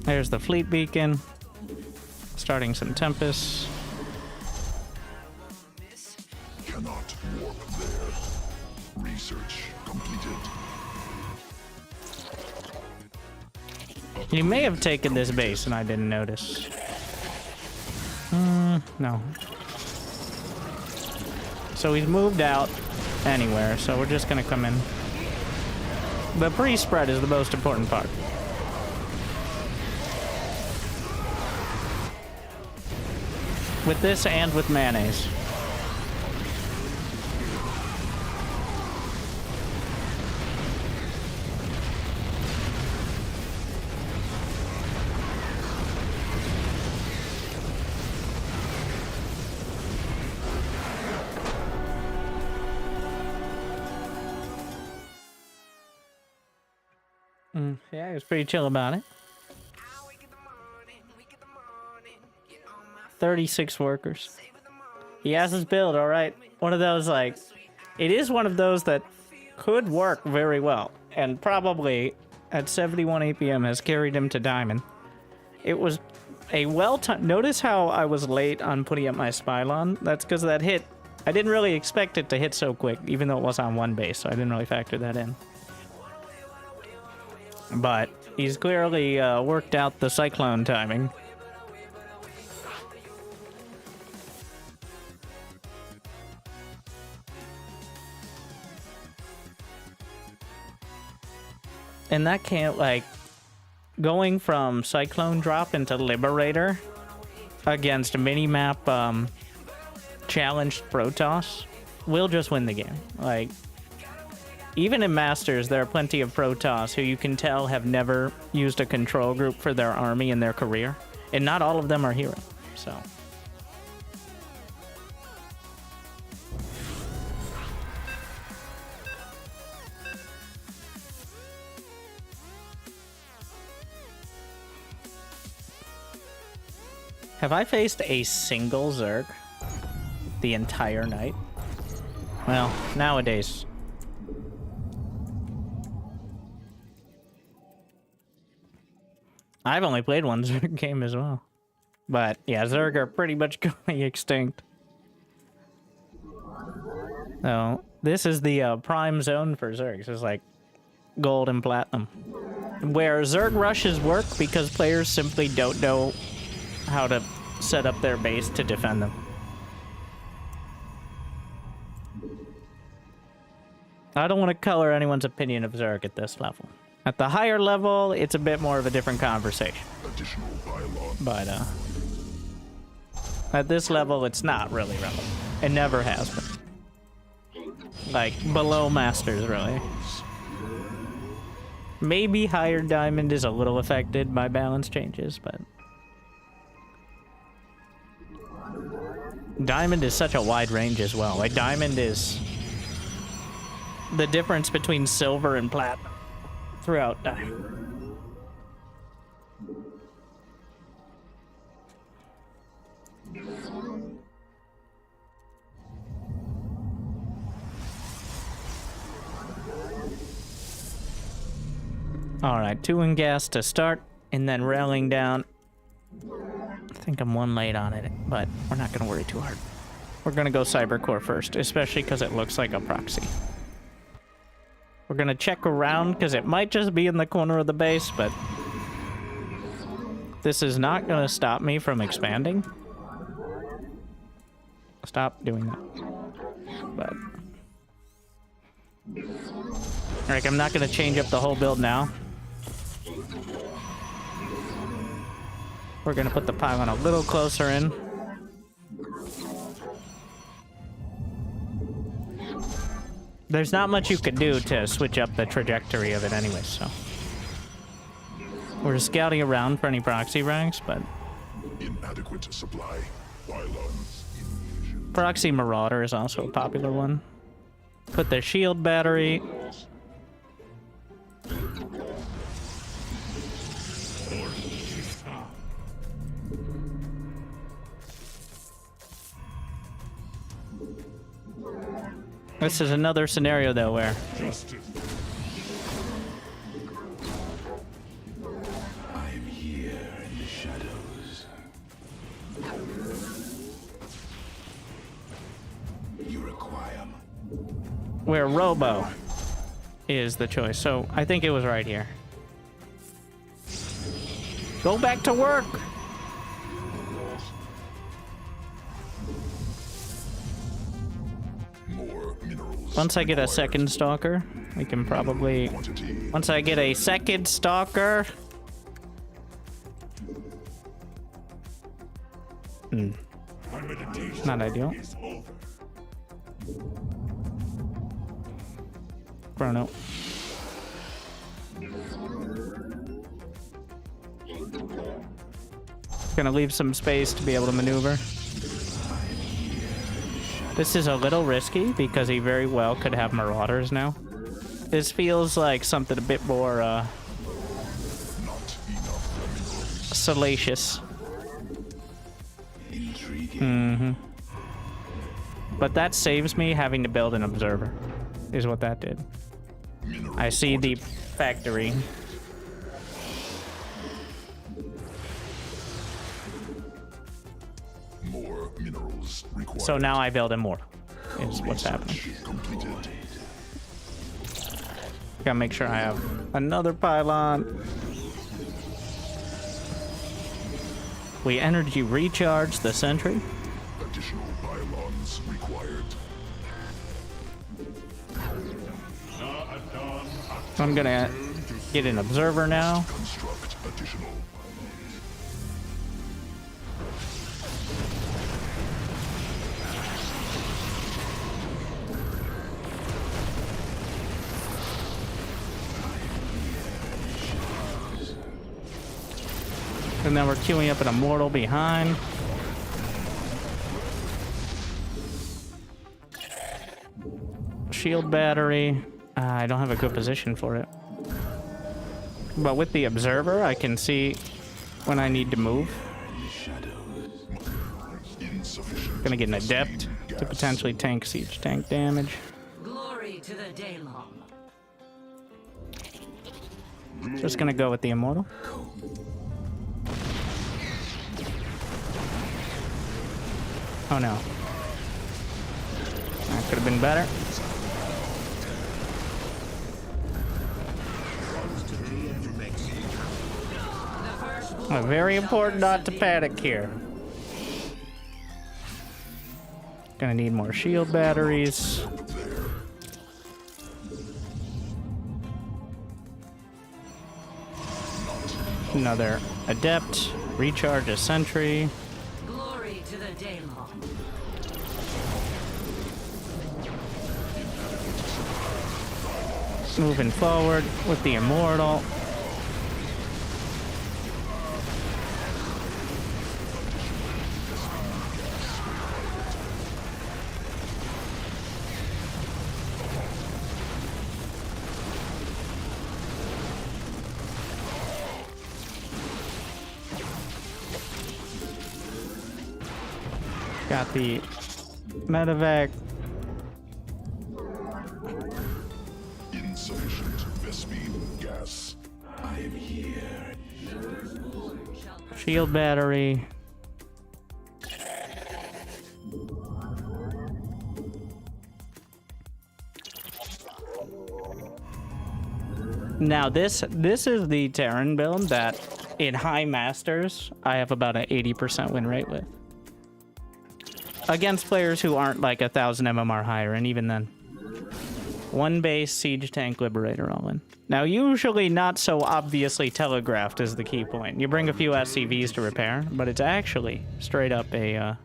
There's the Fleet Beacon. Starting some Tempests. Cannot warp there. Research completed. He may have taken this base and I didn't notice. No. So he's moved out anywhere, so we're just gonna come in. The pre-spread is the most important part. With this and with mayonnaise. Yeah, he was pretty chill about it. 36 workers. He has his build, alright. One of those, like... It is one of those that could work very well. And probably, at 71 APM, has carried him to Diamond. It was a well-timed... Notice how I was late on putting up my Spylon? That's because that hit... I didn't really expect it to hit so quick, even though it was on one base, so I didn't really factor that in. But he's clearly worked out the Cyclone timing. And that can't, like, going from Cyclone drop into Liberator against minimap challenged Protoss will just win the game. Like, even in Masters, there are plenty of Protoss who you can tell have never used a control group for their army in their career. And not all of them are hero, so... Have I faced a single Zerg the entire night? Well, nowadays. I've only played one Zerg game as well. But yeah, Zerg are pretty much going extinct. So, this is the prime zone for Zergs. It's like gold and platinum. Where Zerg rushes work because players simply don't know how to set up their base to defend them. I don't want to color anyone's opinion of Zerg at this level. At the higher level, it's a bit more of a different conversation. But at this level, it's not really relevant. It never has been. Like, below Masters, really. Maybe higher Diamond is a little affected by balance changes, but... Diamond is such a wide range as well. Like, Diamond is the difference between silver and platinum throughout Diamond. Alright, 2 in gas to start, and then railing down. I think I'm one late on it, but we're not going to worry too hard. We're going to go Cybercore first, especially because it looks like a proxy. We're going to check around because it might just be in the corner of the base, but this is not going to stop me from expanding. Stop doing that. But like, I'm not going to change up the whole build now. We're going to put the pylon a little closer in. There's not much you could do to switch up the trajectory of it anyway, so... We're scouting around for any proxy ranks, but... Inadequate supply. Pylons. Proxy Marauder is also a popular one. Put the shield battery... This is another scenario, though, where... I am here in the shadows. You require where Robo is the choice. So I think it was right here. Go back to work! More minerals. Once I get a second stalker, we can probably... Quantity. Once I get a second stalker... Not ideal. Chrono. Gonna leave some space to be able to maneuver. This is a little risky because he very well could have marauders now. This feels like something a bit more salacious. But that saves me having to build an observer, is what that did. I see the factory. More minerals required. So now I build immortal, is what's happening. Completed. Gotta make sure I have another pylon. We energy recharge the sentry. Additional pylons required. I'm gonna get an observer now. Construct additional. And then we're queuing up an immortal behind. Shield battery. I don't have a good position for it. But with the observer, I can see when I need to move. Insufficient. Gonna get an adept to potentially tank siege tank damage. Glory to the Daylong. Just gonna go with the immortal. Oh no. That could have been better. Very important not to panic here. Gonna need more shield batteries. Another adept. Recharge a sentry. Glory to the Daylong. Moving forward with the immortal. Got the medevac. Insufficient Vespine gas. I am here. Shield battery. Now this is the Terran build that in high masters I have about an 80% win rate with. Against players who aren't like 1,000 MMR higher, and even then. One base, siege tank, liberator all in. Now usually not so obviously telegraphed is the key point. You bring a few SCVs to repair, but it's actually straight up a,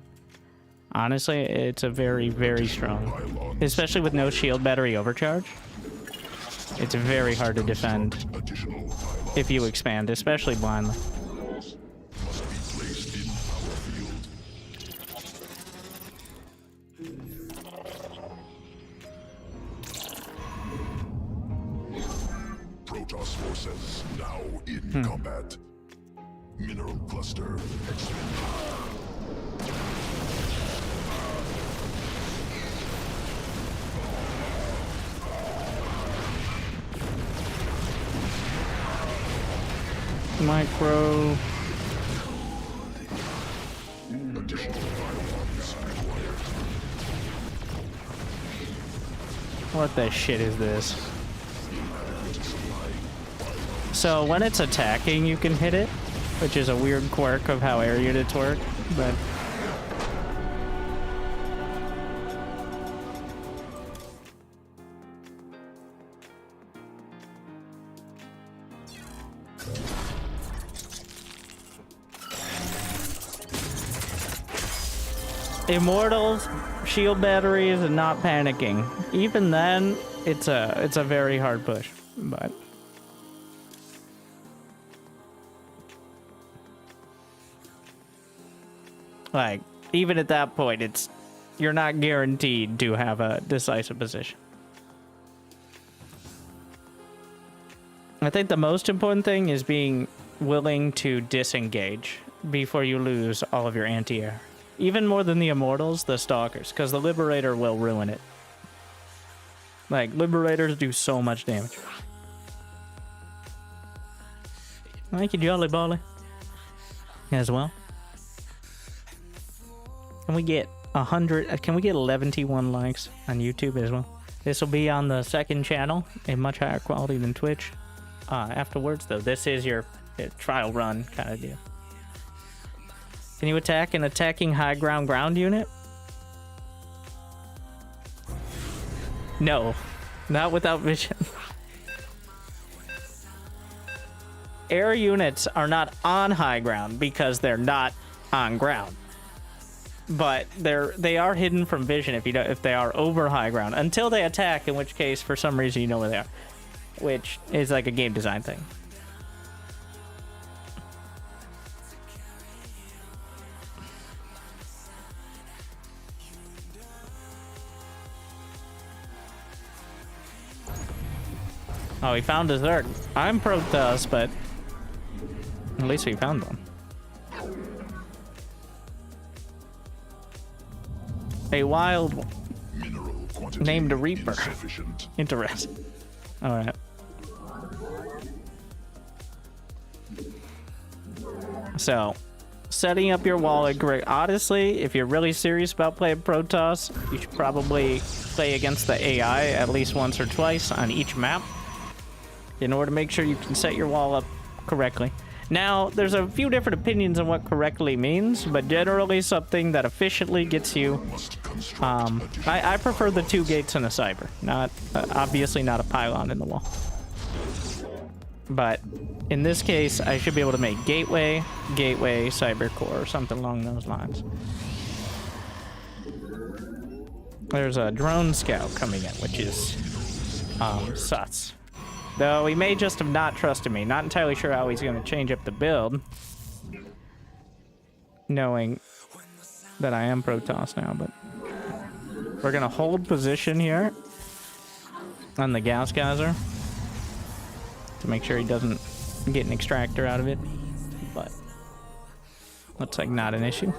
honestly, it's a very, very strong. Especially with no shield battery overcharge. It's very hard to defend Additional pylons if you expand, especially blindly. must be placed in power field. Protoss forces now in combat. Mineral cluster expanded. Micro. Additional pylons required. What the shit is this? So when it's attacking, you can hit it, which is a weird quirk of how area units work, but Immortals, shield batteries, and not panicking. Even then, it's a very hard push, but like even at that point, you're not guaranteed to have a decisive position. I think the most important thing is being willing to disengage before you lose all of your anti-air. Even more than the Immortals, the Stalkers, because the Liberator will ruin it. Like, Liberators do so much damage. Thank you, Jolly Bolly. As well. Can we get 100? Can we get 11T1 likes on YouTube as well? This will be on the second channel, a much higher quality than Twitch. Afterwards, though, this is your trial run kind of deal. Can you attack an attacking high ground unit? No, not without vision. Air units are not on high ground because they're not on ground. But they are hidden from vision if they are over high ground until they attack, in which case for some reason you know where they are, which is like a game design thing. Oh, he found a Zerg. I'm Protoss, but at least we found one. A wild one. Named a Reaper. Interesting. Alright. So, setting up your wall at great. Honestly, if you're really serious about playing Protoss, you should probably play against the AI at least once or twice on each map in order to make sure you can set your wall up correctly. Now, there's a few different opinions on what correctly means, but generally something that efficiently gets you... I prefer the 2 gates and a cyber, not obviously not a pylon in the wall. But in this case, I should be able to make gateway, cyber core, or something along those lines. There's a drone scout coming in, which is sus. Though he may just have not trusted me. Not entirely sure how he's going to change up the build. Knowing that I am Protoss now, but... We're going to hold position here on the gas geyser to make sure he doesn't get an extractor out of it. But looks like not an issue.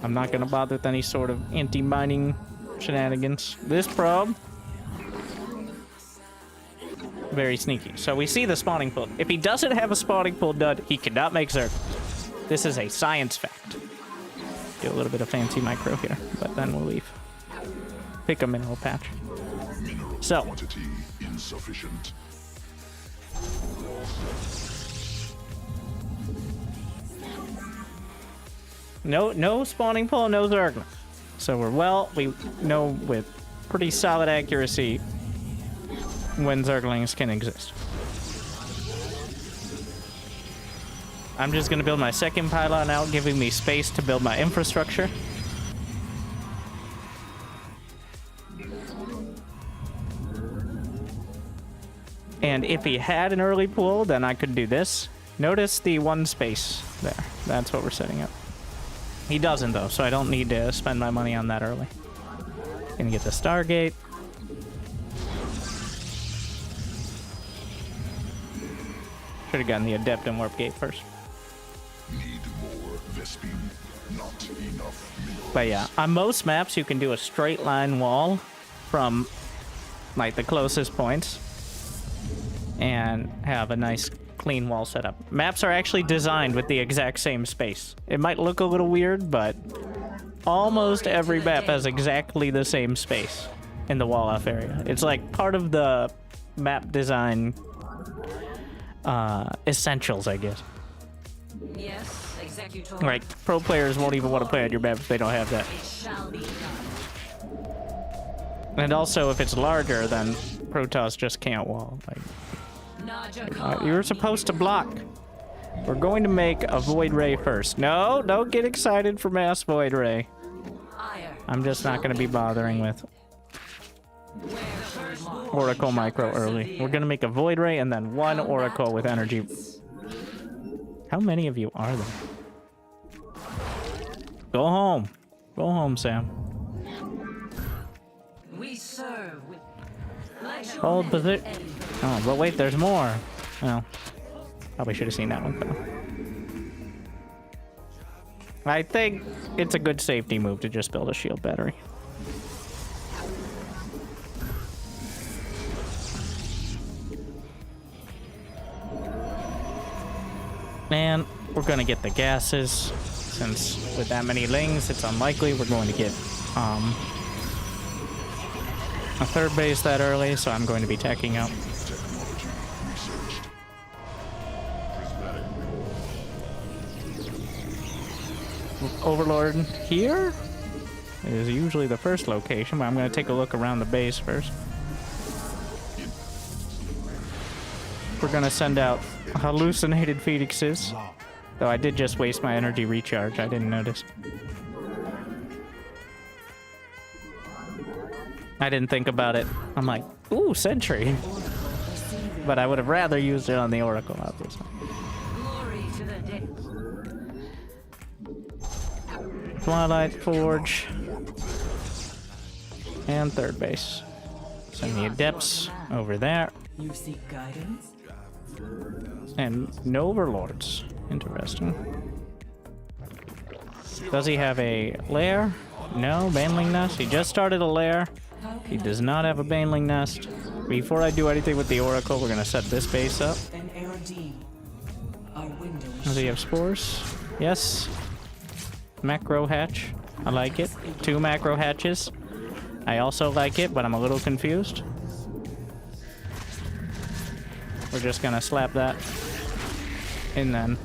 I'm not going to bother with any sort of anti-mining shenanigans. This probe... very sneaky. So we see the spawning pool. If he doesn't have a spawning pool done, he cannot make Zerg. This is a science fact. Do a little bit of fancy micro here, but then we'll leave. Pick a mineral patch. So. Quantity insufficient. No spawning pool, no Zerg. So we know with pretty solid accuracy when Zerglings can exist. I'm just going to build my second pylon out, giving me space to build my infrastructure. And if he had an early pool, then I could do this. Notice the one space there. That's what we're setting up. He doesn't, though, so I don't need to spend my money on that early. Gonna get the Stargate. Should have gotten the Adept and Warp Gate first. Need more Vespene, not enough minerals. But yeah, on most maps you can do a straight line wall from like the closest points and have a nice clean wall setup. Maps are actually designed with the exact same space. It might look a little weird, but almost every map has exactly the same space in the wall off area. It's like part of the map design essentials, I guess. Yes, executor. Like, pro players won't even want to play on your map if they don't have that. It shall be done. And also, if it's larger, then Protoss just can't wall. Like, you were supposed to block. We're going to make a Void Ray first. No, don't get excited for Mass Void Ray. I'm just not going to be bothering with Oracle Micro early. We're going to make a Void Ray and then one Oracle with energy. How many of you are there? Go home. Go home, Sam. We serve with Hold position. Oh, but wait, there's more. Oh, probably should have seen that one. I think it's a good safety move to just build a shield battery. And we're gonna get the gases, since with that many lings, it's unlikely we're going to get a third base that early, so I'm going to be teching up. Overlord here is usually the first location, but I'm going to take a look around the base first. We're going to send out hallucinated phoenixes, though I did just waste my energy recharge. I didn't notice. I didn't think about it. I'm like, ooh, sentry. But I would have rather used it on the Oracle, obviously. glory to the day. Twilight Forge. And third base. Send the Adepts over there. You seek guidance? And no Overlords. Interesting. Does he have a lair? No, baneling nest. He just started a lair. He does not have a baneling nest. Before I do anything with the Oracle, we're going to set this base up. An ARD. Our window is Does he have spores? Yes. Macro hatch. I like it. 2 macro hatches. I also like it, but I'm a little confused. We're just going to slap that in then.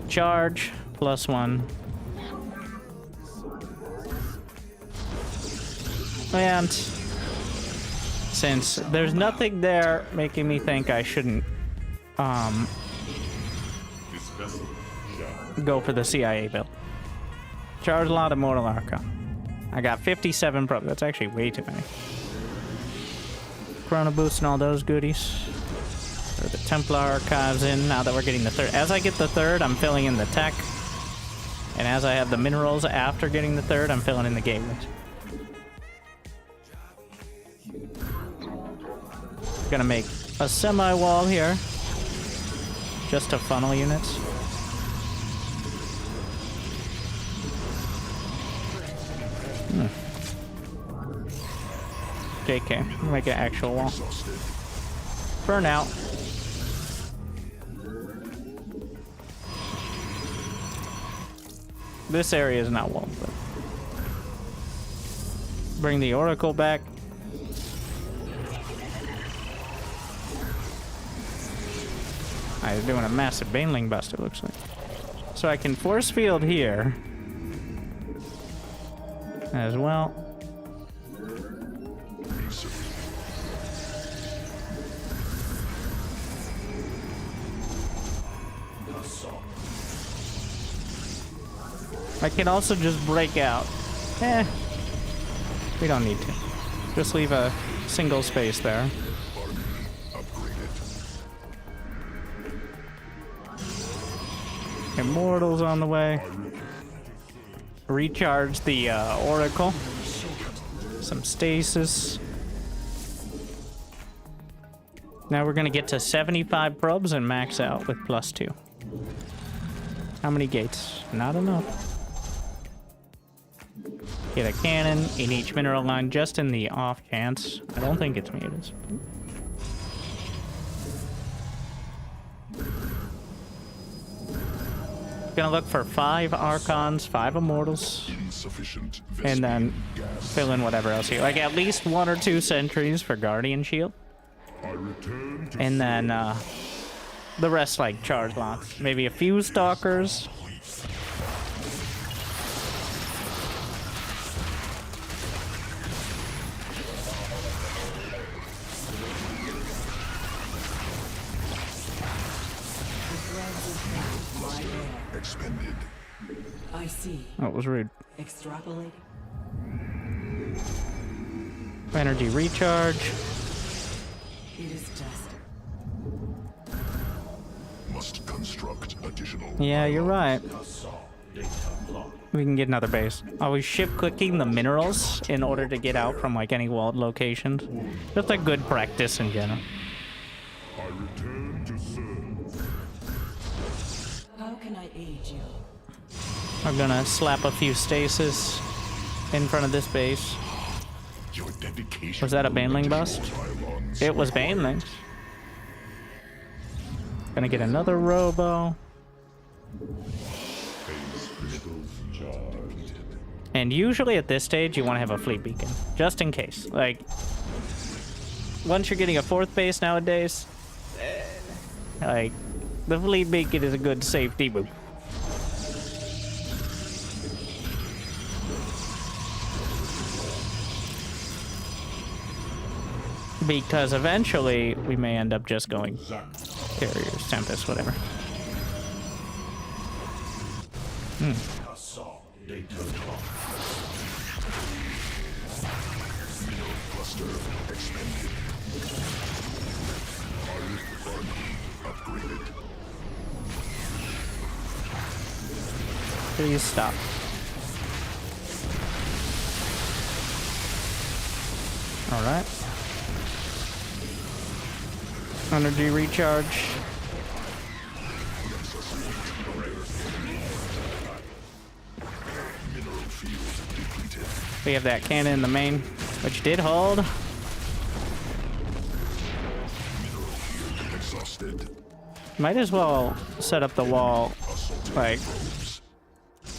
Charge. +1. And since there's nothing there making me think I shouldn't go for the CIA build. Charge a lot of Mortal Archon. I got 57 probes. That's actually way too many. Chrono Boost and all those goodies. Throw the Templar Archives in now that we're getting the third. As I get the third, I'm filling in the tech. And as I have the minerals after getting the third, I'm filling in the gateways. Gonna make a semi-wall here. Just to funnel units. JK, make an actual wall. For now. This area is not walled, but bring the Oracle back. I'm doing a massive baneling bust, it looks like. So I can force field here as well. I can also just break out. We don't need to. Just leave a single space there. Immortals on the way. Recharge the Oracle. Some stasis. Now we're gonna get to 75 probes and max out with +2. How many gates? Not enough. Get a cannon in each mineral line just in the off chance. I don't think it's mutants. Gonna look for 5 Archons, 5 Immortals, and then fill in whatever else you like. At least 1 or 2 sentries for Guardian Shield. And then the rest like charge lots. Maybe a few Stalkers. expended. I see. That was rude. Extrapolating. Energy recharge. It is just. Must construct additional. Yeah, you're right. Assault data locked. We can get another base. Always shift clicking the minerals in order to get out from like any walled locations. Just a good practice in general. I return to serve. How can I aid you? I'm gonna slap a few stasis in front of this base. Your dedication. Was that a baneling bust? Pylons It was banelings. Gonna get another robo. And usually at this stage, you want to have a fleet beacon, just in case. Like, once you're getting a 4th base nowadays, like, the fleet beacon is a good safety move. Because eventually, we may end up just going carriers, Tempest, whatever. Assault data locked. cluster expended. Upgraded. Please stop. All right. Energy recharge. We have that cannon in the main, which did hold. Exhausted. Might as well set up the wall. Like,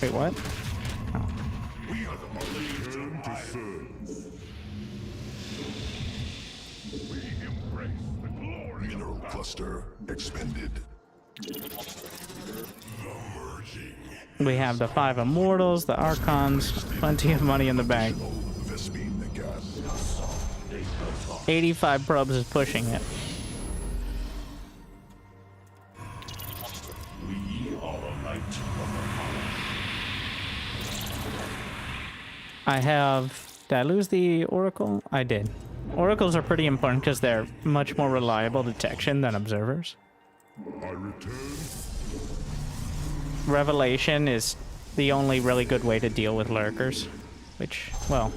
wait, what? Mineral cluster expended. We have the 5 immortals, the archons, plenty of money in the bank. Vespine gas. 85 probes is pushing it. We are a light from I have... Did I lose the oracle? I did. Oracles are pretty important because they're much more reliable detection than observers. I return. Revelation is the only really good way to deal with lurkers. Which, well,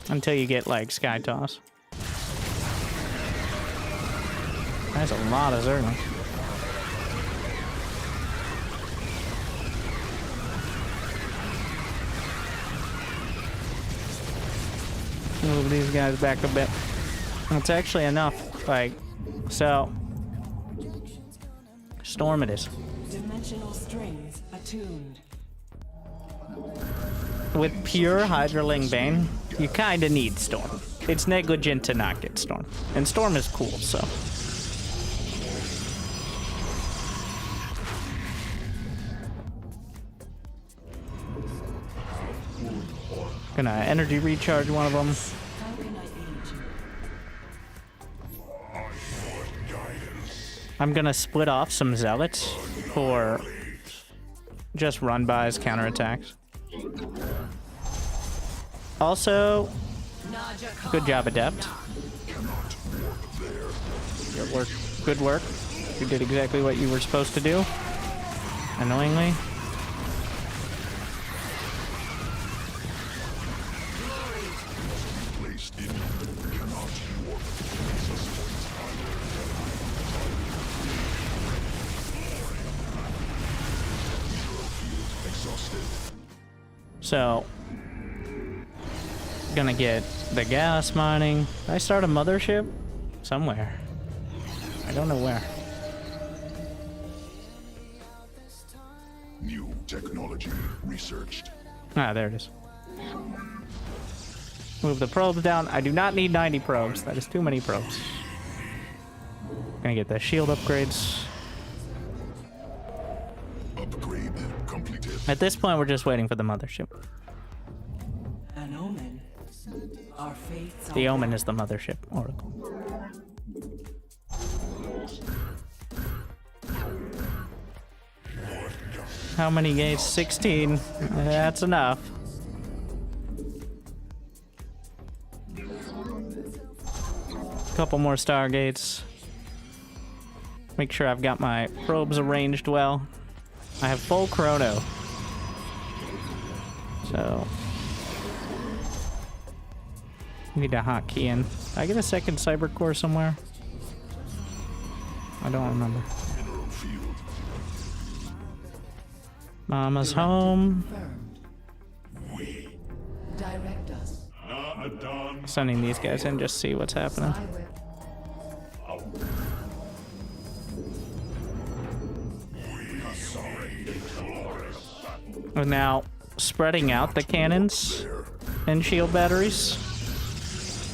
until you get, like, Sky Toss. That's a lot of Zerglings. Move these guys back a bit. That's actually enough. Like, so... Storm it is. Dimensional strings attuned. With pure Hydraling Bane, you kinda need Storm. It's negligent to not get Storm. And Storm is cool, so... Gonna energy recharge one of them. How can I aid you? I'm gonna split off some zealots for just run-bys, counterattacks. Also, good job, Adept. Good work. Good work. You did exactly what you were supposed to do. Annoyingly. So, gonna get the gas mining. Did I start a mothership? Somewhere. I don't know where. New technology researched. Ah, there it is. Move the probes down. I do not need 90 probes. That is too many probes. Gonna get the shield upgrades. Upgrade completed. At this point, we're just waiting for the mothership. An omen. Our fates The are Omen is the mothership oracle. How many gates? 16. That's enough. Couple more stargates. Make sure I've got my probes arranged well. I have full chrono. So need a hotkey in. Did I get a second cyber core somewhere? I don't remember. Mama's home. Direct us. Sending these guys in just to see what's happening. We're now spreading out the cannons and shield batteries,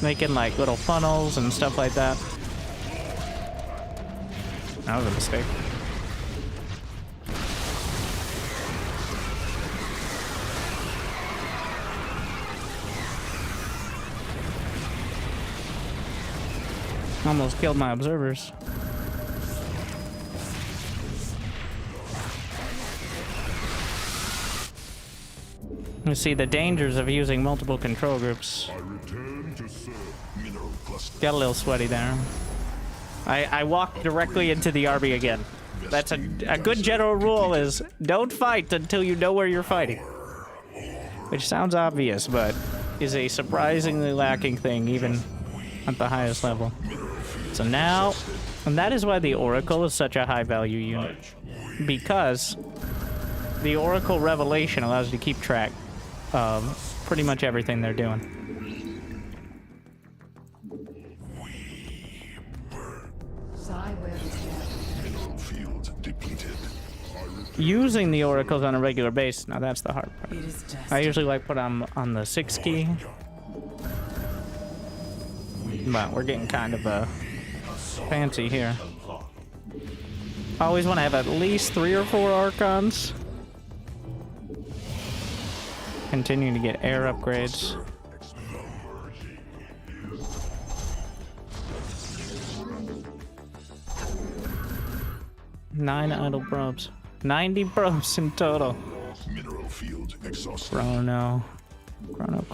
making like little funnels and stuff like that. That was a mistake. Almost killed my observers. You see the dangers of using multiple control groups. Got a little sweaty there. I walked directly into the army again. That's a good general rule is don't fight until you know where you're fighting. Which sounds obvious, but is a surprisingly lacking thing even at the highest level. So now, and that is why the Oracle is such a high value unit. Because the Oracle Revelation allows you to keep track of pretty much everything they're doing. Using the oracles on a regular basis, now that's the hard part. I usually like put them on the 6 key. But we're getting kind of fancy here. Always want to have at least 3 or 4 Archons. Continuing to get air upgrades. Nine idle probes. 90 probes in total. Mineral field exhausted. Chrono. Chrono.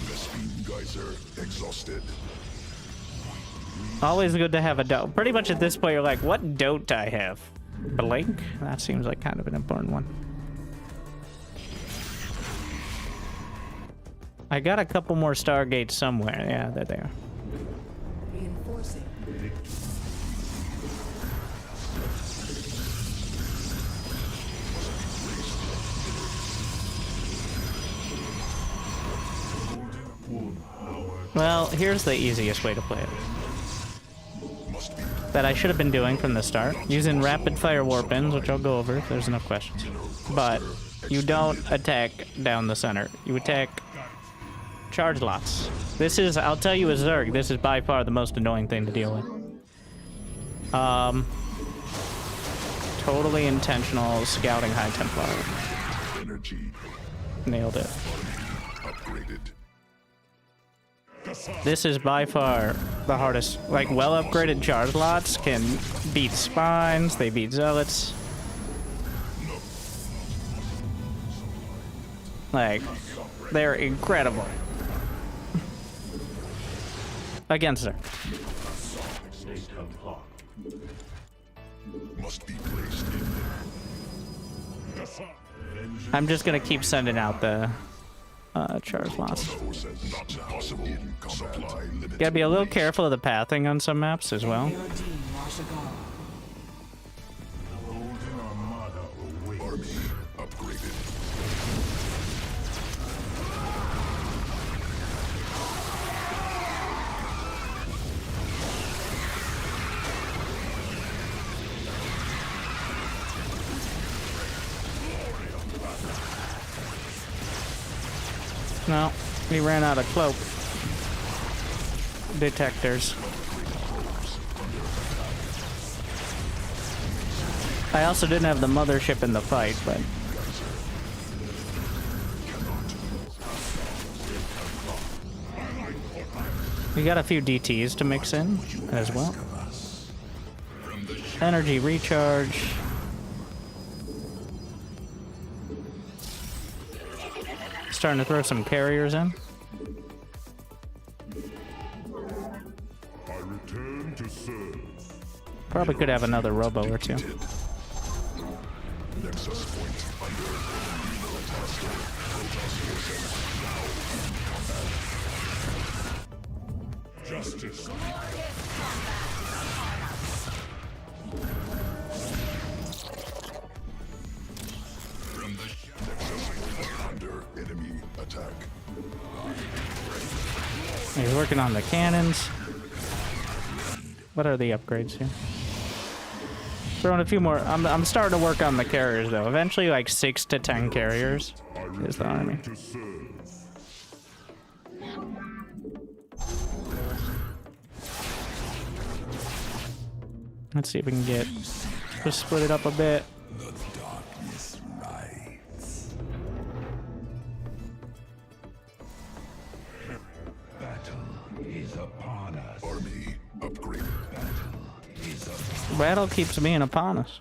Vespene geyser exhausted. Always good to have a dote. Pretty much at this point, you're like, what dote do I have? Blink? That seems like kind of an important one. I got a couple more Stargates somewhere. Yeah, they're there. Reinforcing. Well, here's the easiest way to play it. That I should have been doing from the start. Using rapid fire warp ins, which I'll go over if there's enough questions. But you don't attack down the center. You attack charge lots. This is, I'll tell you as Zerg, this is by far the most annoying thing to deal with. Totally intentional scouting High Templar. Energy Nailed it. upgraded. This is by far the hardest. Like, well upgraded charge lots can beat spines, they beat zealots. Like, they're incredible. Against her. Must be placed in. I'm just gonna keep sending out the charge lots. Not possible. Supply limited. Gotta be a little careful of the pathing on some maps as well. Army upgraded. No, we ran out of cloak detectors. I also didn't have the mothership in the fight, but we got a few DTs to mix in as well. Energy recharge. Starting to throw some carriers in. I return to serve. Probably could have another robo or two. Nexus point under Grandmaster. Protoss forces now in combat. Justice. Nexus point under enemy attack. He's working on the cannons. What are the upgrades here? Throwing a few more. I'm starting to work on the carriers though. Eventually, like 6 to 10 carriers is the army. To serve. Let's see if we can get just split it up a bit. The darkness rides. Battle is upon us. Army upgrade. Battle keeps being upon us.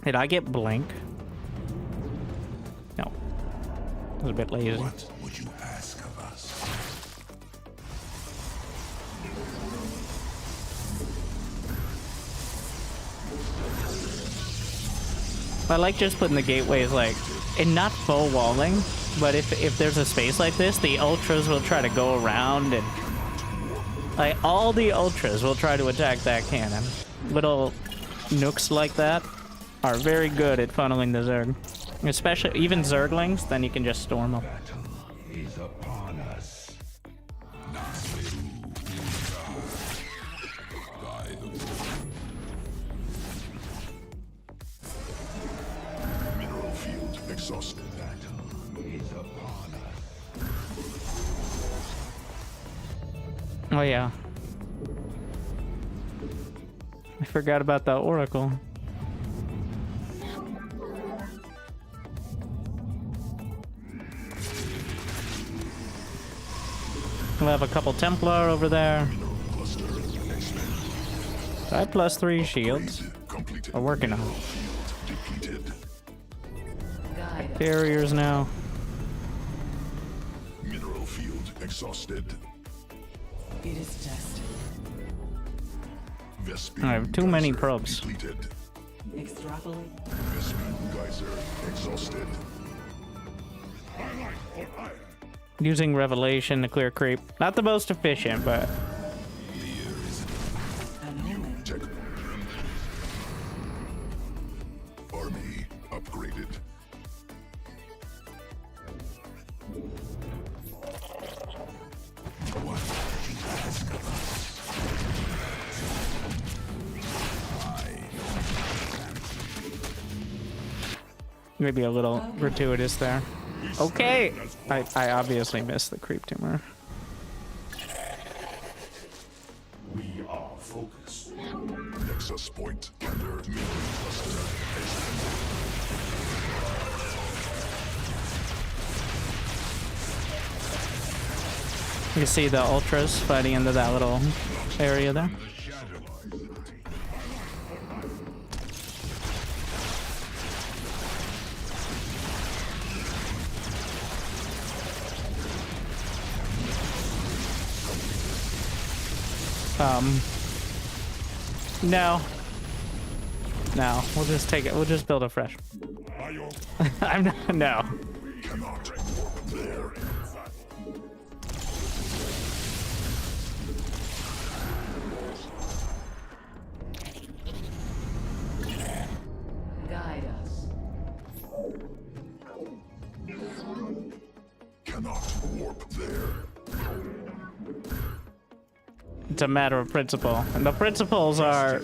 Did I get blink? No. I was a bit lazy. What would you ask of us? I like just putting the gateways like, and not full walling, but if there's a space like this, the ultras will try to go around and like all the ultras will try to attack that cannon. Little nooks like that are very good at funneling the Zerg. Especially even Zerglings, then you can just storm them. Battle is upon us. Mineral field exhausted. Battle is upon us. Oh yeah. I forgot about the Oracle. We'll have a couple Templar over there. Cluster expanded. 5+3 shields. Completed. We're working on it. Field depleted. Guide us. Carriers now. Mineral field exhausted. It is tested. Vespene I have too many geyser probes. Depleted. Extrapolate. Vespene geyser exhausted. Using Revelation to clear creep. Not the most efficient, but Annulment. Tech. Army upgraded. maybe a little gratuitous there. Okay! I obviously missed the creep tumor. We are focused. Nexus point under middle cluster. You can see the ultras fighting into that little area there. No. No, we'll just take it. We'll just build a fresh. I'm not. No. Cannot warp there. Guide us. Cannot warp there. It's a matter of principle. And the principles are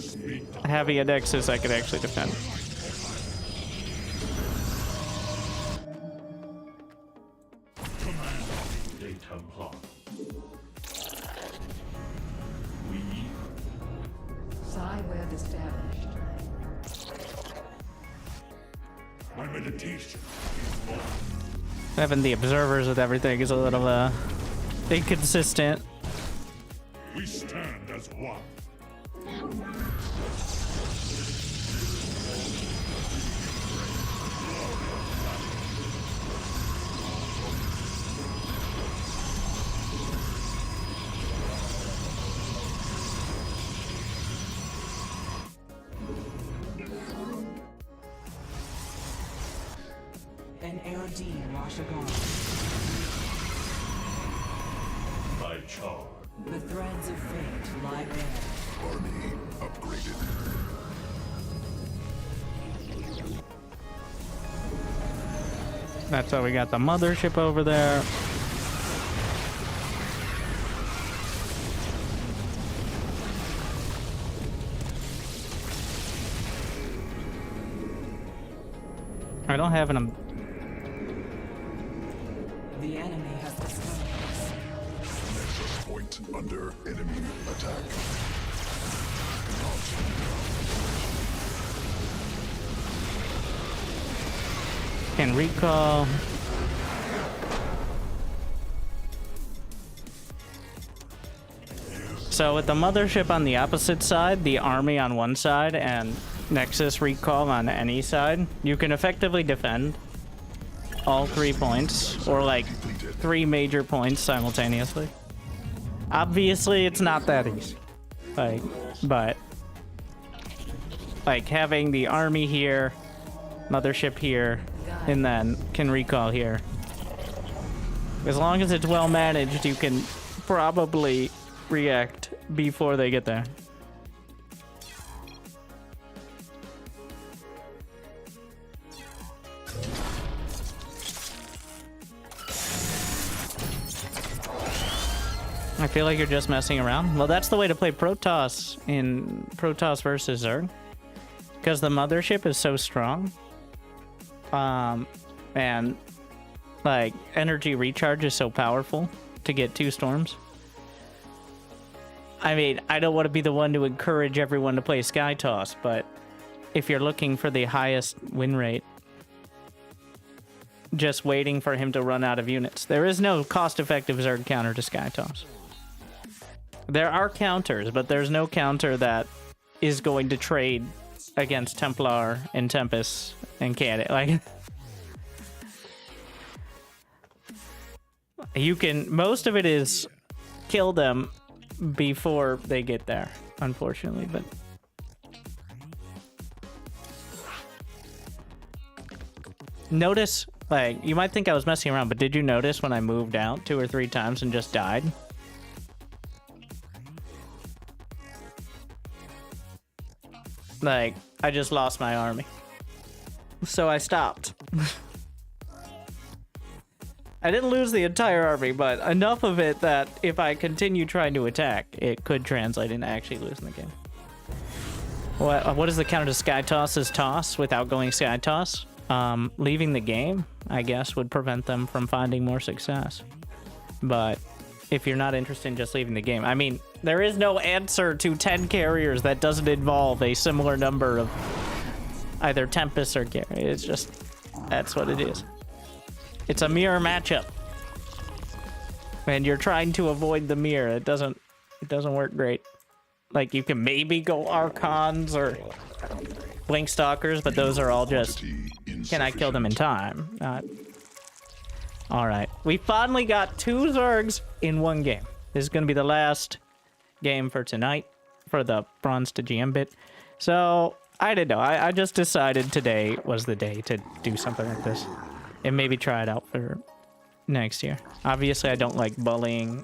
having a nexus I can actually defend. Psi web established. My meditation. Having the observers with everything is a little inconsistent. We stand as one. An Aerodine Washagon. My charm. The threads of fate lie bare. Army upgraded. That's how we got the mothership over there. I don't have an. The enemy has discovered us. Nexus point under enemy attack. Can recall. So with the mothership on the opposite side, the army on one side, and Nexus recall on any side, you can effectively defend all 3 points, or like 3 major points simultaneously. Obviously, it's not that easy. But having the army here, mothership here, and then can recall here. As long as it's well managed, you can probably react before they get there. I feel like you're just messing around. Well, that's the way to play Protoss in Protoss versus Zerg. Because the mothership is so strong. And like energy recharge is so powerful to get 2 storms. I mean, I don't want to be the one to encourage everyone to play Sky Toss, but if you're looking for the highest win rate, just waiting for him to run out of units. There is no cost-effective Zerg counter to Sky Toss. There are counters, but there's no counter that is going to trade against Templar and Tempest and Cadet. Like, you can, most of it is kill them before they get there, unfortunately, but notice, like, you might think I was messing around, but did you notice when I moved out 2 or 3 times and just died? Like, I just lost my army. So I stopped. I didn't lose the entire army, but enough of it that if I continue trying to attack, it could translate into actually losing the game. What is the counter to Sky Toss's toss without going Sky Toss? Leaving the game, I guess, would prevent them from finding more success. But if you're not interested in just leaving the game, I mean, there is no answer to 10 carriers that doesn't involve a similar number of either Tempest or carrier. It's just, that's what it is. It's a mirror matchup. And you're trying to avoid the mirror. It doesn't work great. Like, you can maybe go Archons or Blink Stalkers, but those are all just, can I kill them in time? Not. Alright. We finally got 2 Zergs in 1 game. This is going to be the last game for tonight for the Bronze to GM bit. So, I don't know. I just decided today was the day to do something like this. And maybe try it out for next year. Obviously, I don't like bullying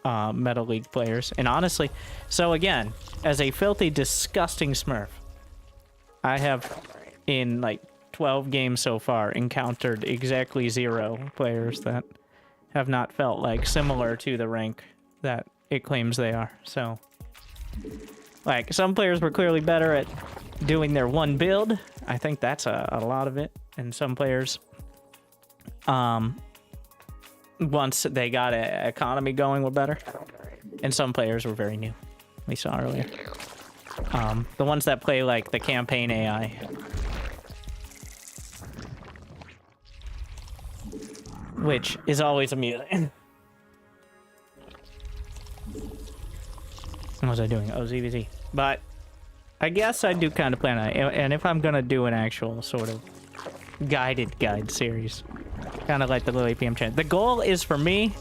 Meta League players. And honestly, so again, as a filthy, disgusting Smurf, I have, in like 12 games so far, encountered exactly 0 players that have not felt like similar to the rank that it claims they are. So, like, some players were clearly better at doing their one build. I think that's a lot of it. And some players, once they got an economy going, were better. And some players were very new. We saw earlier. The ones that play like the campaign AI. Which is always amusing. What was I doing? Oh, ZVZ. But I guess I do kind of plan on it. And if I'm going to do an actual sort of guide series, kind of like the little APM channel, the goal is for me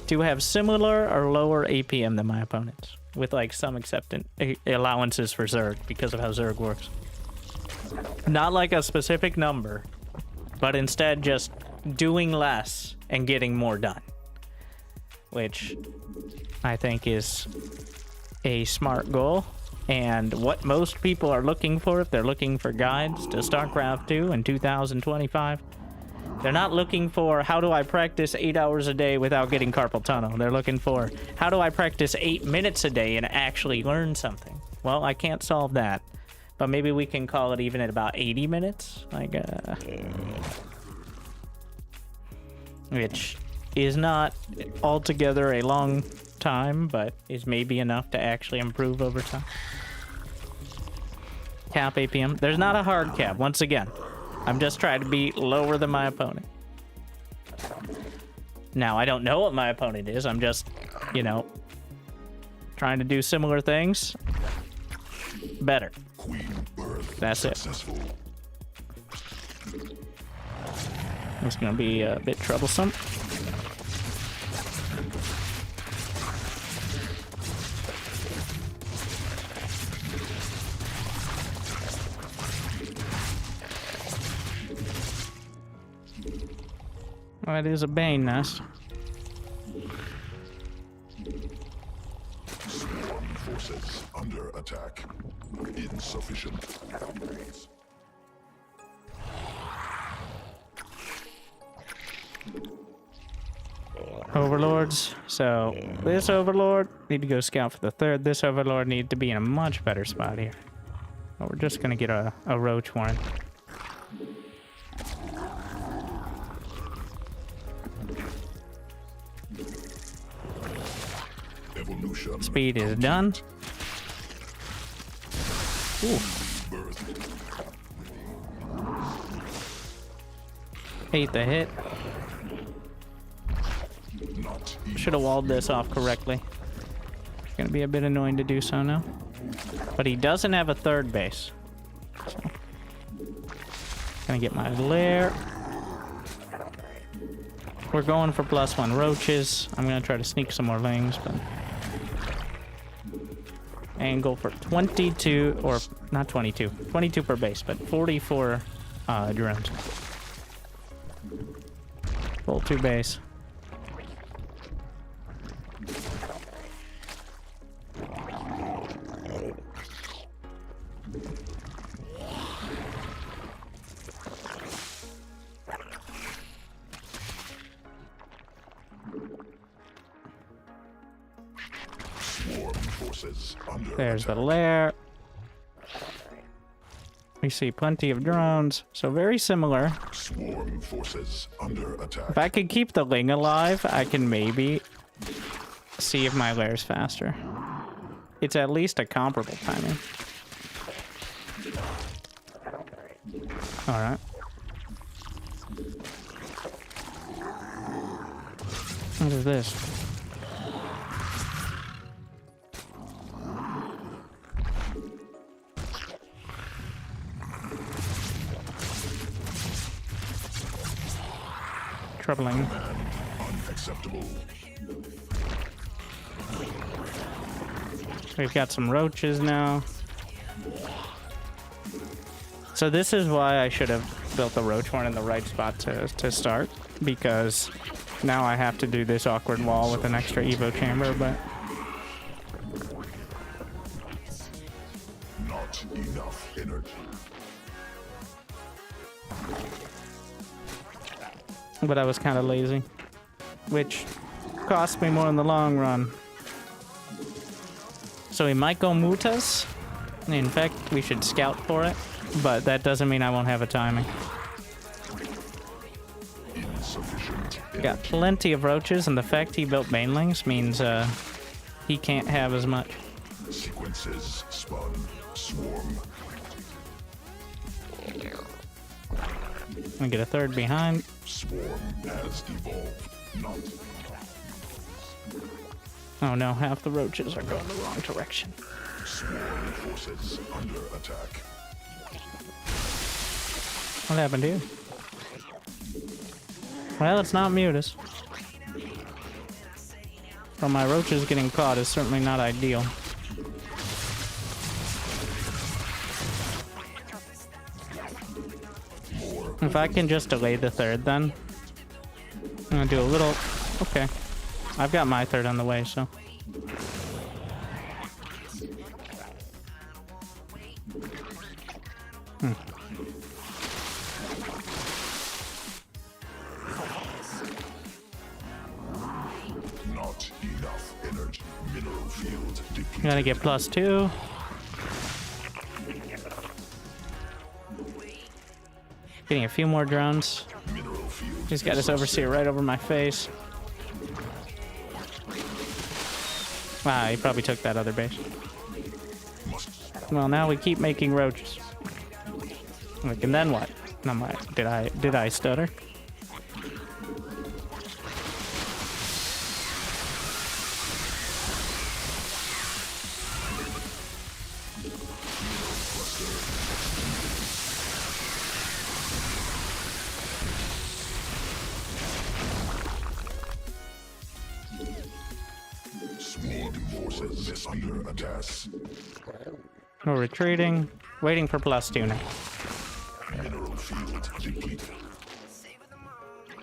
to have similar or lower APM than my opponents, with like some acceptance allowances for Zerg because of how Zerg works. Not like a specific number, but instead just doing less and getting more done, which I think is a smart goal and what most people are looking for if they're looking for guides to StarCraft 2 in 2025. They're not looking for how do I practice 8 hours a day without getting carpal tunnel. They're looking for how do I practice 8 minutes a day and actually learn something. Well, I can't solve that, but maybe we can call it even at about 80 minutes, like which is not altogether a long time, but is maybe enough to actually improve over time. Cap APM. There's not a hard cap. Once again, I'm just trying to be lower than my opponent. Now, I don't know what my opponent is. I'm just, you know, trying to do similar things better. That's it. It's gonna be a bit troublesome. Oh, it is a Bane nest. Swarm forces under attack. Insufficient upgrades. Overlords. So this Overlord need to go scout for the third. This Overlord need to be in a much better spot here. But we're just gonna get a roach warren. Evolution. Speed is done. Ooh. Ate the hit. Should have walled this off correctly. It's gonna be a bit annoying to do so now. But he doesn't have a third base. So. Gonna get my lair. We're going for +1 roaches. I'm gonna try to sneak some more lings, but and go for 22, or not 22, 22 per base, but 44 drones. Full 2 base. There's the lair. We see plenty of drones, so very similar. Swarm forces under attack. If I could keep the Ling alive, I can maybe see if my lair's faster. It's at least a comparable timing. Alright. What is this? Troubling. Unacceptable. We've got some roaches now. So this is why I should have built the roach horn in the right spot to start, because now I have to do this awkward wall with an extra Evo chamber, but Not enough energy. I was kind of lazy, which cost me more in the long run. So he might go mutas. In fact, we should scout for it, but that doesn't mean I won't have a timing. Insufficient. Got plenty of roaches, and the fact he built banelings means he can't have as much. Sequences spun. Swarm. I get a third behind. Swarm has evolved. Not. Oh no, half the roaches are going the wrong direction. Swarm forces under attack. What happened here? Well, it's not mutas. Well, my roaches getting caught is certainly not ideal. If I can just delay the third, then I'm gonna do a little. Okay, I've got my third on the way, so. Not enough energy. Mineral field depleted. Gotta get +2. Getting a few more drones. Mineral field. He's got his overseer right over my face. Wow, he probably took that other base. Well, now we keep making roaches. Like, and then what? I'm like, did I stutter? Swarm forces under attack. We're retreating. Waiting for +2 now. Mineral field depleted.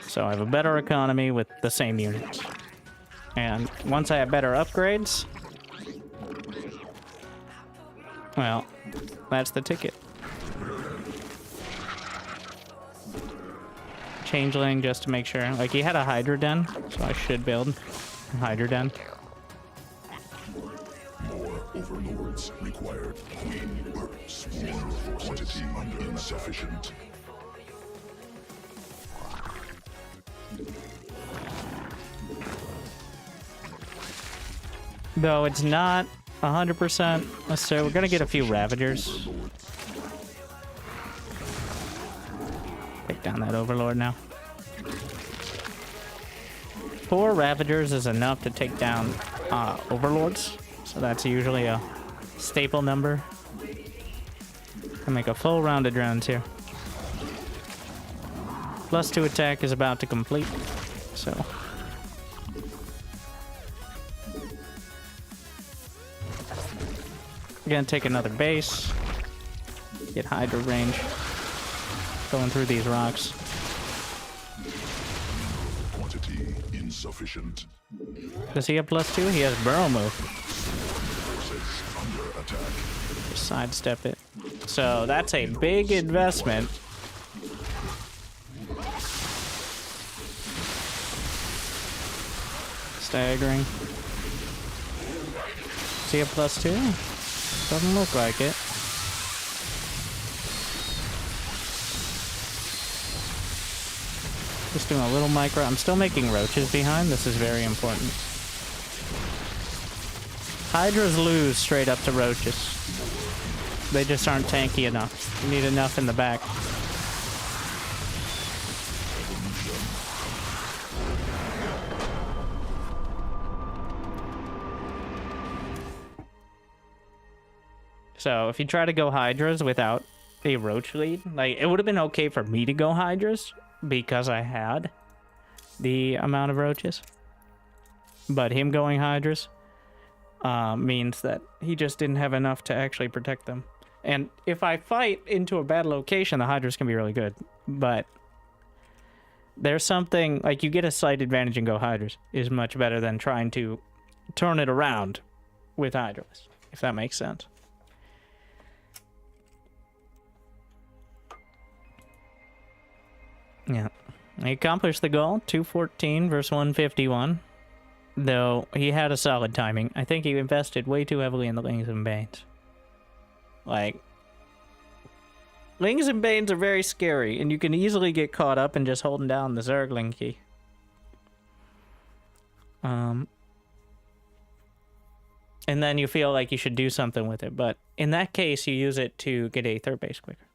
So I have a better economy with the same units. And once I have better upgrades, well, that's the ticket. Changeling just to make sure. Like, he had a Hydra Den, so I should build a Hydra Den. More overlords required. Queen Earth. Mineral quantity insufficient. Though it's not 100% necessary. We're gonna get a few Ravagers. Take down that Overlord now. 4 Ravagers is enough to take down Overlords. So that's usually a staple number. I make a full round of drones here. +2 attack is about to complete. So. Gonna take another base. Get Hydra range. Going through these rocks. Quantity insufficient. Does he have +2? He has Burrow Move. Forces under attack. Just sidestep it. So that's a big investment. Staggering. Does he have +2? Doesn't look like it. Just doing a little micro. I'm still making roaches behind. This is very important. Hydras lose straight up to roaches. They just aren't tanky enough. You need enough in the back. So if you try to go Hydras without a roach lead, like, it would have been okay for me to go Hydras because I had the amount of roaches. But him going Hydras means that he just didn't have enough to actually protect them. And if I fight into a bad location, the Hydras can be really good. But there's something, like, you get a slight advantage and go Hydras is much better than trying to turn it around with Hydras, if that makes sense. Yeah. He accomplished the goal, 214 versus 151. Though he had a solid timing. I think he invested way too heavily in the Lings and Banes. Like, Lings and Banes are very scary, and you can easily get caught up in just holding down the Zergling key. And then you feel like you should do something with it, but in that case, you use it to get a third base quicker.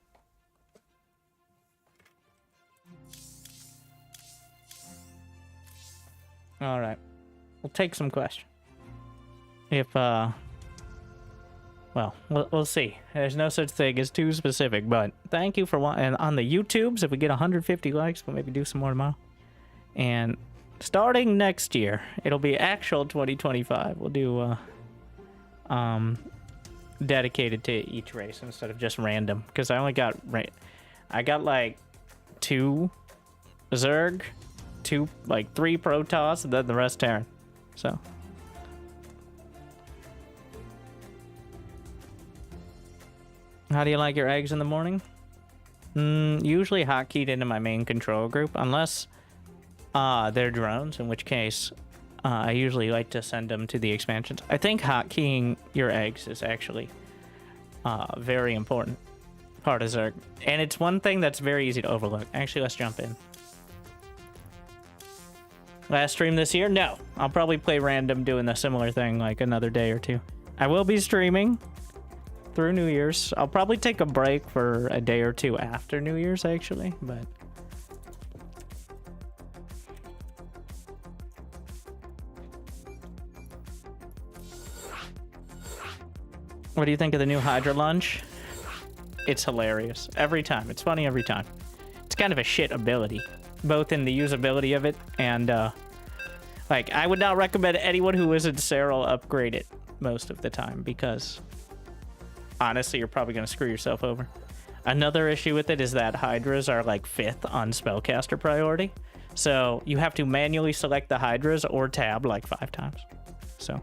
All right, we'll take some questions. If, well, we'll see. There's no such thing as too specific, but thank you for watching. And on the YouTubes, if we get 150 likes, we'll maybe do some more tomorrow. And starting next year, it'll be actual 2025. We'll do, dedicated to each race instead of just random. Because I only got, I got like 2 Zerg, 3 Protoss, and then the rest Terran. So. How do you like your eggs in the morning? Usually hotkeyed into my main control group, unless they're drones, in which case I usually like to send them to the expansions. I think hotkeying your eggs is actually a very important part of Zerg. And it's one thing that's very easy to overlook. Actually, let's jump in. Last stream this year? No. I'll probably play random doing a similar thing like another day or two. I will be streaming through New Year's. I'll probably take a break for a day or two after New Year's, actually, but what do you think of the new Hydra lunch? It's hilarious every time. It's funny every time. It's kind of a shit ability, both in the usability of it and like, I would not recommend anyone who isn't Serral upgrade it most of the time, because honestly, you're probably going to screw yourself over. Another issue with it is that Hydras are like 5th on spellcaster priority. So you have to manually select the Hydras or tab like 5 times. So.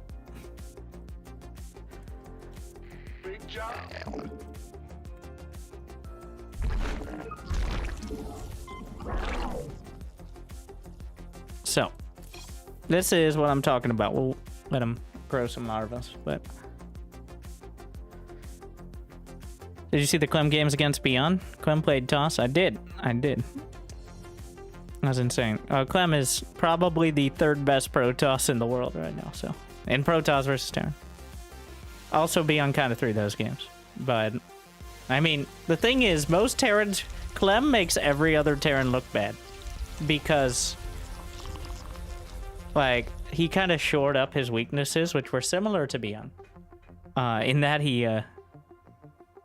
Big job. So. This is what I'm talking about. We'll let them grow some larvas, but. Did you see the Clem games against Beyond? Clem played Toss? I did. That was insane. Clem is probably the 3rd best Protoss in the world right now, so. In Protoss versus Terran. Also Beyond kind of threw those games. But, I mean, the thing is, most Terrans... Clem makes every other Terran look bad. Because, like, he kind of shored up his weaknesses, which were similar to Beyond. In that he,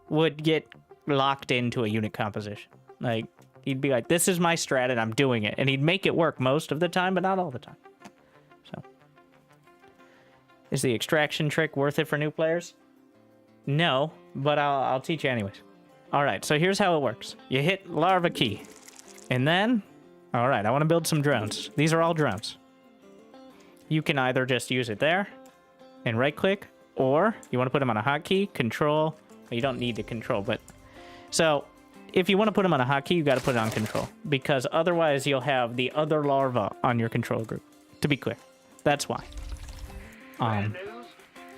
would get locked into a unit composition. Like, he'd be like, this is my strat and I'm doing it. And he'd make it work most of the time, but not all the time. So. Is the extraction trick worth it for new players? No, but I'll teach you anyways. Alright, so here's how it works. You hit larva key. And then, alright, I want to build some drones. These are all drones. You can either just use it there and right click, or you want to put them on a hotkey, control. You don't need to control, but so if you want to put them on a hotkey, you got to put it on control, because otherwise you'll have the other larva on your control group. To be clear, that's why.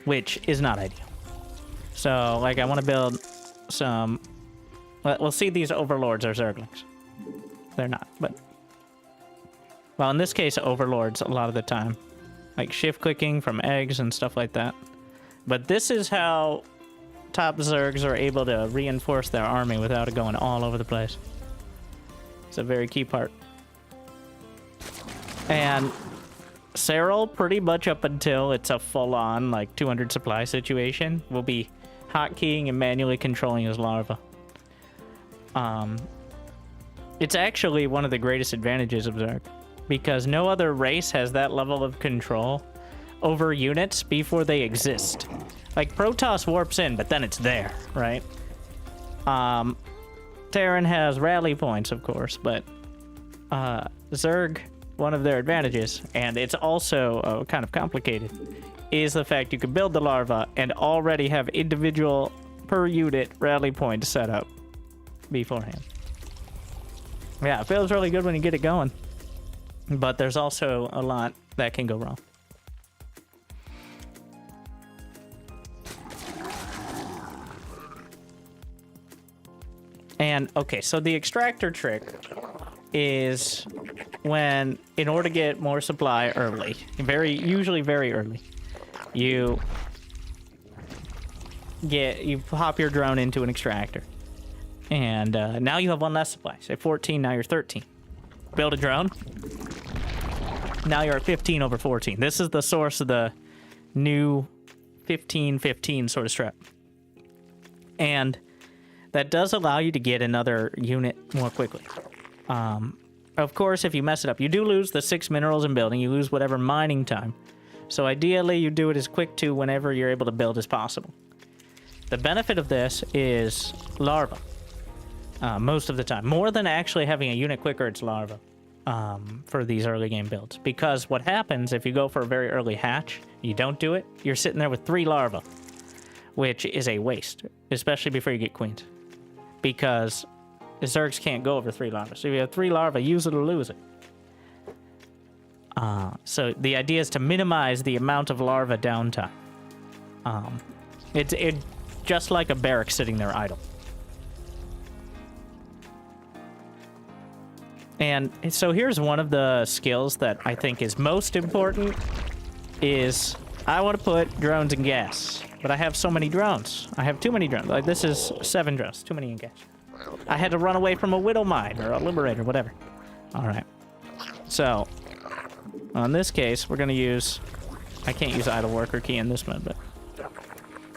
Which is not ideal. So, like, I want to build some. We'll see. These overlords are Zerglings. They're not, but well, in this case, overlords a lot of the time, like shift clicking from eggs and stuff like that. But this is how top Zergs are able to reinforce their army without it going all over the place. It's a very key part. And Serral, pretty much up until it's a full-on, like, 200 supply situation, will be hotkeying and manually controlling his larva. It's actually one of the greatest advantages of Zerg, because no other race has that level of control over units before they exist. Like, Protoss warps in, but then it's there, right? Terran has rally points, of course, but Zerg, one of their advantages, and it's also kind of complicated, is the fact you can build the larva and already have individual per unit rally points set up beforehand. Yeah, it feels really good when you get it going, but there's also a lot that can go wrong. And, okay, so the extractor trick is when, in order to get more supply early, usually very early, you pop your drone into an extractor. And now you have one less supply. Say 14, now you're 13. Build a drone. Now you're at 15 over 14. This is the source of the new 15-15 sort of strat. And that does allow you to get another unit more quickly. Of course, if you mess it up, you do lose the 6 minerals in building. You lose whatever mining time. So ideally, you do it as quick to whenever you're able to build as possible. The benefit of this is larva. most of the time. More than actually having a unit quicker its larva for these early game builds. Because what happens if you go for a very early hatch, you don't do it, you're sitting there with 3 larvae, which is a waste, especially before you get queens. Because the Zergs can't go over 3 larvae. So if you have 3 larvae, use it or lose it. So the idea is to minimize the amount of larva downtime. It's just like a barrack sitting there idle. And so here's one of the skills that I think is most important is I want to put drones in gas, but I have so many drones. I have too many drones. Like this is 7 drones, too many in gas. I had to run away from a widow mine or a liberator, whatever. All right. So on this case, we're going to use, I can't use idle worker key in this mode, but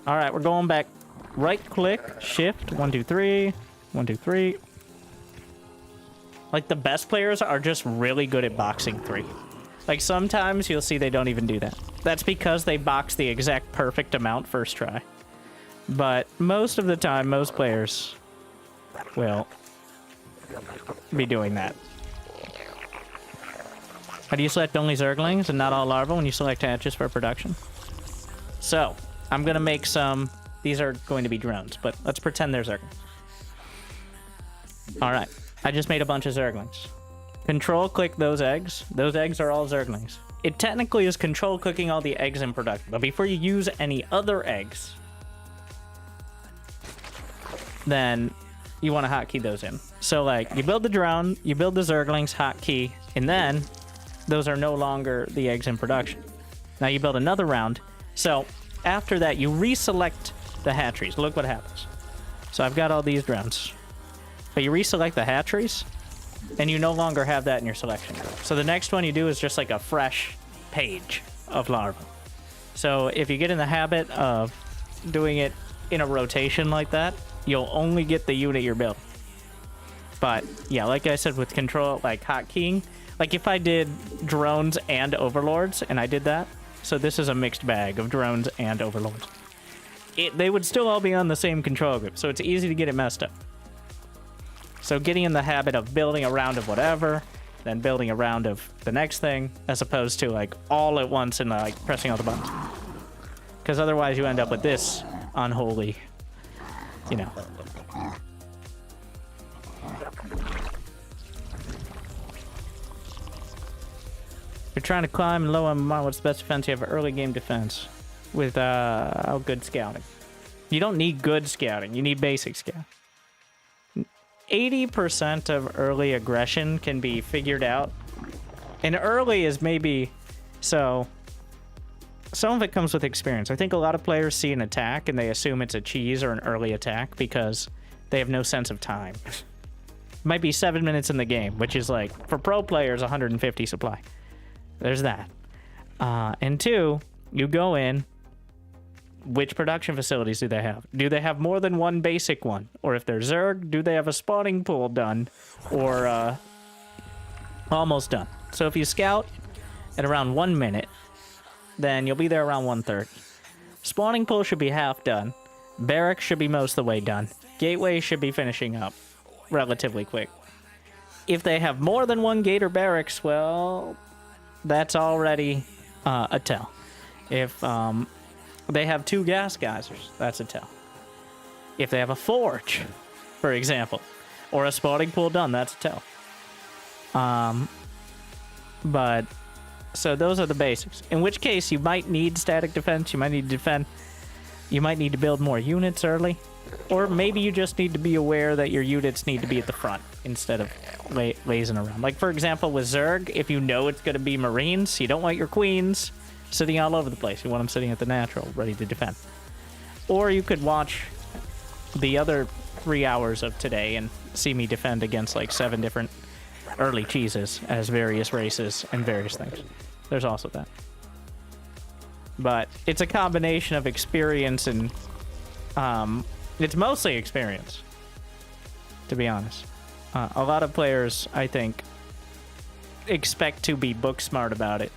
all right, we're going back. Right click, shift, 1, 2, 3, 1, 2, 3. Like the best players are just really good at boxing 3. Like sometimes you'll see they don't even do that. That's because they box the exact perfect amount first try. But most of the time, most players will be doing that. How do you select only Zerglings and not all larvae when you select hatches for production? So, I'm going to make some... These are going to be drones, but let's pretend they're Zerglings. Alright, I just made a bunch of Zerglings. Control-click those eggs. Those eggs are all Zerglings. It technically is control-clicking all the eggs in production, but before you use any other eggs, then you want to hotkey those in. So, like, you build the drone, you build the Zerglings, hotkey, and then those are no longer the eggs in production. Now you build another round. So after that, you reselect the hatcheries. Look what happens. So I've got all these drones. But you reselect the hatcheries, and you no longer have that in your selection. So the next one you do is just like a fresh page of larvae. So if you get in the habit of doing it in a rotation like that, you'll only get the unit you're building. But yeah, like I said, with control, like hotkeying, like if I did drones and overlords, and I did that, so this is a mixed bag of drones and overlords. They would still all be on the same control group, so it's easy to get it messed up. So getting in the habit of building a round of whatever, then building a round of the next thing, as opposed to like all at once and like pressing all the buttons. Because otherwise you end up with this unholy, you know. You're trying to climb and low on what's the best defense? You have early game defense with good scouting. You don't need good scouting. You need basic scouting. 80% of early aggression can be figured out. And early is maybe... So, some of it comes with experience. I think a lot of players see an attack and they assume it's a cheese or an early attack because they have no sense of time. Might be 7 minutes in the game, which is like, for pro players, 150 supply. There's that. And 2, you go in, which production facilities do they have? Do they have more than one basic one? Or if they're Zerg, do they have a spawning pool done? Or almost done? So if you scout at around 1 minute, then you'll be there around 1:30. Spawning pool should be half done. Barracks should be most of the way done. Gateway should be finishing up relatively quick. If they have more than one gate or barracks, well... that's already a tell. If they have 2 gas geysers, that's a tell. If they have a forge, for example, or a spawning pool done, that's a tell. But, so those are the basics. In which case, you might need static defense, you might need to defend, you might need to build more units early, or maybe you just need to be aware that your units need to be at the front instead of lazing around. Like, for example, with Zerg, if you know it's going to be Marines, you don't want your queens sitting all over the place. You want them sitting at the natural, ready to defend. Or you could watch the other 3 hours of today and see me defend against like 7 different early cheeses as various races and various things. There's also that. But it's a combination of experience and... it's mostly experience, to be honest. A lot of players, I think, expect to be book smart about it,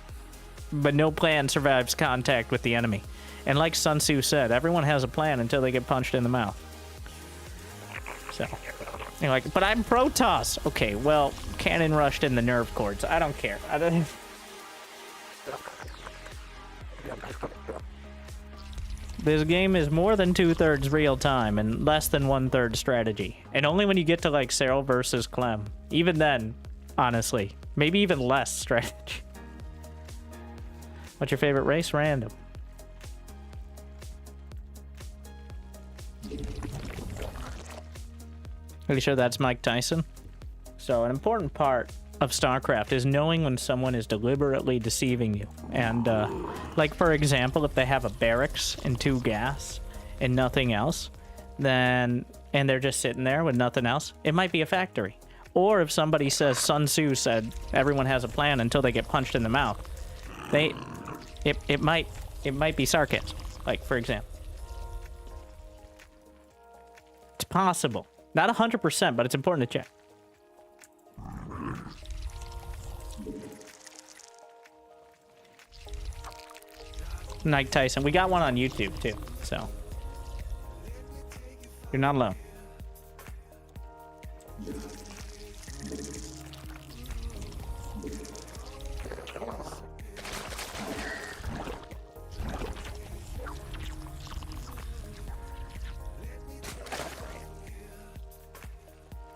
but no plan survives contact with the enemy. And like Sun Tzu said, everyone has a plan until they get punched in the mouth. So, You're like, but I'm Protoss. Okay, well, cannon rushed in the nerve cords. I don't care. I don't. This game is more than 2/3 real time and less than 1/3 strategy. And only when you get to like Cyril versus Clem. Even then, honestly, maybe even less strategy. What's your favorite race? Random. Are you sure that's Mike Tyson? So an important part of StarCraft is knowing when someone is deliberately deceiving you. And like for example, if they have a barracks and 2 gas and nothing else, then and they're just sitting there with nothing else, it might be a factory. Or if somebody says Sun Tzu said everyone has a plan until they get punched in the mouth, it might be sarcasm. Like for example, it's possible. Not 100%, but it's important to check. Mike Tyson. We got one on YouTube, too, so. You're not alone.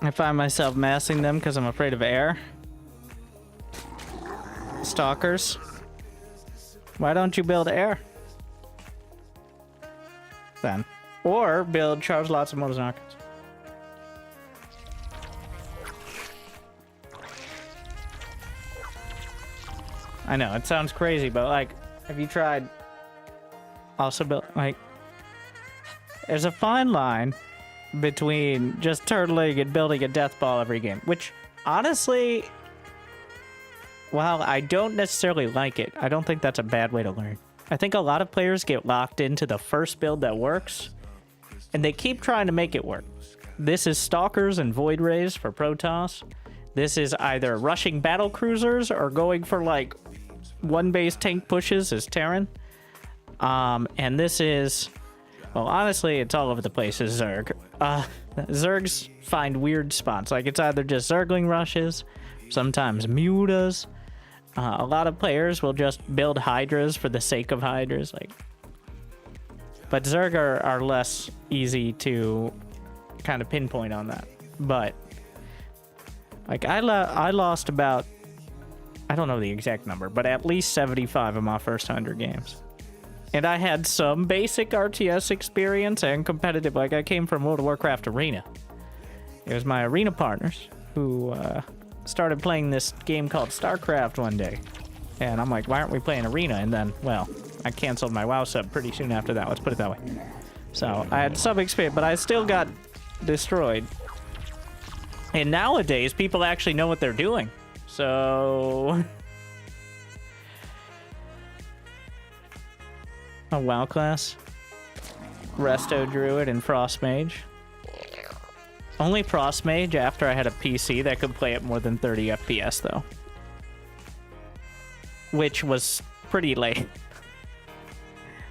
I find myself massing them because I'm afraid of air. Stalkers. Why don't you build air? Then. Or build charge lots of motorcycles. I know, it sounds crazy, but like, have you tried also build, like, there's a fine line between just turtling and building a death ball every game, which honestly, while I don't necessarily like it, I don't think that's a bad way to learn. I think a lot of players get locked into the first build that works, and they keep trying to make it work. This is Stalkers and Void Rays for Protoss. This is either rushing battle cruisers or going for like one base tank pushes as Terran. And this is, well, honestly, it's all over the place as Zerg. Zergs find weird spots. Like it's either just Zergling rushes, sometimes mutas. A lot of players will just build Hydras for the sake of Hydras. Like, but Zerg are less easy to kind of pinpoint on that. But like I lost about, I don't know the exact number, but at least 75 of my first 100 games. And I had some basic RTS experience and competitive. Like I came from World of Warcraft Arena. It was my arena partners who started playing this game called StarCraft one day. And I'm like, why aren't we playing Arena? And then, well, I canceled my WoW sub pretty soon after that. Let's put it that way. So I had some experience, but I still got destroyed. And nowadays, people actually know what they're doing. So... a WoW class. Resto Druid and Frost Mage. Only Frost Mage after I had a PC that could play at more than 30 FPS, though. Which was pretty late.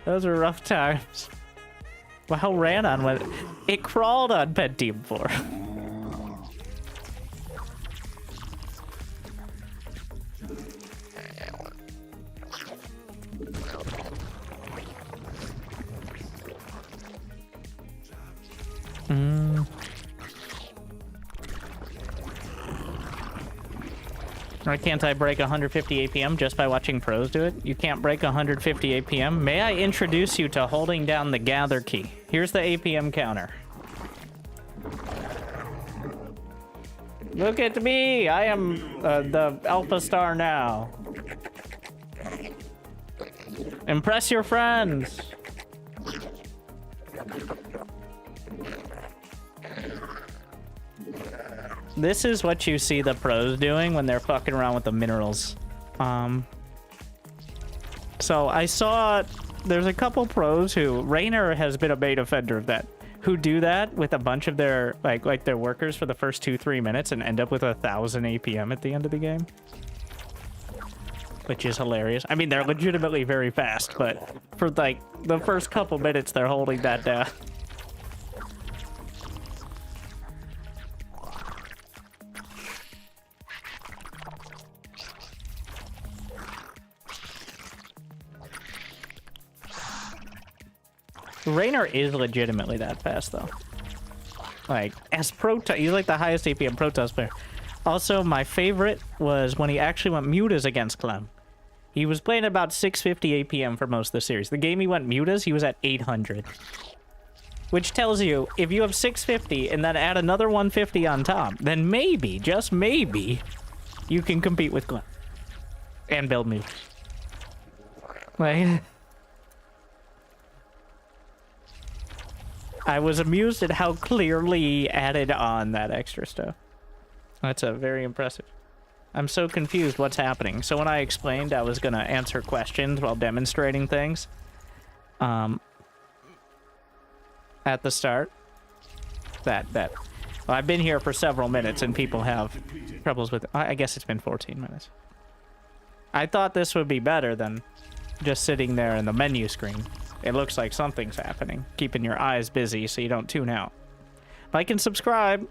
Those were rough times. WoW ran on with... It crawled on Pentium 4. Why can't I break 150 APM just by watching pros do it? You can't break 150 APM? May I introduce you to holding down the gather key? Here's the APM counter. Look at me! I am the Alpha Star now. Impress your friends! This is what you see the pros doing when they're fucking around with the minerals. So I saw there's a couple pros who, Raynor has been a main offender of that, who do that with a bunch of their like their workers for the first 2-3 minutes and end up with 1,000 APM at the end of the game. Which is hilarious. I mean, they're legitimately very fast, but for like the first couple minutes they're holding that down. Raynor is legitimately that fast, though. Like, as Protoss, he's like the highest APM Protoss player. Also, my favorite was when he actually went mutas against Clem. He was playing about 650 APM for most of the series. The game he went mutas, he was at 800. Which tells you, if you have 650 and then add another 150 on top, then maybe, just maybe, you can compete with Clem. And build mutas. Like... I was amused at how clearly he added on that extra stuff. That's very impressive. I'm so confused what's happening. So when I explained I was going to answer questions while demonstrating things at the start, well, I've been here for several minutes and people have troubles with it. I guess it's been 14 minutes. I thought this would be better than just sitting there in the menu screen. It looks like something's happening, keeping your eyes busy so you don't tune out. Like and subscribe.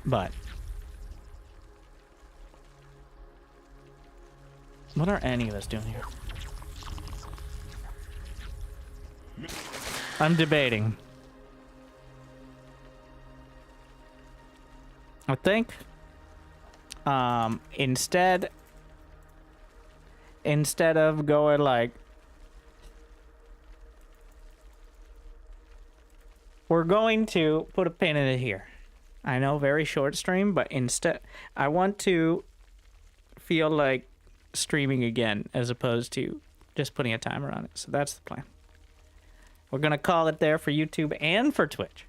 But what are any of us doing here? I'm debating. I think instead of going like, we're going to put a pin in it here. I know, very short stream, but instead I want to feel like streaming again as opposed to just putting a timer on it. So that's the plan. We're gonna call it there for YouTube and for Twitch,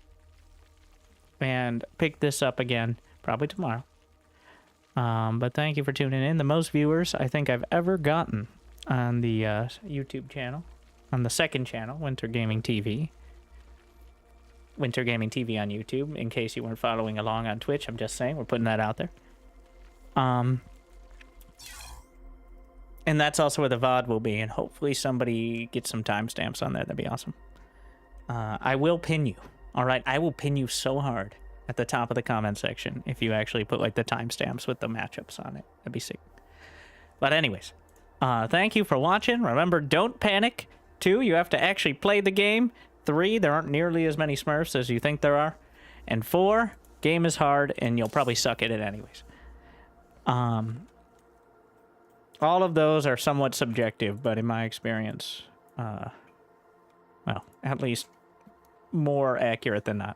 and pick this up again probably tomorrow. But thank you for tuning in. The most viewers I think I've ever gotten on the YouTube channel, on the second channel, Winter Gaming TV. Winter Gaming TV on YouTube, in case you weren't following along on Twitch. I'm just saying, we're putting that out there. And that's also where the VOD will be, and hopefully somebody gets some timestamps on there. That'd be awesome. I will pin you. All right, I will pin you so hard at the top of the comment section if you actually put like the timestamps with the matchups on it. That'd be sick. But anyways, thank you for watching. Remember, don't panic. 2, you have to actually play the game. 3, there aren't nearly as many Smurfs as you think there are. And 4, game is hard and you'll probably suck at it anyways. All of those are somewhat subjective, but in my experience, well, at least more accurate than not.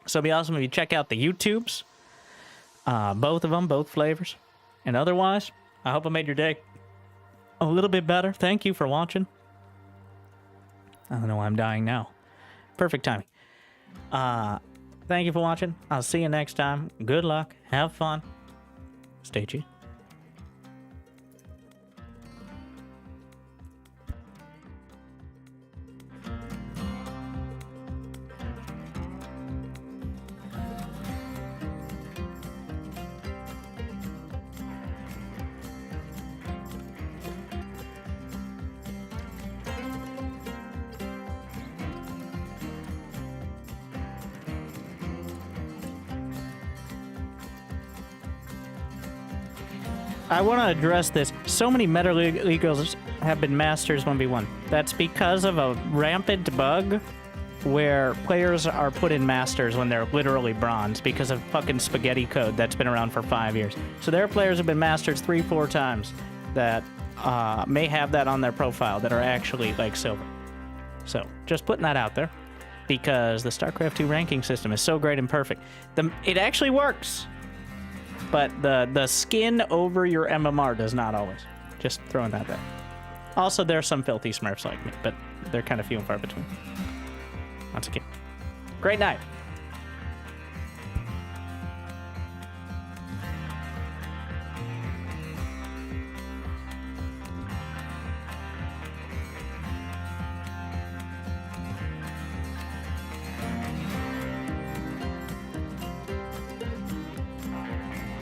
So it'd be awesome if you check out the YouTubes. Both of them, both flavors. And otherwise, I hope I made your day a little bit better. Thank you for watching. I don't know why I'm dying now. Perfect timing. Thank you for watching. I'll see you next time. Good luck. Have fun. Stay tuned. I want to address this. So many Meta Leaguers have been Masters 1v1. That's because of a rampant bug where players are put in Masters when they're literally bronze because of fucking spaghetti code that's been around for 5 years. So there are players who have been Masters 3-4 times that may have that on their profile that are actually like silver. So just putting that out there because the StarCraft 2 ranking system is so great and perfect. It actually works. But the skin over your MMR does not always. Just throwing that there. Also, there are some filthy Smurfs like me, but they're kind of few and far between. Once again, great night.